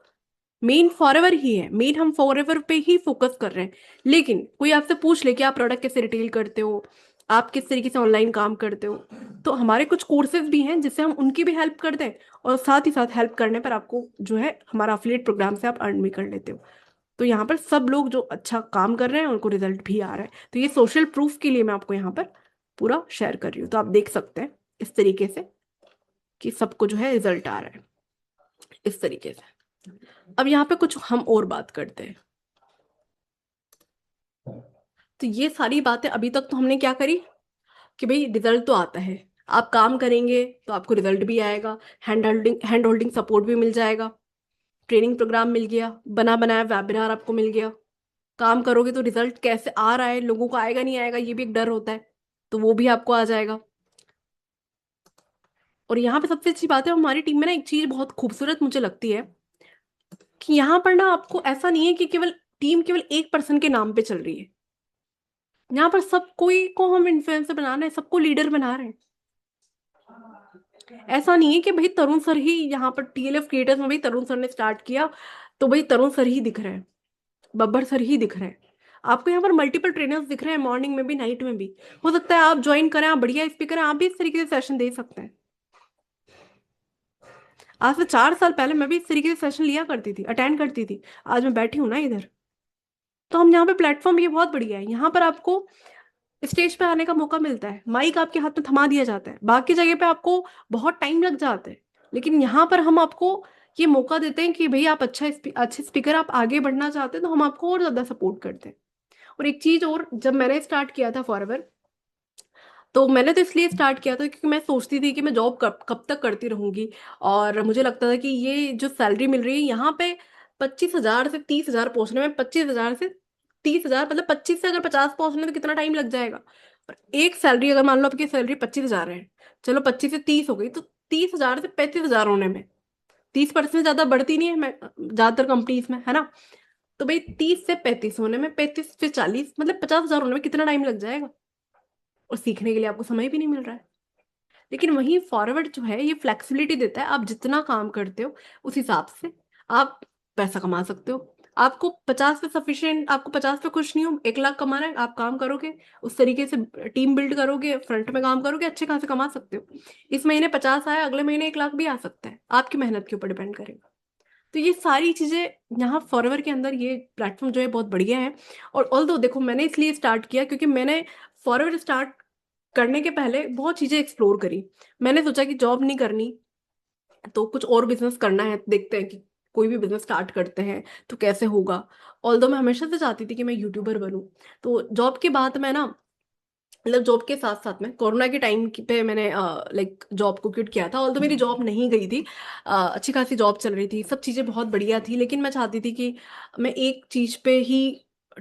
मेन फॉरएवर ही है, मेन हम फॉरएवर पे ही फोकस कर रहे हैं। लेकिन कोई आपसे पूछ ले कि आप प्रोडक्ट कैसे रिटेल करते हो, आप किस तरीके से ऑनलाइन काम करते हो, तो हमारे कुछ कोर्सेज भी हैं जिससे हम उनकी भी हेल्प कर दें, और साथ ही साथ हेल्प करने पर आपको जो है हमारा अफिलिएट प्रोग्राम से आप अर्न भी कर लेते हो। तो यहाँ पर सब लोग जो अच्छा काम कर रहे हैं उनको रिजल्ट भी आ रहा है। तो ये सोशल प्रूफ के लिए मैं आपको यहाँ पर पूरा शेयर कर रही हूँ, तो आप देख सकते हैं इस तरीके से कि सबको जो है रिजल्ट आ रहा है इस तरीके से। अब यहाँ पे कुछ हम और बात करते हैं। तो ये सारी बातें अभी तक तो हमने क्या करी कि भाई रिजल्ट तो आता है, आप काम करेंगे तो आपको रिजल्ट भी आएगा, हैंड होल्डिंग सपोर्ट भी मिल जाएगा, ट्रेनिंग प्रोग्राम मिल गया, बना बनाया वेबिनार आपको मिल गया। काम करोगे तो रिजल्ट कैसे आ रहा है, लोगों को आएगा नहीं आएगा ये भी एक डर होता है, तो वो भी आपको आ जाएगा। और यहाँ पे सबसे अच्छी बात है, हमारी टीम में ना एक चीज बहुत खूबसूरत मुझे लगती है कि यहाँ पर ना आपको ऐसा नहीं है कि केवल टीम केवल एक पर्सन के नाम पे चल रही है। यहाँ पर सब कोई को हम इन्फ्लुएंसर बना रहे हैं, सबको लीडर बना रहे हैं। ऐसा नहीं है कि भाई तरुण सर ही यहाँ पर टीएलएफ क्रिएटर्स में भाई तरुण सर ने स्टार्ट किया तो भाई तरुण सर ही दिख रहे हैं, बब्बर सर ही दिख रहे हैं। आपको यहाँ पर मल्टीपल ट्रेनर्स दिख रहे हैं, मॉर्निंग में भी नाइट में भी। हो सकता है आप ज्वाइन करें, आप बढ़िया स्पीकर हैं, आप भी इस तरीके से सेशन दे सकते हैं। आज से 4 साल पहले मैं भी इस तरीके से सेशन लिया करती थी, अटेंड करती थी। आज मैं बैठी हूँ ना इधर, तो हम यहाँ पे प्लेटफॉर्म ये बहुत बढ़िया है। यहाँ पर आपको स्टेज पे आने का मौका मिलता है, माइक आपके हाथ में थमा दिया जाता है। बाकी जगह पे आपको बहुत टाइम लग जाता है, लेकिन यहाँ पर हम आपको ये मौका देते हैं कि भाई आप अच्छे स्पीकर, आप आगे बढ़ना चाहते हैं तो हम आपको और ज्यादा सपोर्ट करते हैं। और एक चीज और, जब मैंने स्टार्ट किया था फॉरएवर, तो मैंने तो इसलिए स्टार्ट किया था क्योंकि मैं सोचती थी कि मैं जॉब कब कब तक करती रहूंगी, और मुझे लगता था कि ये जो सैलरी मिल रही है यहाँ पे 25,000 से 30,000 पहुंचने में, 25,000 से 30,000 मतलब 25 से अगर 50 पहुंचने में तो कितना टाइम लग जाएगा। और एक सैलरी अगर मान लो आपकी सैलरी 25,000 है, चलो 25 से 30 हो गई, तो 30,000 से 35,000 होने में 30% ज्यादा बढ़ती नहीं है मैं ज्यादातर कंपनीज में, है ना। तो भाई 30 से 35 होने में, 35 से 40 मतलब 50,000 होने में कितना टाइम लग जाएगा, और सीखने के लिए आपको समय भी नहीं मिल रहा है। लेकिन वहीं फॉरवर्ड जो है ये फ्लेक्सिबिलिटी देता है, आप जितना काम करते हो उस हिसाब से आप पैसा कमा सकते हो। आपको 50 पे सफिशिएंट, आपको 50 पे खुश नहीं हो, 1 लाख कमाना है, आप काम करोगे उस तरीके से, टीम बिल्ड करोगे, फ्रंट में काम करोगे, अच्छे खासे कमा सकते हो। इस महीने 50 आया, अगले महीने 1 लाख भी आ सकता है, आपकी मेहनत के ऊपर डिपेंड करेगा। तो ये सारी चीजें यहाँ फॉरएवर के अंदर ये प्लेटफॉर्म जो है बहुत बढ़िया है। और ऑल्दो देखो मैंने इसलिए स्टार्ट किया क्योंकि मैंने फॉरएवर स्टार्ट करने के पहले बहुत चीजें एक्सप्लोर करी। मैंने सोचा कि जॉब नहीं करनी तो कुछ और बिजनेस करना है, देखते हैं कि कोई भी बिजनेस स्टार्ट करते हैं तो कैसे होगा। ऑल्दो मैं हमेशा से चाहती थी कि मैं यूट्यूबर बनूं। तो जॉब के बाद मैं ना, मतलब जॉब के साथ साथ में कोरोना के टाइम पे मैंने लाइक जॉब को क्विट किया था। ऑल्दो मेरी जॉब नहीं गई थी, अच्छी खासी जॉब चल रही थी, सब चीज़ें बहुत बढ़िया थी, लेकिन मैं चाहती थी कि मैं एक चीज़ पे ही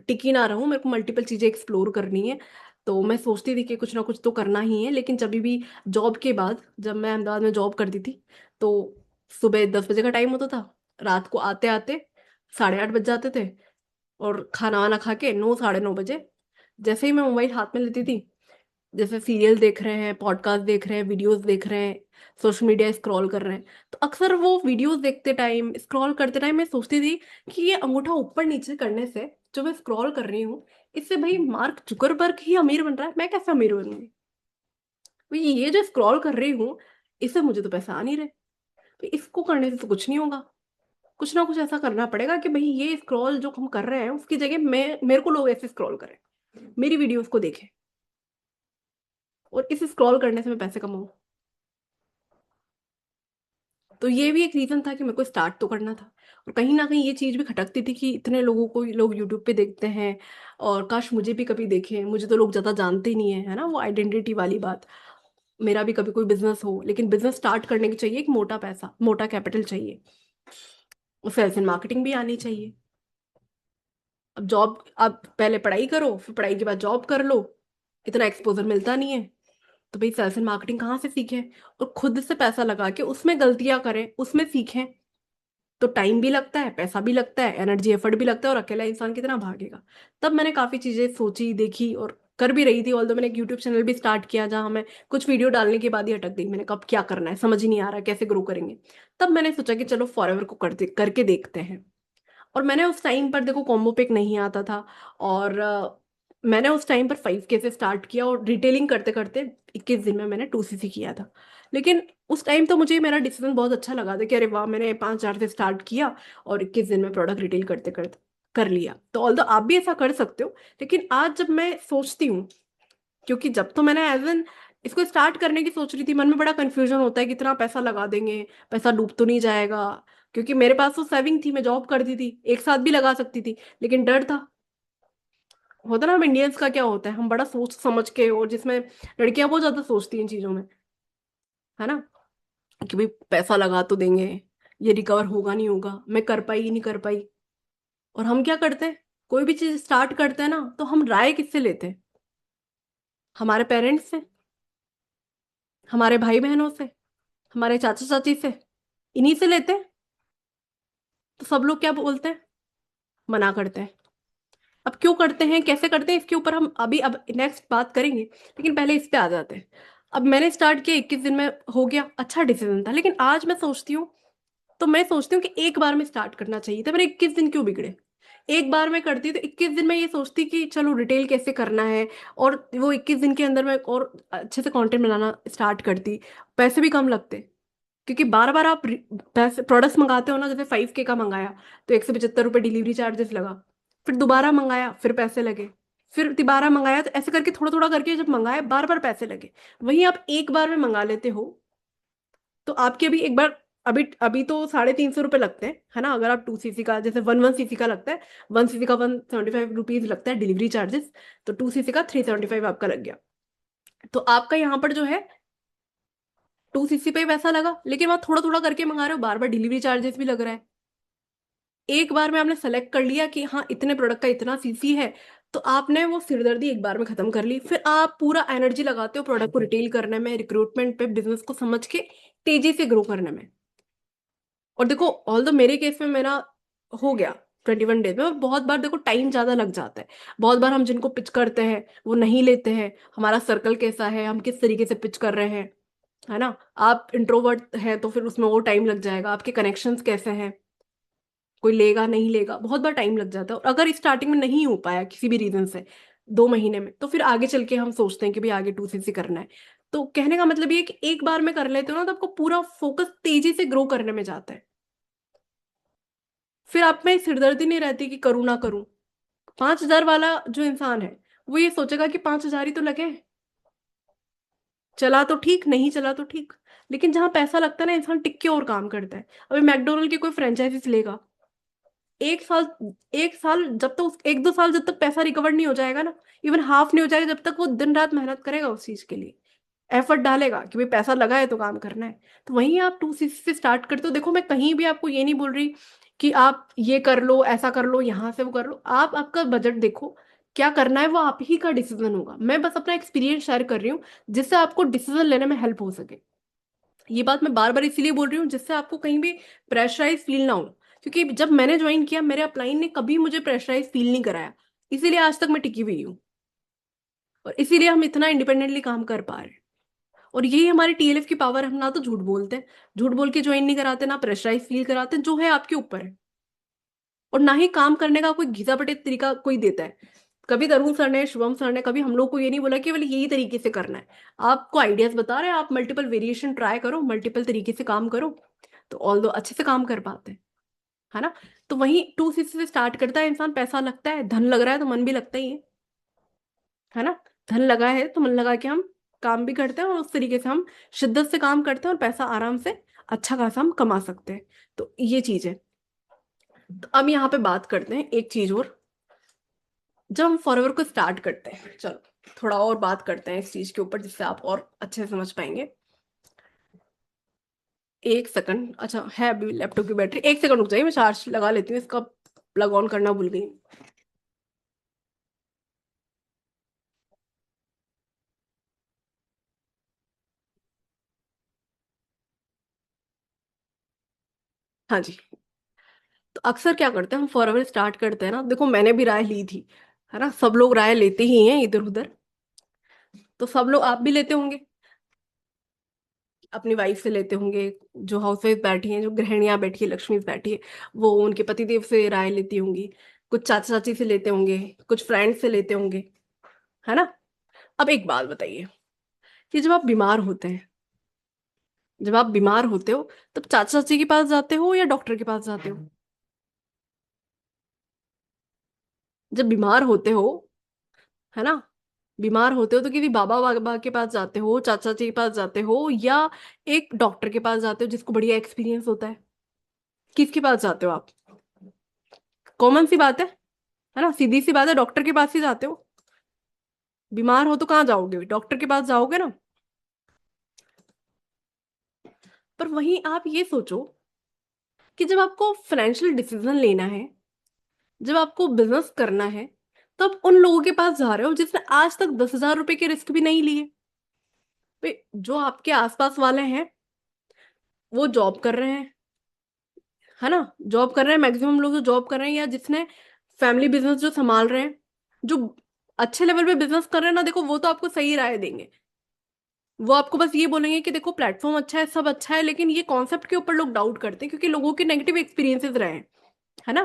टिकी ना रहूं, मेरे को मल्टीपल चीज़ें एक्सप्लोर करनी है। तो मैं सोचती थी कि कुछ ना कुछ तो करना ही है। लेकिन जब भी जॉब के बाद, जब मैं अहमदाबाद में जॉब करती थी, तो सुबह 10 बजे का टाइम होता था, रात को आते आते 8:30 बज जाते थे, और खाना वाना खा के 9 साढ़े 9 बजे जैसे ही मैं मोबाइल हाथ में लेती थी, जैसे सीरियल देख रहे हैं, पॉडकास्ट देख रहे हैं, वीडियोस देख रहे हैं, सोशल मीडिया स्क्रॉल कर रहे हैं, तो अक्सर वो वीडियोस देखते टाइम, स्क्रॉल करते टाइम मैं सोचती थी कि ये अंगूठा ऊपर नीचे करने से जो मैं स्क्रॉल कर रही हूँ, इससे भाई मार्क जुकरबर्ग ही अमीर बन रहा है, मैं कैसे अमीर बनूंगी। भाई ये जो स्क्रॉल कर रही हूँ इससे मुझे तो पैसा आ नहीं रहे, तो इसको करने से तो कुछ नहीं होगा। कुछ ना कुछ ऐसा करना पड़ेगा कि भाई ये स्क्रॉल जो हम कर रहे हैं उसकी जगह मैं मेरे को लोग ऐसे स्क्रॉल करें, मेरी वीडियोस को देखें, और इस स्क्रॉल करने से मैं पैसे कमाऊं। तो ये भी एक रीजन था कि मेरे को स्टार्ट तो करना था। और कहीं ना कहीं ये चीज भी खटकती थी कि इतने लोगों को लोग यूट्यूब पे देखते हैं, और काश मुझे भी कभी देखें, मुझे तो लोग ज्यादा जानते ही नहीं है, है ना, वो आइडेंटिटी वाली बात। मेरा भी कभी कोई बिजनेस हो, लेकिन बिजनेस स्टार्ट करने के चाहिए एक मोटा पैसा, मोटा कैपिटल चाहिए, और सेल्स एंड मार्केटिंग भी आनी चाहिए। अब जॉब, अब पहले पढ़ाई करो, फिर पढ़ाई के बाद जॉब कर लो, इतना एक्सपोजर मिलता नहीं है। तो भाई सेल्स एंड मार्केटिंग कहाँ से सीखें, और खुद से पैसा लगा के उसमें गलतियां करें, उसमें सीखें। तो टाइम भी लगता है, पैसा भी लगता है, एनर्जी एफर्ट भी लगता है, और अकेला इंसान कितना भागेगा। तब मैंने काफी चीजें सोची, देखी, और कर भी रही थी। ऑल्दो मैंने एक यूट्यूब चैनल भी स्टार्ट किया जहां मैं कुछ वीडियो डालने के बाद ही अटक गई। मैंने कब क्या करना है समझ ही नहीं आ रहा, कैसे ग्रो करेंगे। तब मैंने सोचा कि चलो फॉरएवर को करके देखते हैं। और मैंने उस टाइम पर, देखो, कॉम्बो पैक नहीं आता था, और मैंने उस टाइम पर 5K से स्टार्ट किया, और रिटेलिंग करते करते 21 दिन में मैंने 2CC किया था। लेकिन उस टाइम तो मुझे मेरा डिसीजन बहुत अच्छा लगा था कि अरे वाह, मैंने 5,000 से स्टार्ट किया और 21 दिन में प्रोडक्ट रिटेल करते करते कर लिया। तो ऑल्दो आप भी ऐसा कर सकते हो। लेकिन आज जब मैं सोचती हूँ, क्योंकि जब तो मैंने एज एन इसको स्टार्ट करने की सोच रही थी, मन में बड़ा कंफ्यूजन होता है, कितना पैसा लगा देंगे, पैसा डूब तो नहीं जाएगा। क्योंकि मेरे पास तो सेविंग थी, मैं जॉब करती थी, एक साथ भी लगा सकती थी, लेकिन डर था। होता ना, हम इंडियंस का क्या होता है, हम बड़ा सोच समझ के, और जिसमें लड़कियां बहुत ज्यादा सोचती हैं चीजों में, है ना, कि भाई पैसा लगा तो देंगे, ये रिकवर होगा नहीं होगा, मैं कर पाई नहीं कर पाई। और हम क्या करते हैं, कोई भी चीज स्टार्ट करते हैं ना, तो हम राय किससे लेते हैं? हमारे पेरेंट्स से, हमारे भाई बहनों से, हमारे चाचा चाची से, इन्हीं से लेते हैं। तो सब लोग क्या बोलते हैं? मना करते हैं। अब क्यों करते हैं, कैसे करते हैं, इसके ऊपर हम अभी अब नेक्स्ट बात करेंगे, लेकिन पहले इस पे आ जाते हैं। अब मैंने स्टार्ट किया, 21 दिन में हो गया, अच्छा डिसीजन था। लेकिन आज मैं सोचती हूँ, तो मैं सोचती हूँ कि एक बार में स्टार्ट करना चाहिए था, मेरे 21 दिन क्यों बिगड़े? एक बार में करती तो 21 दिन में ये सोचती कि चलो रिटेल कैसे करना है, और वो 21 दिन के अंदर मैं और अच्छे से कंटेंट बनाना स्टार्ट करती, पैसे भी कम लगते। क्योंकि बार बार आप पैसे प्रोडक्ट्स मंगाते हो ना, जैसे 5K का मंगाया तो 175 रुपये डिलीवरी चार्जेस लगा, फिर दोबारा मंगाया फिर पैसे लगे, फिर दोबारा मंगाया, तो ऐसे करके थोड़ा थोड़ा करके जब मंगाया बार बार पैसे लगे। वहीं आप एक बार में मंगा लेते हो, तो आपके अभी एक बार, अभी अभी तो 350 रुपये लगते हैं, है ना, अगर आप 2CC का, जैसे 1 1 CC का लगता है, 1CC का 175 रुपीज लगता है डिलीवरी चार्जेस, तो 2CC का 375 आपका लग गया। तो आपका यहाँ पर जो है 2CC पे ही पैसा लगा, लेकिन वहां थोड़ा थोड़ा करके मंगा रहे हो, बार बार डिलीवरी चार्जेस भी लग रहा है। एक बार में आपने सेलेक्ट कर लिया कि हाँ इतने प्रोडक्ट का इतना सीसी है, तो आपने वो सिरदर्दी एक बार में खत्म कर ली। फिर आप पूरा एनर्जी लगाते हो प्रोडक्ट को रिटेल करने में, रिक्रूटमेंट पे, बिजनेस को समझ के तेजी से ग्रो करने में। और देखो, ऑल द मेरे केस में मेरा हो गया 21 डेज में। और बहुत बार देखो टाइम ज्यादा लग जाता है, बहुत बार हम जिनको पिच करते हैं वो नहीं लेते हैं, हमारा सर्कल कैसा है, हम किस तरीके से पिच कर रहे हैं, है ना। आप इंट्रोवर्ट हैं तो फिर उसमें वो टाइम लग जाएगा, आपके कनेक्शंस कैसे हैं, कोई लेगा नहीं लेगा, बहुत बार टाइम लग जाता है। और अगर स्टार्टिंग में नहीं हो पाया किसी भी रीजन से 2 महीने में, तो फिर आगे चल के हम सोचते हैं कि भाई आगे 2CC करना है। तो कहने का मतलब ये है कि एक बार में कर लेते हो ना, तो आपको पूरा फोकस तेजी से ग्रो करने में जाता है। फिर आप में सिरदर्दी नहीं रहती कि करूँ ना करूँ। 5,000 वाला जो इंसान है, वो ये सोचेगा कि 5,000 ही तो लगे, चला तो ठीक, नहीं चला तो ठीक। लेकिन जहां पैसा लगता है ना, इंसान टिक के और काम करता है। अभी मैकडोनल्ड की कोई फ्रेंचाइजीज लेगा, 1 साल, 1 साल जब तक 1 2 साल जब तक पैसा रिकवर नहीं हो जाएगा ना, इवन हाफ नहीं हो जाएगा, जब तक वो दिन रात मेहनत करेगा उस चीज के लिए, एफर्ट डालेगा कि भाई पैसा लगा है तो काम करना है। तो वहीं आप 2CC से स्टार्ट करते हो। देखो, मैं कहीं भी आपको ये नहीं बोल रही कि आप ये कर लो, ऐसा कर लो, यहाँ से वो कर लो। आप आपका बजट देखो, क्या करना है वो आप ही का डिसीजन होगा। मैं बस अपना एक्सपीरियंस शेयर कर रही हूँ, जिससे आपको डिसीजन लेने में हेल्प हो सके। ये बात मैं बार बार इसीलिए बोल रही हूँ, जिससे आपको कहीं भी प्रेशराइज फील ना हो। क्योंकि जब मैंने ज्वाइन किया, मेरे अपलाइन ने कभी मुझे प्रेशराइज फील नहीं कराया, इसीलिए आज तक मैं टिकी हुई हूँ, और इसीलिए हम इतना इंडिपेंडेंटली काम कर पा रहे हैं। और यही हमारी TLF की पावर है। हम ना तो झूठ बोलते हैं, झूठ बोल के ज्वाइन नहीं कराते, ना प्रेशराइज फील कराते हैं, जो है आपके ऊपर है। और ना ही काम करने का कोई घिसा पटे तरीका कोई देता है। कभी तरुण सर ने, शुभम सर ने कभी हम लोग को ये नहीं बोला कि बोले यही तरीके से करना है। आपको आइडियाज बता रहे हैं, आप मल्टीपल वेरिएशन ट्राई करो, मल्टीपल तरीके से काम करो, तो ऑल दो अच्छे से काम कर पाते हैं, है ना। तो वहीं 2 CC से स्टार्ट करता है इंसान, पैसा लगता है, धन लग रहा है तो मन भी लगता ही है ना। धन लगा है तो मन लगा के हम काम भी करते हैं, और उस तरीके से हम शिद्दत से काम करते हैं और पैसा आराम से अच्छा खासा हम कमा सकते हैं। तो ये चीज है। तो अब यहाँ पे बात करते हैं एक चीज और। जब हम फॉरएवर को स्टार्ट करते हैं, चलो थोड़ा और बात करते हैं इस चीज के ऊपर, जिससे आप और अच्छे से समझ पाएंगे। एक सेकंड, अच्छा है अभी लैपटॉप की बैटरी, एक सेकंड रुक जाइए, मैं चार्ज लगा लेती हूँ इसका, प्लग ऑन करना भूल गई। हाँ जी। तो अक्सर क्या करते हैं हम फॉरएवर स्टार्ट करते हैं ना, देखो मैंने भी राय ली थी, है ना, सब लोग राय लेते ही हैं इधर उधर। तो सब लोग, आप भी लेते होंगे, अपनी वाइफ से लेते होंगे, जो हाउस वाइफ बैठी हैं, जो गृहिणियां बैठी है, लक्ष्मी बैठी है, वो उनके पतिदेव से राय लेती होंगी, कुछ चाचा चाची से लेते होंगे, कुछ फ्रेंड से लेते होंगे, है ना। अब एक बात बताइए कि जब आप बीमार होते हो तब चाचा चाची के पास जाते हो या डॉक्टर के पास जाते हो? जब बीमार होते हो, है ना, बीमार होते हो तो किसी बाबा बाबा के पास जाते हो, चाचा चाची के पास जाते हो, या एक डॉक्टर के पास जाते हो जिसको बढ़िया एक्सपीरियंस होता है? किसके पास जाते हो आप? कॉमन सी बात है ना, सीधी सी बात है, डॉक्टर के पास ही जाते हो। बीमार हो तो कहाँ जाओगे, डॉक्टर के पास जाओगे ना। पर वहीं आप ये सोचो कि जब आपको फाइनेंशियल डिसीजन लेना है, जब आपको बिजनेस करना है, तब उन लोगों के पास जा रहे हो जिसने आज तक 10,000 रुपए के रिस्क भी नहीं लिए। जो आपके आसपास वाले हैं वो जॉब कर रहे हैं, है ना, जॉब कर रहे हैं, मैक्सिमम लोग जो जॉब कर रहे हैं, या जिसने फैमिली बिजनेस जो संभाल रहे हैं, जो अच्छे लेवल पे बिजनेस कर रहे हैं ना, देखो वो तो आपको सही राय देंगे। वो आपको बस ये बोलेंगे कि देखो प्लेटफॉर्म अच्छा है, सब अच्छा है, लेकिन ये कॉन्सेप्ट के ऊपर लोग डाउट करते हैं क्योंकि लोगों के नेगेटिव एक्सपीरियंसेस रहे हैं, है ना।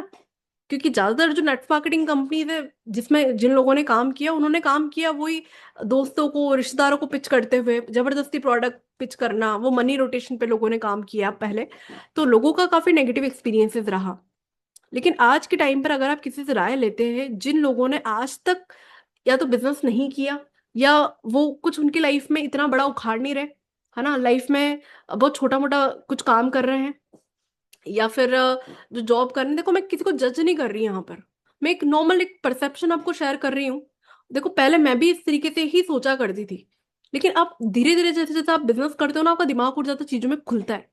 क्योंकि ज्यादातर जो नेट मार्केटिंग कंपनीज है, जिसमें जिन लोगों ने काम किया, उन्होंने काम किया वही दोस्तों को, रिश्तेदारों को पिच करते हुए, जबरदस्ती प्रोडक्ट पिच करना, वो मनी रोटेशन पे लोगों ने काम किया पहले। तो लोगों का काफी नेगेटिव एक्सपीरियंसेस रहा। लेकिन आज के टाइम पर अगर आप किसी से राय लेते हैं जिन लोगों ने आज तक या तो बिजनेस नहीं किया, या वो कुछ उनकी लाइफ में इतना बड़ा उखाड़ नहीं रहे, है ना, लाइफ में बहुत छोटा मोटा कुछ काम कर रहे हैं, या फिर जो जॉब कर रहे हैं, देखो मैं किसी को जज नहीं कर रही यहाँ पर, मैं एक नॉर्मल एक परसेप्शन आपको शेयर कर रही हूँ। देखो पहले मैं भी इस तरीके से ही सोचा करती थी, लेकिन अब धीरे धीरे जैसे जैसे आप बिजनेस करते हो ना, आपका दिमाग और ज्यादा चीजों में खुलता है,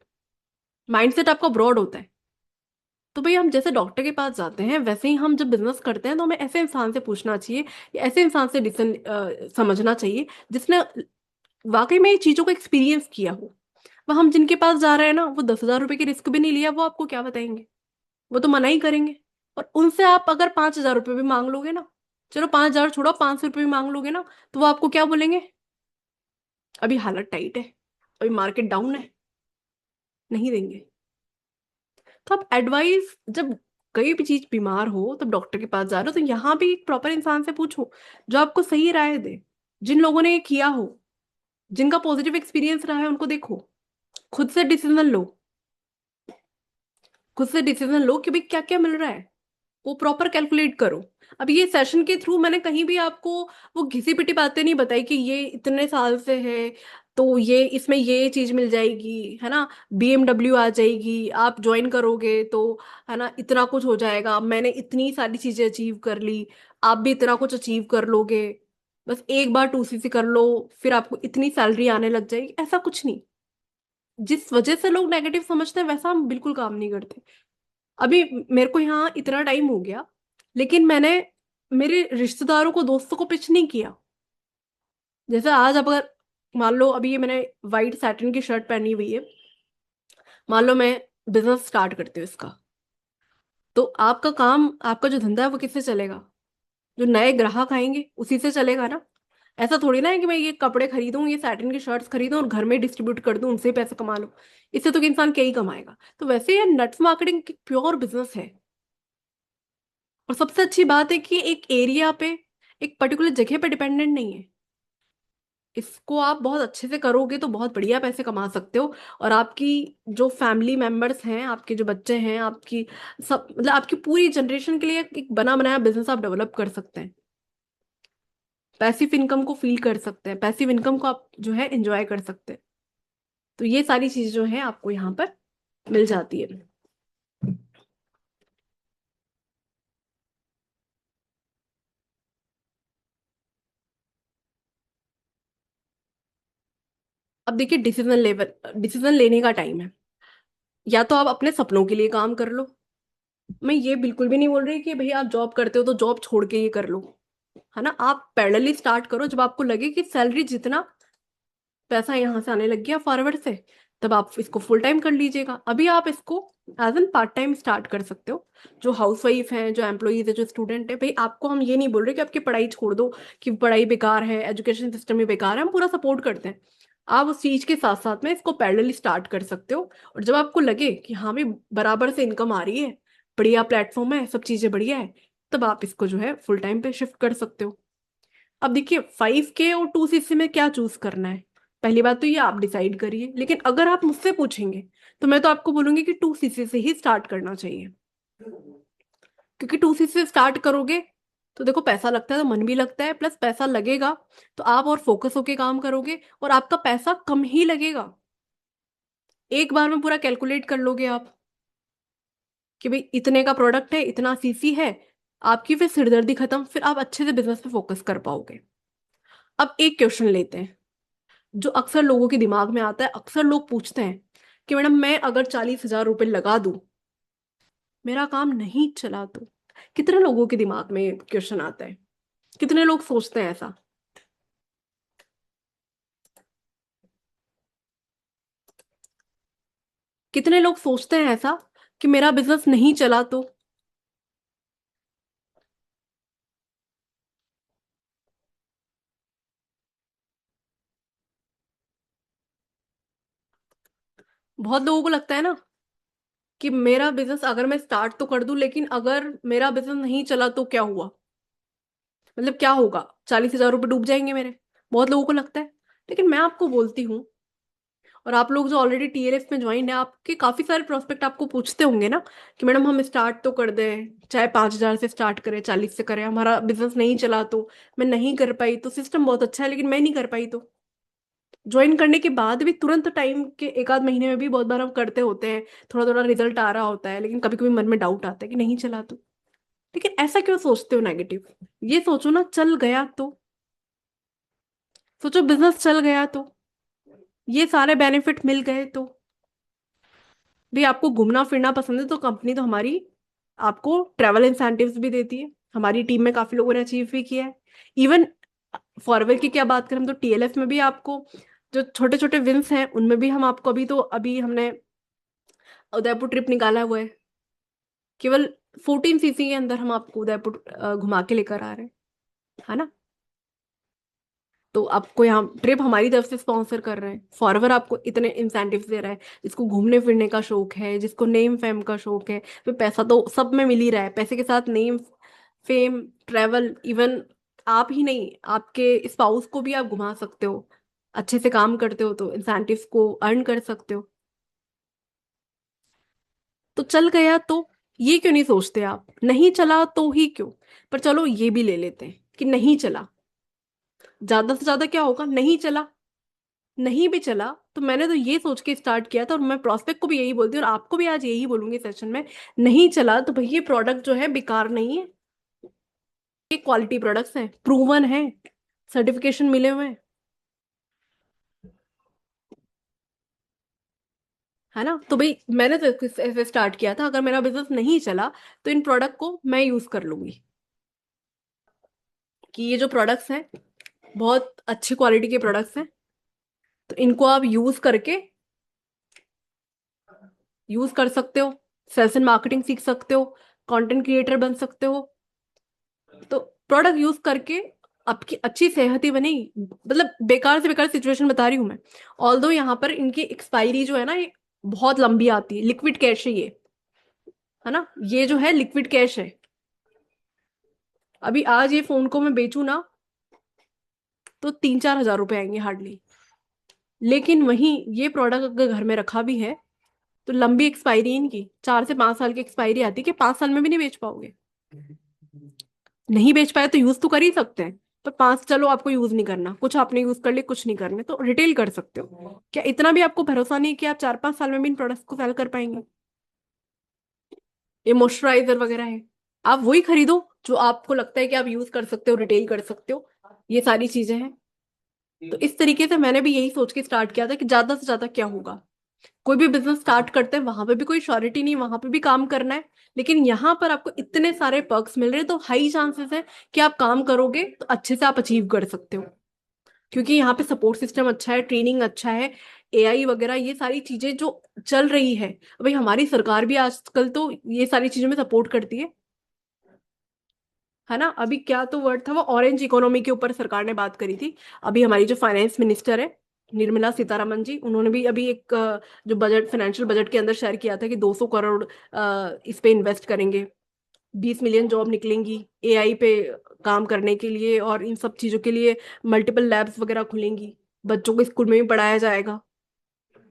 माइंडसेट आपका ब्रॉड होता है। तो भाई हम जैसे डॉक्टर के पास जाते हैं, वैसे ही हम जब बिजनेस करते हैं तो हमें ऐसे इंसान से पूछना चाहिए, या ऐसे इंसान से डिसीजन समझना चाहिए जिसने वाकई में ये चीजों को एक्सपीरियंस किया हो। वह हम जिनके पास जा रहे हैं ना, वो 10,000 रुपए की रिस्क भी नहीं लिया, वो आपको क्या बताएंगे? वो तो मना ही करेंगे। और उनसे आप अगर 5,000 रुपये भी मांग लोगे ना, चलो 5,000 छोड़ो, 500 रुपये भी मांग लोगे ना, तो वो आपको क्या बोलेंगे? अभी हालत टाइट है, अभी मार्केट डाउन है, नहीं देंगे। तो आप एडवाइस, जब कहीं भी चीज बीमार हो तब डॉक्टर के पास जा रहे हो, तो यहाँ भी एक प्रॉपर इंसान से पूछो जो आपको सही राय दे, जिन लोगों ने ये किया हो, जिनका पॉजिटिव एक्सपीरियंस रहा है, उनको देखो, खुद से डिसीजन लो, खुद से डिसीजन लो कि भाई क्या क्या मिल रहा है, वो प्रॉपर कैलकुलेट करो। अब ये सेशन के थ्रू मैंने कहीं भी आपको वो घिसी पिटी बातें नहीं बताई कि ये इतने साल से है तो ये इसमें ये चीज मिल जाएगी, है ना, BMW आ जाएगी, आप ज्वाइन करोगे तो, है ना, इतना कुछ हो जाएगा, मैंने इतनी सारी चीजें अचीव कर ली, आप भी इतना कुछ अचीव कर लोगे, बस एक बार 2CC कर लो, फिर आपको इतनी सैलरी आने लग जाएगी, ऐसा कुछ नहीं। जिस वजह से लोग नेगेटिव समझते हैं वैसा हम बिल्कुल काम नहीं करते। अभी मेरे को यहाँ इतना टाइम हो गया, लेकिन मैंने मेरे रिश्तेदारों को, दोस्तों को पिच नहीं किया। जैसे आज अब अगर मान लो अभी ये मैंने वाइट सैटिन की शर्ट पहनी हुई है, मान लो मैं बिजनेस स्टार्ट करती हूँ इसका, तो आपका काम, आपका जो धंधा है वो किससे चलेगा? जो नए ग्राहक आएंगे उसी से चलेगा ना। ऐसा थोड़ी ना है कि मैं ये कपड़े खरीदूं, ये सैटिन की शर्ट्स खरीदूं और घर में डिस्ट्रीब्यूट कर दूं, उनसे ही पैसे कमा लो। इससे तो कि इंसान क्या ही कमाएगा। तो वैसे ये नेट मार्केटिंग प्योर बिजनेस है। और सबसे अच्छी बात है कि एक एरिया पे, एक पर्टिकुलर जगह पे डिपेंडेंट नहीं है। इसको आप बहुत अच्छे से करोगे तो बहुत बढ़िया पैसे कमा सकते हो। और आपकी जो फैमिली मेंबर्स हैं, आपके जो बच्चे हैं, आपकी सब मतलब आपकी पूरी जनरेशन के लिए एक बना बनाया बिजनेस आप डेवलप कर सकते हैं। पैसिव इनकम को फील कर सकते हैं, पैसिव इनकम को आप जो है एंजॉय कर सकते हैं। तो ये सारी चीजें जो है आपको यहाँ पर मिल जाती है। अब देखिए, डिसीजन लेने का टाइम है। या तो आप अपने सपनों के लिए काम कर लो। मैं ये बिल्कुल भी नहीं बोल रही कि भाई आप जॉब करते हो तो जॉब छोड़ के ये कर लो, है ना। आप पैरेलली स्टार्ट करो, जब आपको लगे कि सैलरी जितना पैसा यहाँ से आने लग गया फॉरवर्ड से, तब आप इसको फुल टाइम कर लीजिएगा। अभी आप इसको as an part time start कर सकते हो। जो हाउस वाइफ हैं, जो एम्प्लॉयज है, जो स्टूडेंट है, भाई आपको हम ये नहीं बोल रहे कि आपकी पढ़ाई छोड़ दो, कि पढ़ाई बेकार है, एजुकेशन सिस्टम ही बेकार है, हम पूरा सपोर्ट करते हैं। आप उस चीज के साथ साथ में इसको पैरेलली स्टार्ट कर सकते हो। और जब आपको लगे कि हाँ भी बराबर से इनकम आ रही है, बढ़िया प्लेटफॉर्म है, सब चीजें बढ़िया है, तब आप इसको जो है फुल टाइम पे शिफ्ट कर सकते हो। अब देखिए, 5K और 2CC में क्या चूज करना है, पहली बात तो ये आप डिसाइड करिए। लेकिन अगर आप मुझसे पूछेंगे तो मैं तो आपको बोलूंगी कि 2CC से ही स्टार्ट करना चाहिए। क्योंकि 2CC से स्टार्ट करोगे तो देखो, पैसा लगता है तो मन भी लगता है, प्लस पैसा लगेगा तो आप और फोकस होके काम करोगे और आपका पैसा कम ही लगेगा। एक बार में पूरा कैलकुलेट कर लोगे आप कि भाई इतने का प्रोडक्ट है, इतना सीसी है, आपकी फिर सिरदर्दी खत्म, फिर आप अच्छे से बिजनेस पे फोकस कर पाओगे। अब एक क्वेश्चन लेते हैं जो अक्सर लोगों के दिमाग में आता है। अक्सर लोग पूछते हैं कि मैडम मैं अगर 40,000 रुपये लगा दूं, मेरा काम नहीं चला तो। कितने लोगों के दिमाग में क्वेश्चन आता है, कितने लोग सोचते हैं ऐसा। कितने लोग सोचते हैं ऐसा कि मेरा बिजनेस नहीं चला तो। बहुत लोगों को लगता है ना कि मेरा बिजनेस अगर मैं स्टार्ट तो कर दूं, लेकिन अगर मेरा बिजनेस नहीं चला तो क्या हुआ, मतलब क्या होगा, 40,000 रुपये डूब जाएंगे मेरे। बहुत लोगों को लगता है। लेकिन मैं आपको बोलती हूँ, और आप लोग जो ऑलरेडी TLF में ज्वाइन है, आपके काफी सारे प्रोस्पेक्ट आपको पूछते होंगे ना कि मैडम हम स्टार्ट तो कर दें, चाहे 5,000 से स्टार्ट करें, 40 से करें, हमारा बिजनेस नहीं चला तो, मैं नहीं कर पाई तो, सिस्टम बहुत अच्छा है लेकिन मैं नहीं कर पाई तो। ज्वाइन करने के बाद भी तुरंत टाइम के एक आध महीने में भी बहुत बार हम करते होते हैं, थोड़ा थोड़ा रिजल्ट आ रहा होता है, लेकिन कभी कभी मन में डाउट आता है कि नहीं चला तो। लेकिन ऐसा क्यों सोचते हो नेगेटिव। ये सोचो ना, चल गया तो। सोचो बिजनेस चल गया तो, ये सारे बेनिफिट मिल गए तो। भी आपको घूमना फिरना पसंद है तो कंपनी तो हमारी आपको ट्रैवल इंसेंटिव्स भी देती है। हमारी टीम में काफी लोगों ने अचीव भी किया है। इवन फॉरवर्ड की क्या बात करें, हम तो TLF में भी आपको जो छोटे छोटे विंस हैं उनमें भी हम आपको, अभी हमने उदयपुर ट्रिप निकाला हुआ है। केवल 14 CC के अंदर हम आपको उदयपुर घुमा के लेकर आ रहे हैं, है ना। तो आपको यहाँ ट्रिप हमारी तरफ से स्पॉन्सर कर रहे हैं, फॉरवर आपको इतने इंसेंटिव्स दे रहा है। जिसको घूमने फिरने का शौक है, जिसको नेम फेम का शौक है, तो पैसा तो सब में मिल ही रहा है। पैसे के साथ नेम फेम ट्रैवल, इवन आप ही नहीं, आपके स्पाउस को भी आप घुमा सकते हो। अच्छे से काम करते हो तो इंसेंटिव्स को अर्न कर सकते हो। तो चल गया तो ये क्यों नहीं सोचते आप, नहीं चला तो ही क्यों। पर चलो ये भी ले लेते हैं कि नहीं चला, ज्यादा से ज्यादा क्या होगा, नहीं चला। नहीं भी चला तो मैंने तो ये सोच के स्टार्ट किया था, और मैं प्रोस्पेक्ट को भी यही बोलती हूँ और आपको भी आज यही बोलूंगी सेशन में। नहीं चला तो भाई ये प्रोडक्ट जो है बेकार नहीं है। ये क्वालिटी प्रोडक्ट्स हैं, प्रूवन है, सर्टिफिकेशन मिले हुए हैं, है ना। तो भाई मैंने तो ऐसे स्टार्ट किया था, अगर मेरा बिजनेस नहीं चला तो इन प्रोडक्ट को मैं यूज कर लूंगी। कि ये जो प्रोडक्ट्स हैं बहुत अच्छी क्वालिटी के प्रोडक्ट्स हैं, तो इनको आप यूज कर सकते हो, सेल्स एंड मार्केटिंग सीख सकते हो, कंटेंट क्रिएटर बन सकते हो। तो प्रोडक्ट यूज करके आपकी अच्छी सेहत ही बनेगी। मतलब बेकार से बेकार सिचुएशन बता रही हूँ मैं। ऑल्दो यहाँ पर इनकी एक्सपायरी जो है ना, ये बहुत लंबी आती है। लिक्विड कैश है ये, है ना, ये जो है लिक्विड कैश है। अभी आज ये फोन को मैं बेचूं ना, तो 3-4 हज़ार रुपए आएंगे हार्डली। लेकिन वहीं ये प्रोडक्ट अगर घर में रखा भी है तो लंबी एक्सपायरी इनकी 4 से 5 साल की एक्सपायरी आती है कि 5 साल में भी नहीं बेच पाओगे। नहीं बेच पाए तो यूज तो कर ही सकते हैं, पर 5, चलो आपको यूज नहीं करना, कुछ आपने यूज कर लिए, कुछ नहीं करने, तो रिटेल कर सकते हो। क्या इतना भी आपको भरोसा नहीं है कि आप 4-5 साल में भी इन प्रोडक्ट्स को सेल कर पाएंगे? ये मॉइस्चराइजर वगैरह है, आप वही खरीदो जो आपको लगता है कि आप यूज कर सकते हो, रिटेल कर सकते हो। ये सारी चीजें हैं। तो इस तरीके से मैंने भी यही सोच के स्टार्ट किया था कि ज्यादा से ज्यादा क्या होगा। कोई भी बिजनेस स्टार्ट करते हैं वहां पे भी कोई श्योरिटी नहीं, वहां पे भी काम करना है। लेकिन यहाँ पर आपको इतने सारे पर्क्स मिल रहे हैं तो हाई चांसेस है कि आप काम करोगे तो अच्छे से आप अचीव कर सकते हो। क्योंकि यहाँ पे सपोर्ट सिस्टम अच्छा है, ट्रेनिंग अच्छा है, एआई वगैरह ये सारी चीजें जो चल रही है। भाई हमारी सरकार भी आजकल तो ये सारी चीजों में सपोर्ट करती है ना। अभी क्या तो वर्ड था वो, ऑरेंज इकोनॉमी के ऊपर सरकार ने बात करी थी। अभी हमारी जो फाइनेंस मिनिस्टर है निर्मला सीतारमन जी, उन्होंने भी अभी एक जो बजट, फाइनेंशियल बजट के अंदर शेयर किया था कि 200 करोड़ इस पे इन्वेस्ट करेंगे, 20 मिलियन जॉब निकलेंगी एआई पे काम करने के लिए, और इन सब चीजों के लिए मल्टीपल लैब्स वगैरह खुलेंगी, बच्चों को स्कूल में भी पढ़ाया जाएगा,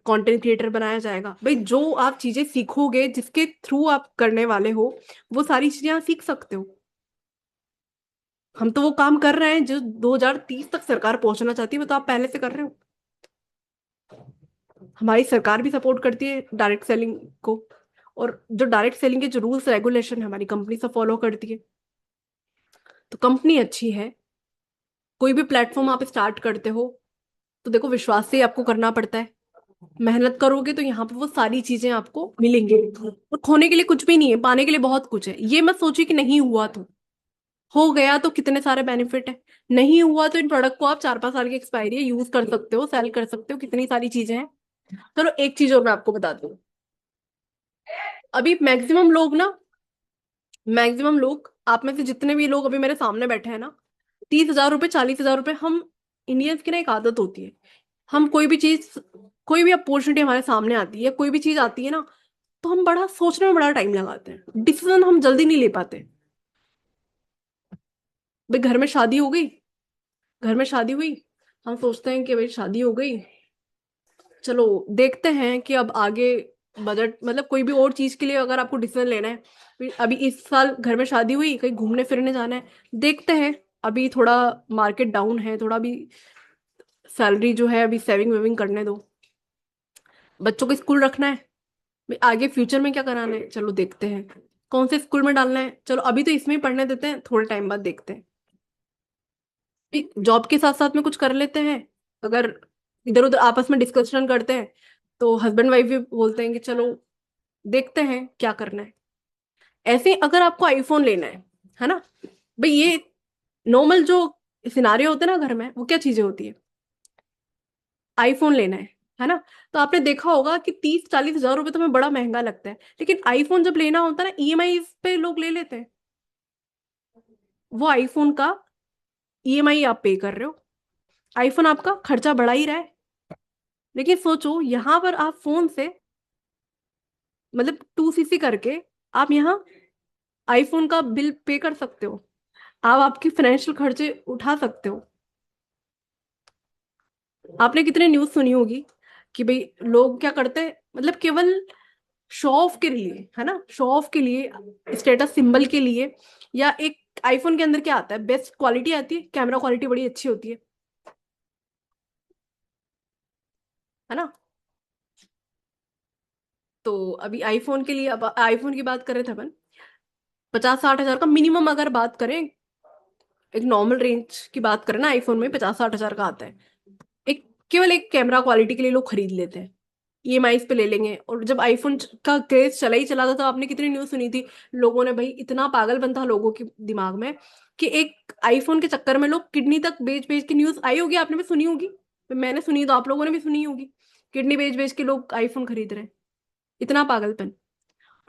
कंटेंट क्रिएटर बनाया जाएगा। भाई जो आप चीजें सीखोगे, जिसके थ्रू आप करने वाले हो, वो सारी चीजें आप सीख सकते हो। हम तो वो काम कर रहे हैं जो 2030 तक सरकार पहुंचना चाहती है, वो तो आप पहले से कर रहे हो। हमारी सरकार भी सपोर्ट करती है डायरेक्ट सेलिंग को, और जो डायरेक्ट सेलिंग के जो रूल्स रेगुलेशन है हमारी कंपनी सब फॉलो करती है। तो कंपनी अच्छी है। कोई भी प्लेटफॉर्म आप स्टार्ट करते हो तो देखो विश्वास से ही आपको करना पड़ता है। मेहनत करोगे तो यहाँ पे वो सारी चीजें आपको मिलेंगी, और खोने के लिए कुछ भी नहीं है, पाने के लिए बहुत कुछ है। ये मत सोचिए कि नहीं हुआ तो, हो गया तो कितने सारे बेनिफिट है। नहीं हुआ तो इन प्रोडक्ट को आप 4-5 साल की एक्सपायरी है, यूज कर सकते हो, सेल कर सकते हो, कितनी सारी चीजें हैं। चलो एक चीज और मैं आपको बता दूं। अभी मैक्सिमम लोग आप में से जितने भी लोग अभी मेरे सामने बैठे हैं ना, 30 हज़ार रुपये, 40 हज़ार रुपये, हम इंडियंस की ना एक आदत होती है, हम कोई भी चीज, कोई भी अपॉर्चुनिटी हमारे सामने आती है, कोई भी चीज आती है ना, तो हम बड़ा सोचने में बड़ा टाइम लगाते हैं, डिसीजन हम जल्दी नहीं ले पाते। भाई घर में शादी हो गई, घर में शादी हुई, हम सोचते हैं कि भाई शादी हो गई, चलो देखते हैं कि अब आगे बजट, मतलब कोई भी और चीज के लिए अगर आपको डिसीजन लेना है, अभी इस साल घर में शादी हुई, कहीं घूमने फिरने जाना है, देखते हैं, अभी थोड़ा मार्केट डाउन है, थोड़ा भी सैलरी जो है अभी सेविंग वेविंग करने दो, बच्चों को स्कूल रखना है, भाई आगे फ्यूचर में क्या कराना है, चलो देखते हैं, कौन से स्कूल में डालना है, चलो अभी तो इसमें ही पढ़ने देते हैं, थोड़े टाइम बाद देखते हैं, जॉब के साथ साथ में कुछ कर लेते हैं। अगर इधर उधर आपस में डिस्कशन करते हैं तो हस्बैंड वाइफ भी बोलते हैं कि चलो देखते हैं क्या करना है। ऐसे ही अगर आपको आईफोन लेना है ना, भाई ये नॉर्मल जो सिनारियो होते हैं ना घर में, वो क्या चीजें होती है, आईफोन लेना है ना। तो आपने देखा होगा कि 30-40 हज़ार रुपए तो हमें बड़ा महंगा लगता है, लेकिन आईफोन जब लेना होता है ना, ईएमआई पे लोग ले लेते हैं। वो आईफोन का ईएमआई आप पे कर रहे हो, आईफोन आपका खर्चा बढ़ा ही रहा है। लेकिन सोचो यहाँ पर आप फोन से, मतलब 2 सीसी करके आप यहाँ आईफोन का बिल पे कर सकते हो, आप आपकी फाइनेंशियल खर्चे उठा सकते हो। आपने कितने न्यूज़ सुनी होगी कि भाई लोग क्या करते हैं, मतलब केवल शो ऑफ के लिए, है ना, शो ऑफ के लिए, स्टेटस सिंबल के लिए, या एक आईफोन के अंदर क्या आता है, बेस्ट क्वालिटी आती है, कैमरा क्वालिटी बड़ी अच्छी होती है ना। तो अभी आईफोन के लिए, अब आईफोन की बात कर रहे थे अपन, 50-60 हज़ार का मिनिमम अगर बात करें, एक नॉर्मल रेंज की बात करें ना, आईफोन में 50-60 हज़ार का आता है। एक केवल एक कैमरा क्वालिटी के लिए लोग खरीद लेते हैं, ईएमआई पे ले लेंगे। और जब आईफोन का क्रेज चला ही चला था तो आपने कितनी न्यूज़ सुनी थी, लोगों ने, भाई इतना पागलपन था लोगों के दिमाग में कि एक आईफोन के चक्कर में लोग किडनी तक बेच बेच की न्यूज़ आई होगी, आपने भी सुनी होगी, मैंने सुनी तो आप लोगों ने भी सुनी होगी, किडनी बेच बेच के लोग आईफोन खरीद रहे हैं। इतना पागलपन।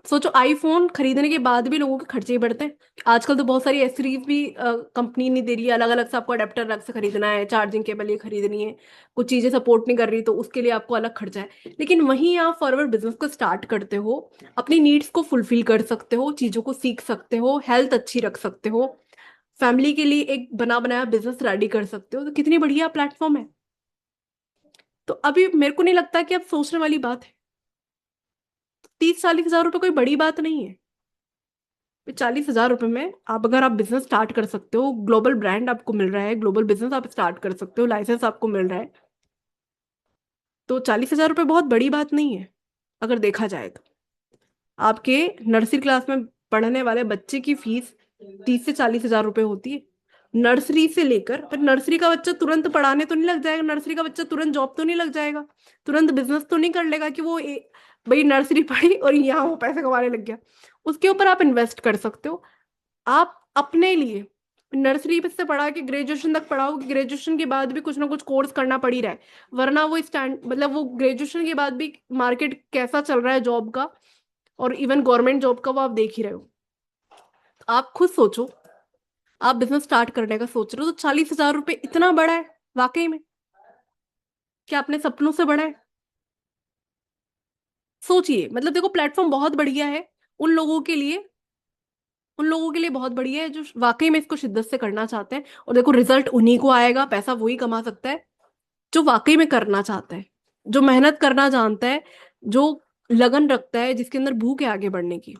सोचो आईफोन खरीदने के बाद भी लोगों के खर्चे ही बढ़ते हैं। आजकल तो बहुत सारी एसेसरीज भी कंपनी नहीं दे रही है, अलग अलग से आपको अडेप्टर अलग से खरीदना है, चार्जिंग केबल ये खरीदनी है, कुछ चीजें सपोर्ट नहीं कर रही तो उसके लिए आपको अलग खर्चा है। लेकिन वहीं आप फॉरवर्ड बिजनेस को स्टार्ट करते हो, अपनी नीड्स को फुलफिल कर सकते हो, चीजों को सीख सकते हो, हेल्थ अच्छी रख सकते हो, फैमिली के लिए एक बना बनाया बिजनेस रेडी कर सकते हो, तो कितनी बढ़िया प्लेटफॉर्म है। तो अभी मेरे को नहीं लगता कि अब सोचने वाली बात है। 30-40 हजार रुपये कोई बड़ी बात नहीं है। 40 हजार रुपये में आप, अगर आप बिजनेस स्टार्ट कर सकते हो, ग्लोबल ब्रांड आपको मिल रहा है, ग्लोबल बिजनेस आप स्टार्ट कर सकते हो, लाइसेंस आपको मिल रहा है, तो 40 हजार रुपये बहुत बड़ी बात नहीं है अगर देखा जाए तो। आपके नर्सरी क्लास में पढ़ने वाले बच्चे की फीस 30 से 40 हजार रुपये होती है, नर्सरी से लेकर। पर नर्सरी का बच्चा तुरंत पढ़ाने तो नहीं लग जाएगा, नर्सरी का बच्चा तुरंत जॉब तो नहीं लग जाएगा, तुरंत बिजनेस तो नहीं कर लेगा कि वो भाई नर्सरी पढ़ी और यहाँ वो पैसे कमाने लग गया। उसके ऊपर आप इन्वेस्ट कर सकते हो। आप अपने लिए नर्सरी से पढ़ा के ग्रेजुएशन तक पढ़ाओ, कि ग्रेजुएशन के बाद भी कुछ ना कुछ कोर्स करना पड़ ही रहा है, वरना वो स्टैंड मतलब वो ग्रेजुएशन के बाद भी मार्केट कैसा चल रहा है जॉब का, और इवन गवर्नमेंट जॉब का, वो आप देख ही रहे हो। तो आप खुद सोचो, आप बिजनेस स्टार्ट करने का सोच रहे हो, तो 40 हजार रुपये इतना बड़ा है वाकई में? क्या अपने सपनों से बड़ा है? सोचिए, मतलब देखो प्लेटफॉर्म बहुत बढ़िया है उन लोगों के लिए, उन लोगों के लिए बहुत बढ़िया है जो वाकई में इसको शिद्दत से करना चाहते हैं। और देखो रिजल्ट उन्हीं को आएगा, पैसा वही कमा सकता है जो वाकई में करना चाहता है, जो मेहनत करना जानता है, जो लगन रखता है, जिसके अंदर भूख है आगे बढ़ने की।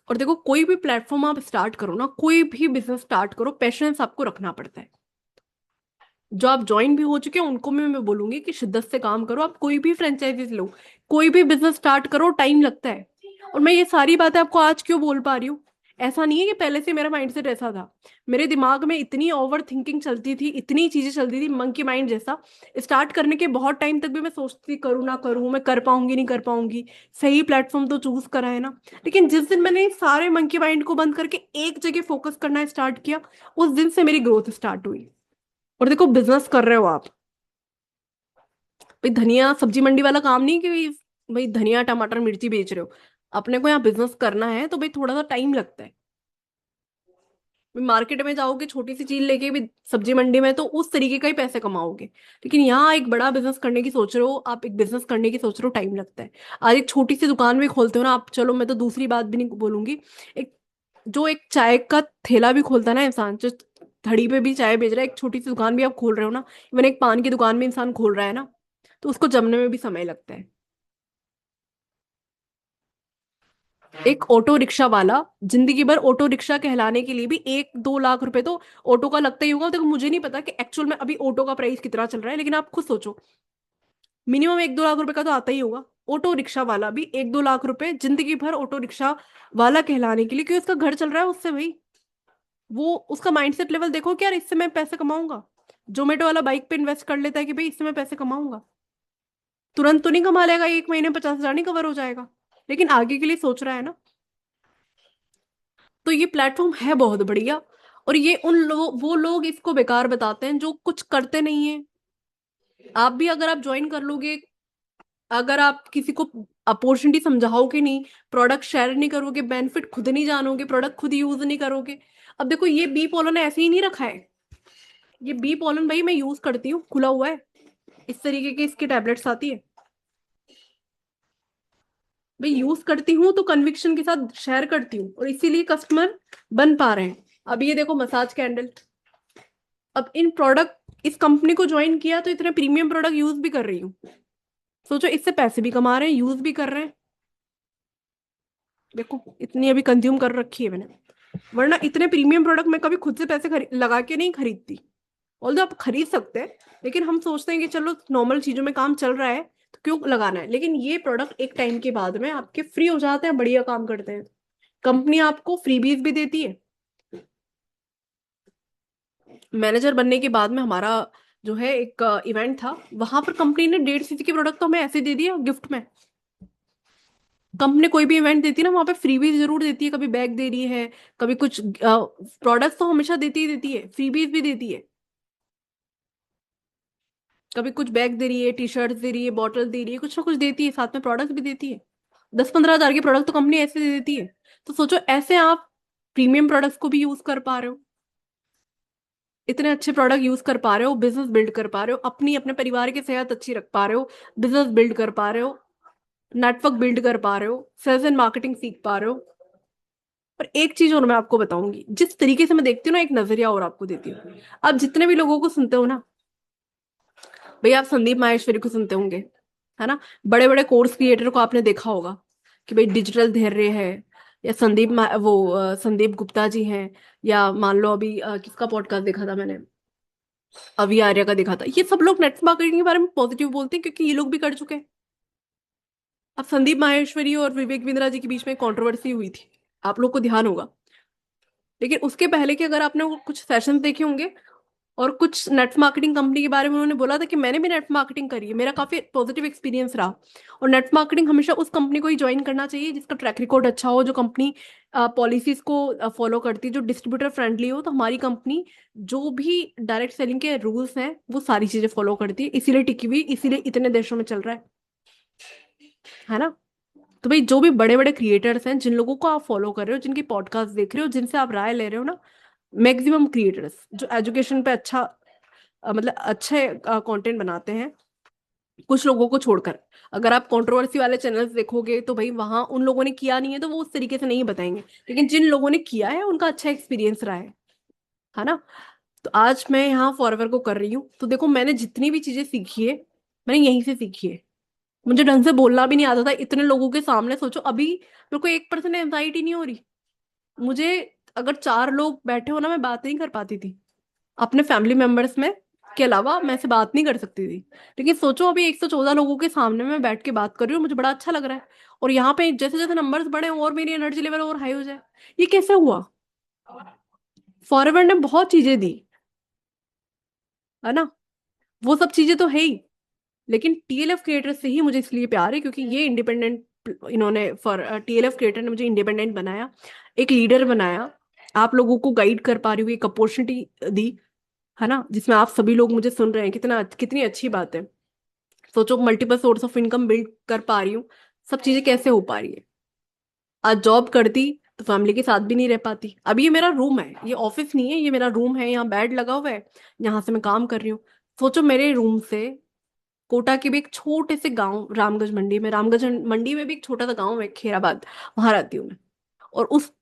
और देखो कोई भी प्लेटफॉर्म आप स्टार्ट करो ना, कोई भी बिजनेस स्टार्ट करो, पेशेंस आपको रखना पड़ता है। जो आप ज्वाइन भी हो चुके हैं उनको भी मैं बोलूंगी कि शिद्दत से काम करो। आप कोई भी फ्रेंचाइजीज लो, कोई भी बिजनेस स्टार्ट करो, टाइम लगता है। और मैं ये सारी बातें आपको आज क्यों बोल पा रही हूँ, ऐसा नहीं है कि पहले से मेरा माइंडसेट ऐसा था। मेरे दिमाग में इतनी ओवर थिंकिंग चलती थी, इतनी चीजें चलती थी, मंकी माइंड जैसा। स्टार्ट करने के बहुत टाइम तक भी मैं सोचती थी, करूँ ना करूँ, मैं कर पाऊंगी नहीं कर पाऊंगी, सही प्लेटफॉर्म तो चूज करा है ना। लेकिन जिस दिन मैंने इस सारे मंकी माइंड को बंद करके एक जगह फोकस करना स्टार्ट किया, उस दिन से मेरी ग्रोथ स्टार्ट हुई। और देखो बिजनेस कर रहे हो आप, भाई धनिया सब्जी मंडी वाला काम नहीं कि भाई धनिया टमाटर मिर्ची बेच रहे हो। अपने को यहाँ बिजनेस करना है तो भाई थोड़ा सा टाइम लगता है। मार्केट में जाओगे छोटी सी चीज लेके भी, सब्जी मंडी में तो उस तरीके का ही पैसे कमाओगे। लेकिन यहाँ एक बड़ा बिजनेस करने की सोच रहे हो, आप एक बिजनेस करने की सोच रहे हो, टाइम लगता है। आज एक छोटी सी दुकान भी खोलते हो ना आप, चलो मैं तो दूसरी बात भी नहीं बोलूंगी, एक जो एक चाय का ठेला भी खोलता है ना इंसान, जो थड़ी पे भी चाय बेच रहा है, एक छोटी सी दुकान भी आप खोल रहे हो ना, इवन एक पान की दुकान भी इंसान खोल रहा है ना, तो उसको जमने में भी समय लगता है। एक ऑटो रिक्शा वाला जिंदगी भर ऑटो रिक्शा कहलाने के लिए भी 1-2 लाख रुपए तो ऑटो का लगता ही होगा। देखो मुझे नहीं पता कि एक्चुअल में अभी ऑटो का प्राइस कितना चल रहा है, लेकिन आप खुद सोचो, मिनिमम 1-2 लाख रुपए का तो आता ही होगा। ऑटो रिक्शा वाला भी 1-2 लाख रुपए जिंदगी भर ऑटो रिक्शा वाला कहलाने के लिए, क्योंकि उसका घर चल रहा है उससे भाई। वो उसका माइंडसेट लेवल देखो कि यार इससे मैं पैसे कमाऊंगा। जोमेटो वाला बाइक पे इन्वेस्ट कर लेता है कि भाई इससे मैं पैसे कमाऊंगा। तुरंत तो नहीं कमा लेगा, एक महीने में 50 हजार नहीं कवर हो जाएगा, लेकिन आगे के लिए सोच रहा है ना। तो ये प्लेटफॉर्म है बहुत बढ़िया। और ये उन लोग, वो लोग इसको बेकार बताते हैं जो कुछ करते नहीं है। आप भी अगर आप ज्वाइन कर लोगे, अगर आप किसी को अपॉर्चुनिटी समझाओगे नहीं, प्रोडक्ट शेयर नहीं करोगे, बेनिफिट खुद नहीं जानोगे, प्रोडक्ट खुद यूज नहीं करोगे। अब देखो ये बी पोलन ऐसे ही नहीं रखा है, ये बी पोलन भाई मैं यूज करती हूँ, खुला हुआ है, इस तरीके की इसकी टैबलेट्स आती है, भाई यूज करती हूँ तो कन्विक्शन के साथ शेयर करती हूँ, और इसीलिए कस्टमर बन पा रहे हैं। अब ये देखो मसाज कैंडल, अब इन प्रोडक्ट, इस कंपनी को ज्वाइन किया तो इतने प्रीमियम प्रोडक्ट यूज भी कर रही हूँ। सोचो इससे पैसे भी कमा रहे हैं, यूज भी कर रहे हैं। देखो इतनी अभी कंज्यूम कर रखी है मैंने, वरना इतने प्रीमियम प्रोडक्ट मैं कभी खुद से पैसे लगा के नहीं खरीदती। ऑल्दो आप खरीद सकते हैं, लेकिन हम सोचते हैं कि चलो नॉर्मल चीजों में काम चल रहा है तो क्यों लगाना है। लेकिन ये प्रोडक्ट एक टाइम के बाद में आपके फ्री हो जाते हैं, बढ़िया काम करते हैं। कंपनी आपको फ्रीबीज भी देती है। मैनेजर बनने के बाद में हमारा जो है एक इवेंट था, वहां पर कंपनी ने 1.5 सीसी के प्रोडक्ट तो हमें ऐसे दे दिया गिफ्ट में। कंपनी कोई भी इवेंट देती है ना, वहां पे फ्रीबीज जरूर देती है, कभी बैग दे रही है, कभी कुछ प्रोडक्ट्स तो हमेशा देती ही देती है, फ्रीबीज भी देती है। कभी कुछ बैग दे रही है, टी शर्ट दे रही है, बॉटल दे रही है, कुछ ना कुछ देती है, साथ में प्रोडक्ट भी देती है। 10-15 हजार के प्रोडक्ट तो कंपनी ऐसे दे देती है। तो सोचो ऐसे आप प्रीमियम प्रोडक्ट्स को भी यूज कर पा रहे हो, इतने अच्छे प्रोडक्ट यूज कर पा रहे हो, बिजनेस बिल्ड कर पा रहे हो, अपनी अपने परिवार की सेहत अच्छी रख पा रहे हो, बिजनेस बिल्ड कर पा रहे हो। नेटवर्क बिल्ड कर पा रहे हो, सेल्स एंड मार्केटिंग सीख पा रहे हो। और एक चीज और मैं आपको बताऊंगी, जिस तरीके से मैं देखती हूँ ना, एक नजरिया और आपको देती हूँ। आप जितने भी लोगों को सुनते हो ना, भैया आप संदीप माहेश्वरी को सुनते होंगे, है ना। बड़े बड़े कोर्स क्रिएटर को आपने देखा होगा कि भाई डिजिटल धैर्य है, या संदीप गुप्ता जी हैं, या मान लो अभी किसका पॉडकास्ट देखा था मैंने, अभी आर्या का देखा था। ये सब लोग नेटवर्क मार्केटिंग के बारे में पॉजिटिव बोलते हैं क्योंकि ये लोग भी कर चुके हैं। अब संदीप माहेश्वरी और विवेक बिंद्रा जी के बीच में कंट्रोवर्सी हुई थी, आप लोग को ध्यान होगा। लेकिन उसके पहले के अगर आपने वो कुछ सेशंस देखे होंगे, और कुछ नेट मार्केटिंग कंपनी के बारे में उन्होंने बोला था कि मैंने भी नेट मार्केटिंग करी है, मेरा काफी पॉजिटिव एक्सपीरियंस रहा। और नेट मार्केटिंग हमेशा उस कंपनी को ही ज्वाइन करना चाहिए जिसका ट्रैक रिकॉर्ड अच्छा हो, जो कंपनी पॉलिसीज को फॉलो करती है, जो डिस्ट्रीब्यूटर फ्रेंडली हो। तो हमारी कंपनी जो भी डायरेक्ट सेलिंग के रूल्स हैं वो सारी चीजें फॉलो करती है, इसीलिए टिकी हुई, इसीलिए इतने देशों में चल रहा है ना। तो भाई जो भी बड़े बड़े क्रिएटर्स हैं, जिन लोगों को आप फॉलो कर रहे हो, जिनकी पॉडकास्ट देख रहे हो, जिनसे आप राय ले रहे हो ना, मैक्सिमम क्रिएटर्स जो एजुकेशन पे अच्छा मतलब अच्छे कंटेंट बनाते हैं, कुछ लोगों को छोड़कर। अगर आप कंट्रोवर्सी वाले चैनल्स देखोगे तो भाई वहां उन लोगों ने किया नहीं है तो वो उस तरीके से नहीं बताएंगे। लेकिन जिन लोगों ने किया है उनका अच्छा एक्सपीरियंस रहा है ना। तो आज मैं यहाँ फॉरएवर को कर रही हूँ, तो देखो मैंने जितनी भी चीजें सीखी है, मैंने यहीं से सीखी है। मुझे ढंग से बोलना भी नहीं आता था इतने लोगों के सामने। सोचो अभी मेरे को 1% एंजाइटी नहीं हो रही। मुझे अगर 4 लोग बैठे हो ना, मैं बात नहीं कर पाती थी अपने फैमिली मेंबर्स में के अलावा, मैं से बात नहीं कर सकती थी। लेकिन सोचो अभी 114 लोगों के सामने मैं बैठ के बात कर रही हूँ, मुझे बड़ा अच्छा लग रहा है। और यहाँ पे जैसे जैसे नंबर्स बढ़े और मेरी एनर्जी लेवल और हाई हो जाए, ये कैसे हुआ? फॉरवर्ड ने बहुत चीजें दी, है ना। वो सब चीजें तो है ही, लेकिन टीएलएफ क्रिएटर से ही मुझे इसलिए प्यार है क्योंकि ये इंडिपेंडेंट, इन्होंने फॉर टीएलएफ क्रिएटर ने मुझे इंडिपेंडेंट बनाया, एक लीडर बनाया, आप लोगों को गाइड कर पा रही हूँ, एक अपॉर्चुनिटी दी, है ना, जिसमें आप सभी लोग मुझे सुन रहे हैं। कितनी अच्छी बात है। सोचो multiple source of income build कर पा रही हूँ, सब चीजें कैसे हो पा रही है। आज जॉब करती तो फैमिली के साथ भी नहीं रह पाती। अब ये मेरा रूम है, ये ऑफिस नहीं है, ये मेरा रूम है, यहाँ बेड लगा हुआ है, यहाँ से मैं काम कर रही हूँ। सोचो मेरे रूम से कोटा के भी एक छोटे से गांव रामगंज मंडी में, रामगंज मंडी में भी एक छोटा सा गांव है खेराबाद, वहां रहती हूँ मैं। और उस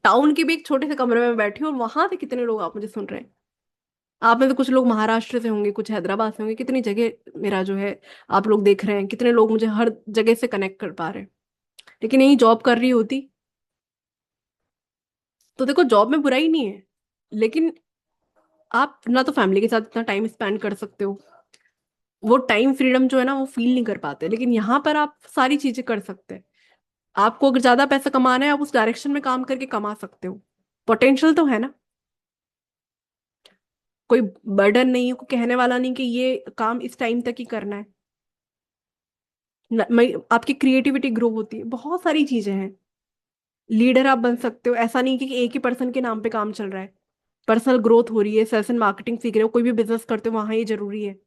टाउन के भी एक छोटे से कमरे में बैठी हूँ, और वहां से कितने लोग आप मुझे सुन रहे हैं। आप में से कुछ लोग महाराष्ट्र से होंगे, कुछ हैदराबाद से होंगे, कितनी जगह मेरा जो है आप लोग देख रहे हैं, कितने लोग मुझे हर जगह से कनेक्ट कर पा रहे हैं। लेकिन यही जॉब कर रही होती तो देखो जॉब में बुराई नहीं है, लेकिन आप ना तो फैमिली के साथ इतना टाइम स्पेंड कर सकते हो, वो टाइम फ्रीडम जो है ना वो फील नहीं कर पाते। लेकिन यहाँ पर आप सारी चीजें कर सकते हैं। आपको अगर ज्यादा पैसा कमाना है, आप उस डायरेक्शन में काम करके कमा सकते हो। पोटेंशियल तो है ना, कोई बर्डन नहीं है, कोई कहने वाला नहीं कि ये काम इस टाइम तक ही करना है। आपकी क्रिएटिविटी ग्रो होती है, बहुत सारी चीजें हैं। लीडर आप बन सकते हो, ऐसा नहीं कि एक ही पर्सन के नाम पे काम चल रहा है। पर्सनल ग्रोथ हो रही है, सेल्स एंड मार्केटिंग सीख रहे हो, कोई भी बिजनेस करते हो, वहां ये जरूरी है।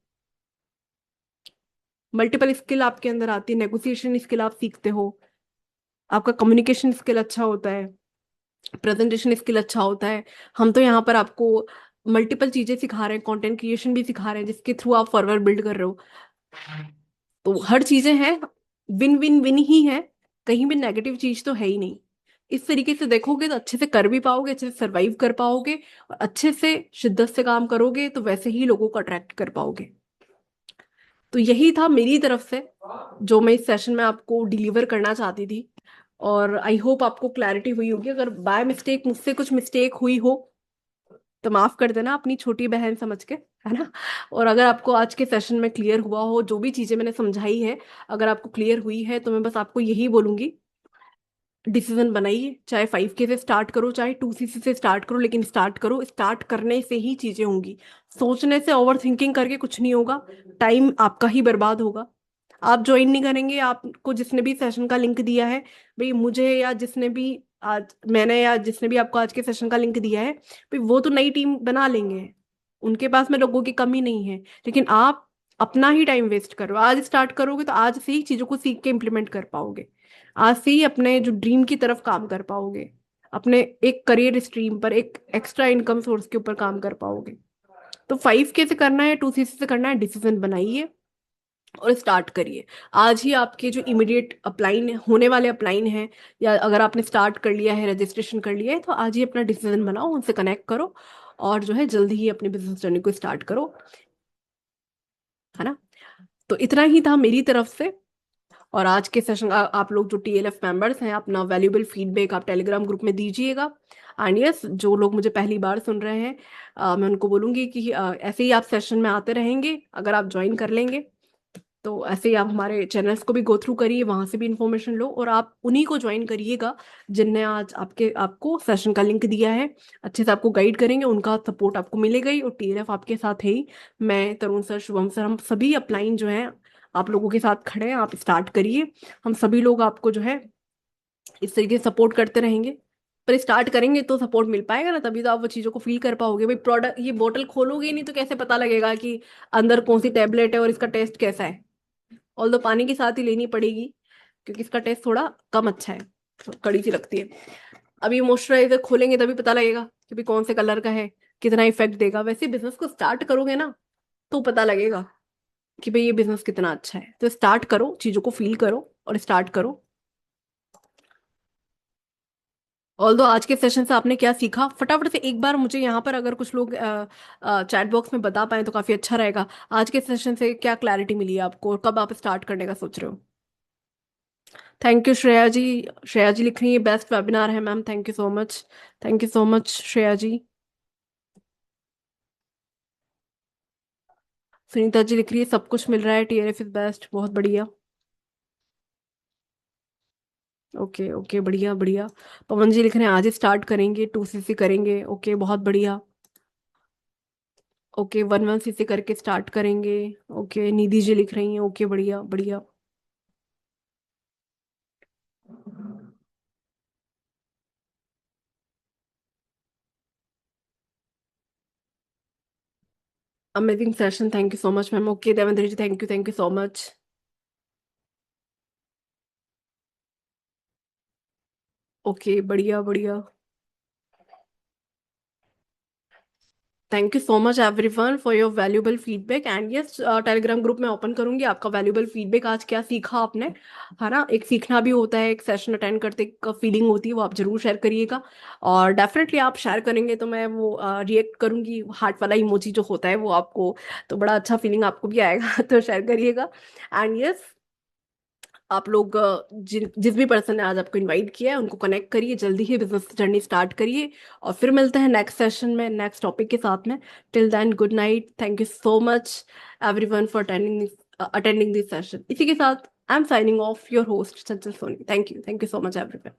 मल्टीपल स्किल आपके अंदर आती है, नेगोशिएशन स्किल आप सीखते हो, आपका कम्युनिकेशन स्किल अच्छा होता है, प्रेजेंटेशन स्किल अच्छा होता है। हम तो यहाँ पर आपको मल्टीपल चीजें सिखा रहे हैं, कंटेंट क्रिएशन भी सिखा रहे हैं जिसके थ्रू आप फॉरवर्ड बिल्ड कर रहे हो। तो हर चीजें हैं, विन विन विन ही है, कहीं भी नेगेटिव चीज तो है ही नहीं। इस तरीके से देखोगे तो अच्छे से कर भी पाओगे, अच्छे से सरवाइव कर पाओगे, और अच्छे से शिद्दत से काम करोगे तो वैसे ही लोगों को अट्रैक्ट कर पाओगे। तो यही था मेरी तरफ से जो मैं इस सेशन में आपको डिलीवर करना चाहती थी। और आई होप आपको क्लैरिटी हुई होगी। अगर बाय मिस्टेक मुझसे कुछ मिस्टेक हुई हो तो माफ कर देना, अपनी छोटी बहन समझ के, है ना। और अगर आपको आज के सेशन में क्लियर हुआ हो, जो भी चीजें मैंने समझाई है, अगर आपको क्लियर हुई है, तो मैं बस आपको यही बोलूंगी, डिसीजन बनाइए। चाहे 5K से स्टार्ट करो, चाहे 2CC से स्टार्ट करो, लेकिन स्टार्ट करो। स्टार्ट करने से ही चीजें होंगी, सोचने से ओवर थिंकिंग करके कुछ नहीं होगा। टाइम आपका ही बर्बाद होगा। आप ज्वाइन नहीं करेंगे, आपको जिसने भी सेशन का लिंक दिया है, भाई मुझे या जिसने भी आज मैंने या जिसने भी आपको आज के सेशन का लिंक दिया है, भाई वो तो नई टीम बना लेंगे, उनके पास में लोगों की कमी नहीं है। लेकिन आप अपना ही टाइम वेस्ट करो। आज स्टार्ट करोगे तो आज से ही चीजों को सीख के इम्प्लीमेंट कर पाओगे, आज से ही अपने जो ड्रीम की तरफ काम कर पाओगे, अपने एक करियर स्ट्रीम पर, एक एक्स्ट्रा इनकम सोर्स के ऊपर काम कर पाओगे। तो 5K से करना है, 2CC से करना है, डिसीजन बनाइए। और स्टार्ट करिए। आज ही आपके जो इमीडिएट अप्लाइन होने वाले अप्लाइन हैं, या अगर आपने स्टार्ट कर लिया है, रजिस्ट्रेशन कर लिया है, तो आज ही अपना डिसीजन बनाओ, उनसे कनेक्ट करो और जो है जल्दी ही अपनी बिजनेस जर्नी को स्टार्ट करो, है ना। तो इतना ही था मेरी तरफ से। और आज के सेशन आप लोग जो टीएलएफ मेंबर्स हैं, अपना वैल्यूएबल फीडबैक आप टेलीग्राम ग्रुप में दीजिएगा। एंड यस, जो लोग मुझे पहली बार सुन रहे हैं, मैं उनको बोलूंगी कि ऐसे ही आप सेशन में आते रहेंगे, अगर आप ज्वाइन कर लेंगे तो ऐसे ही आप हमारे चैनल्स को भी गो थ्रू करिए, वहां से भी इंफॉर्मेशन लो, और आप उन्हीं को ज्वाइन करिएगा जिनने आज आपको सेशन का लिंक दिया है। अच्छे से आपको गाइड करेंगे, उनका सपोर्ट आपको मिलेगा ही, और टीएलएफ आपके साथ है ही। मैं, तरुण सर, शुभम सर, हम सभी अपलाइन जो हैं आप लोगों के साथ खड़े हैं। आप स्टार्ट करिए, हम सभी लोग आपको जो है इस तरीके से सपोर्ट करते रहेंगे। पर स्टार्ट करेंगे तो सपोर्ट मिल पाएगा ना, तभी तो आप वो चीज़ों को फील कर पाओगे। भाई प्रोडक्ट, ये बोतल खोलोगे ही नहीं तो कैसे पता लगेगा कि अंदर कौन सी टेबलेट है और इसका टेस्ट कैसा है। ऑल दो पानी के साथ ही लेनी पड़ेगी, क्योंकि इसका टेस्ट थोड़ा कम अच्छा है, तो कड़ी सी लगती है। अभी मॉइस्चराइजर खोलेंगे तभी पता लगेगा कि भाई कौन से कलर का है, कितना इफेक्ट देगा। वैसे बिजनेस को स्टार्ट करोगे ना तो पता लगेगा कि भाई ये बिजनेस कितना अच्छा है। तो स्टार्ट करो, चीजों को फील करो और स्टार्ट करो। ऑल दो आज के सेशन से आपने क्या सीखा, फटाफट से एक बार मुझे यहाँ पर अगर कुछ लोग चैट बॉक्स में बता पाए तो काफी अच्छा रहेगा। आज के सेशन से क्या क्लैरिटी मिली है आपको, और कब आप स्टार्ट करने का सोच रहे हो। Thank you Shreya ji. Shreya ji लिख रही है बेस्ट वेबिनार है ma'am, thank you so much. Thank you so much Shreya ji. Sunita ji लिख रही है सब कुछ मिल रहा है, टीआरएफ इज बेस्ट, बहुत बढ़िया। ओके ओके, बढ़िया बढ़िया। पवन जी लिख रहे हैं आज ही स्टार्ट करेंगे, 2 सीसी करेंगे, ओके बहुत बढ़िया। ओके, 1 1 सीसी करके स्टार्ट करेंगे। ओके, निधि जी लिख रही हैं ओके, बढ़िया बढ़िया। Amazing session, thank you so much ma'am. Okay Devendra ji, thank you so much. Okay, बढ़िया बढ़िया। Thank you so much everyone for your valuable feedback. And yes, Telegram group में ओपन करूंगी, आपका वैल्यूबल फीडबैक, आज क्या सीखा आपने, है ना। एक सीखना भी होता है, एक सेशन अटेंड करते एक फीलिंग होती है, वो आप जरूर शेयर करिएगा। और डेफिनेटली आप शेयर करेंगे तो मैं वो रिएक्ट करूंगी, हार्ट वाला इमोजी जो होता है वो आपको, तो बड़ा अच्छा फीलिंग आपको भी आएगा तो शेयर करिएगा। एंड यस, आप लोग जिस भी पर्सन ने आज आपको इनवाइट किया है उनको कनेक्ट करिए, जल्दी ही बिजनेस जर्नी स्टार्ट करिए। और फिर मिलते हैं नेक्स्ट सेशन में नेक्स्ट टॉपिक के साथ में। Till then, good night, thank you so much everyone for attending this session. इसी के साथ I am signing off, your host Chanchal Soni. Thank you so much everyone.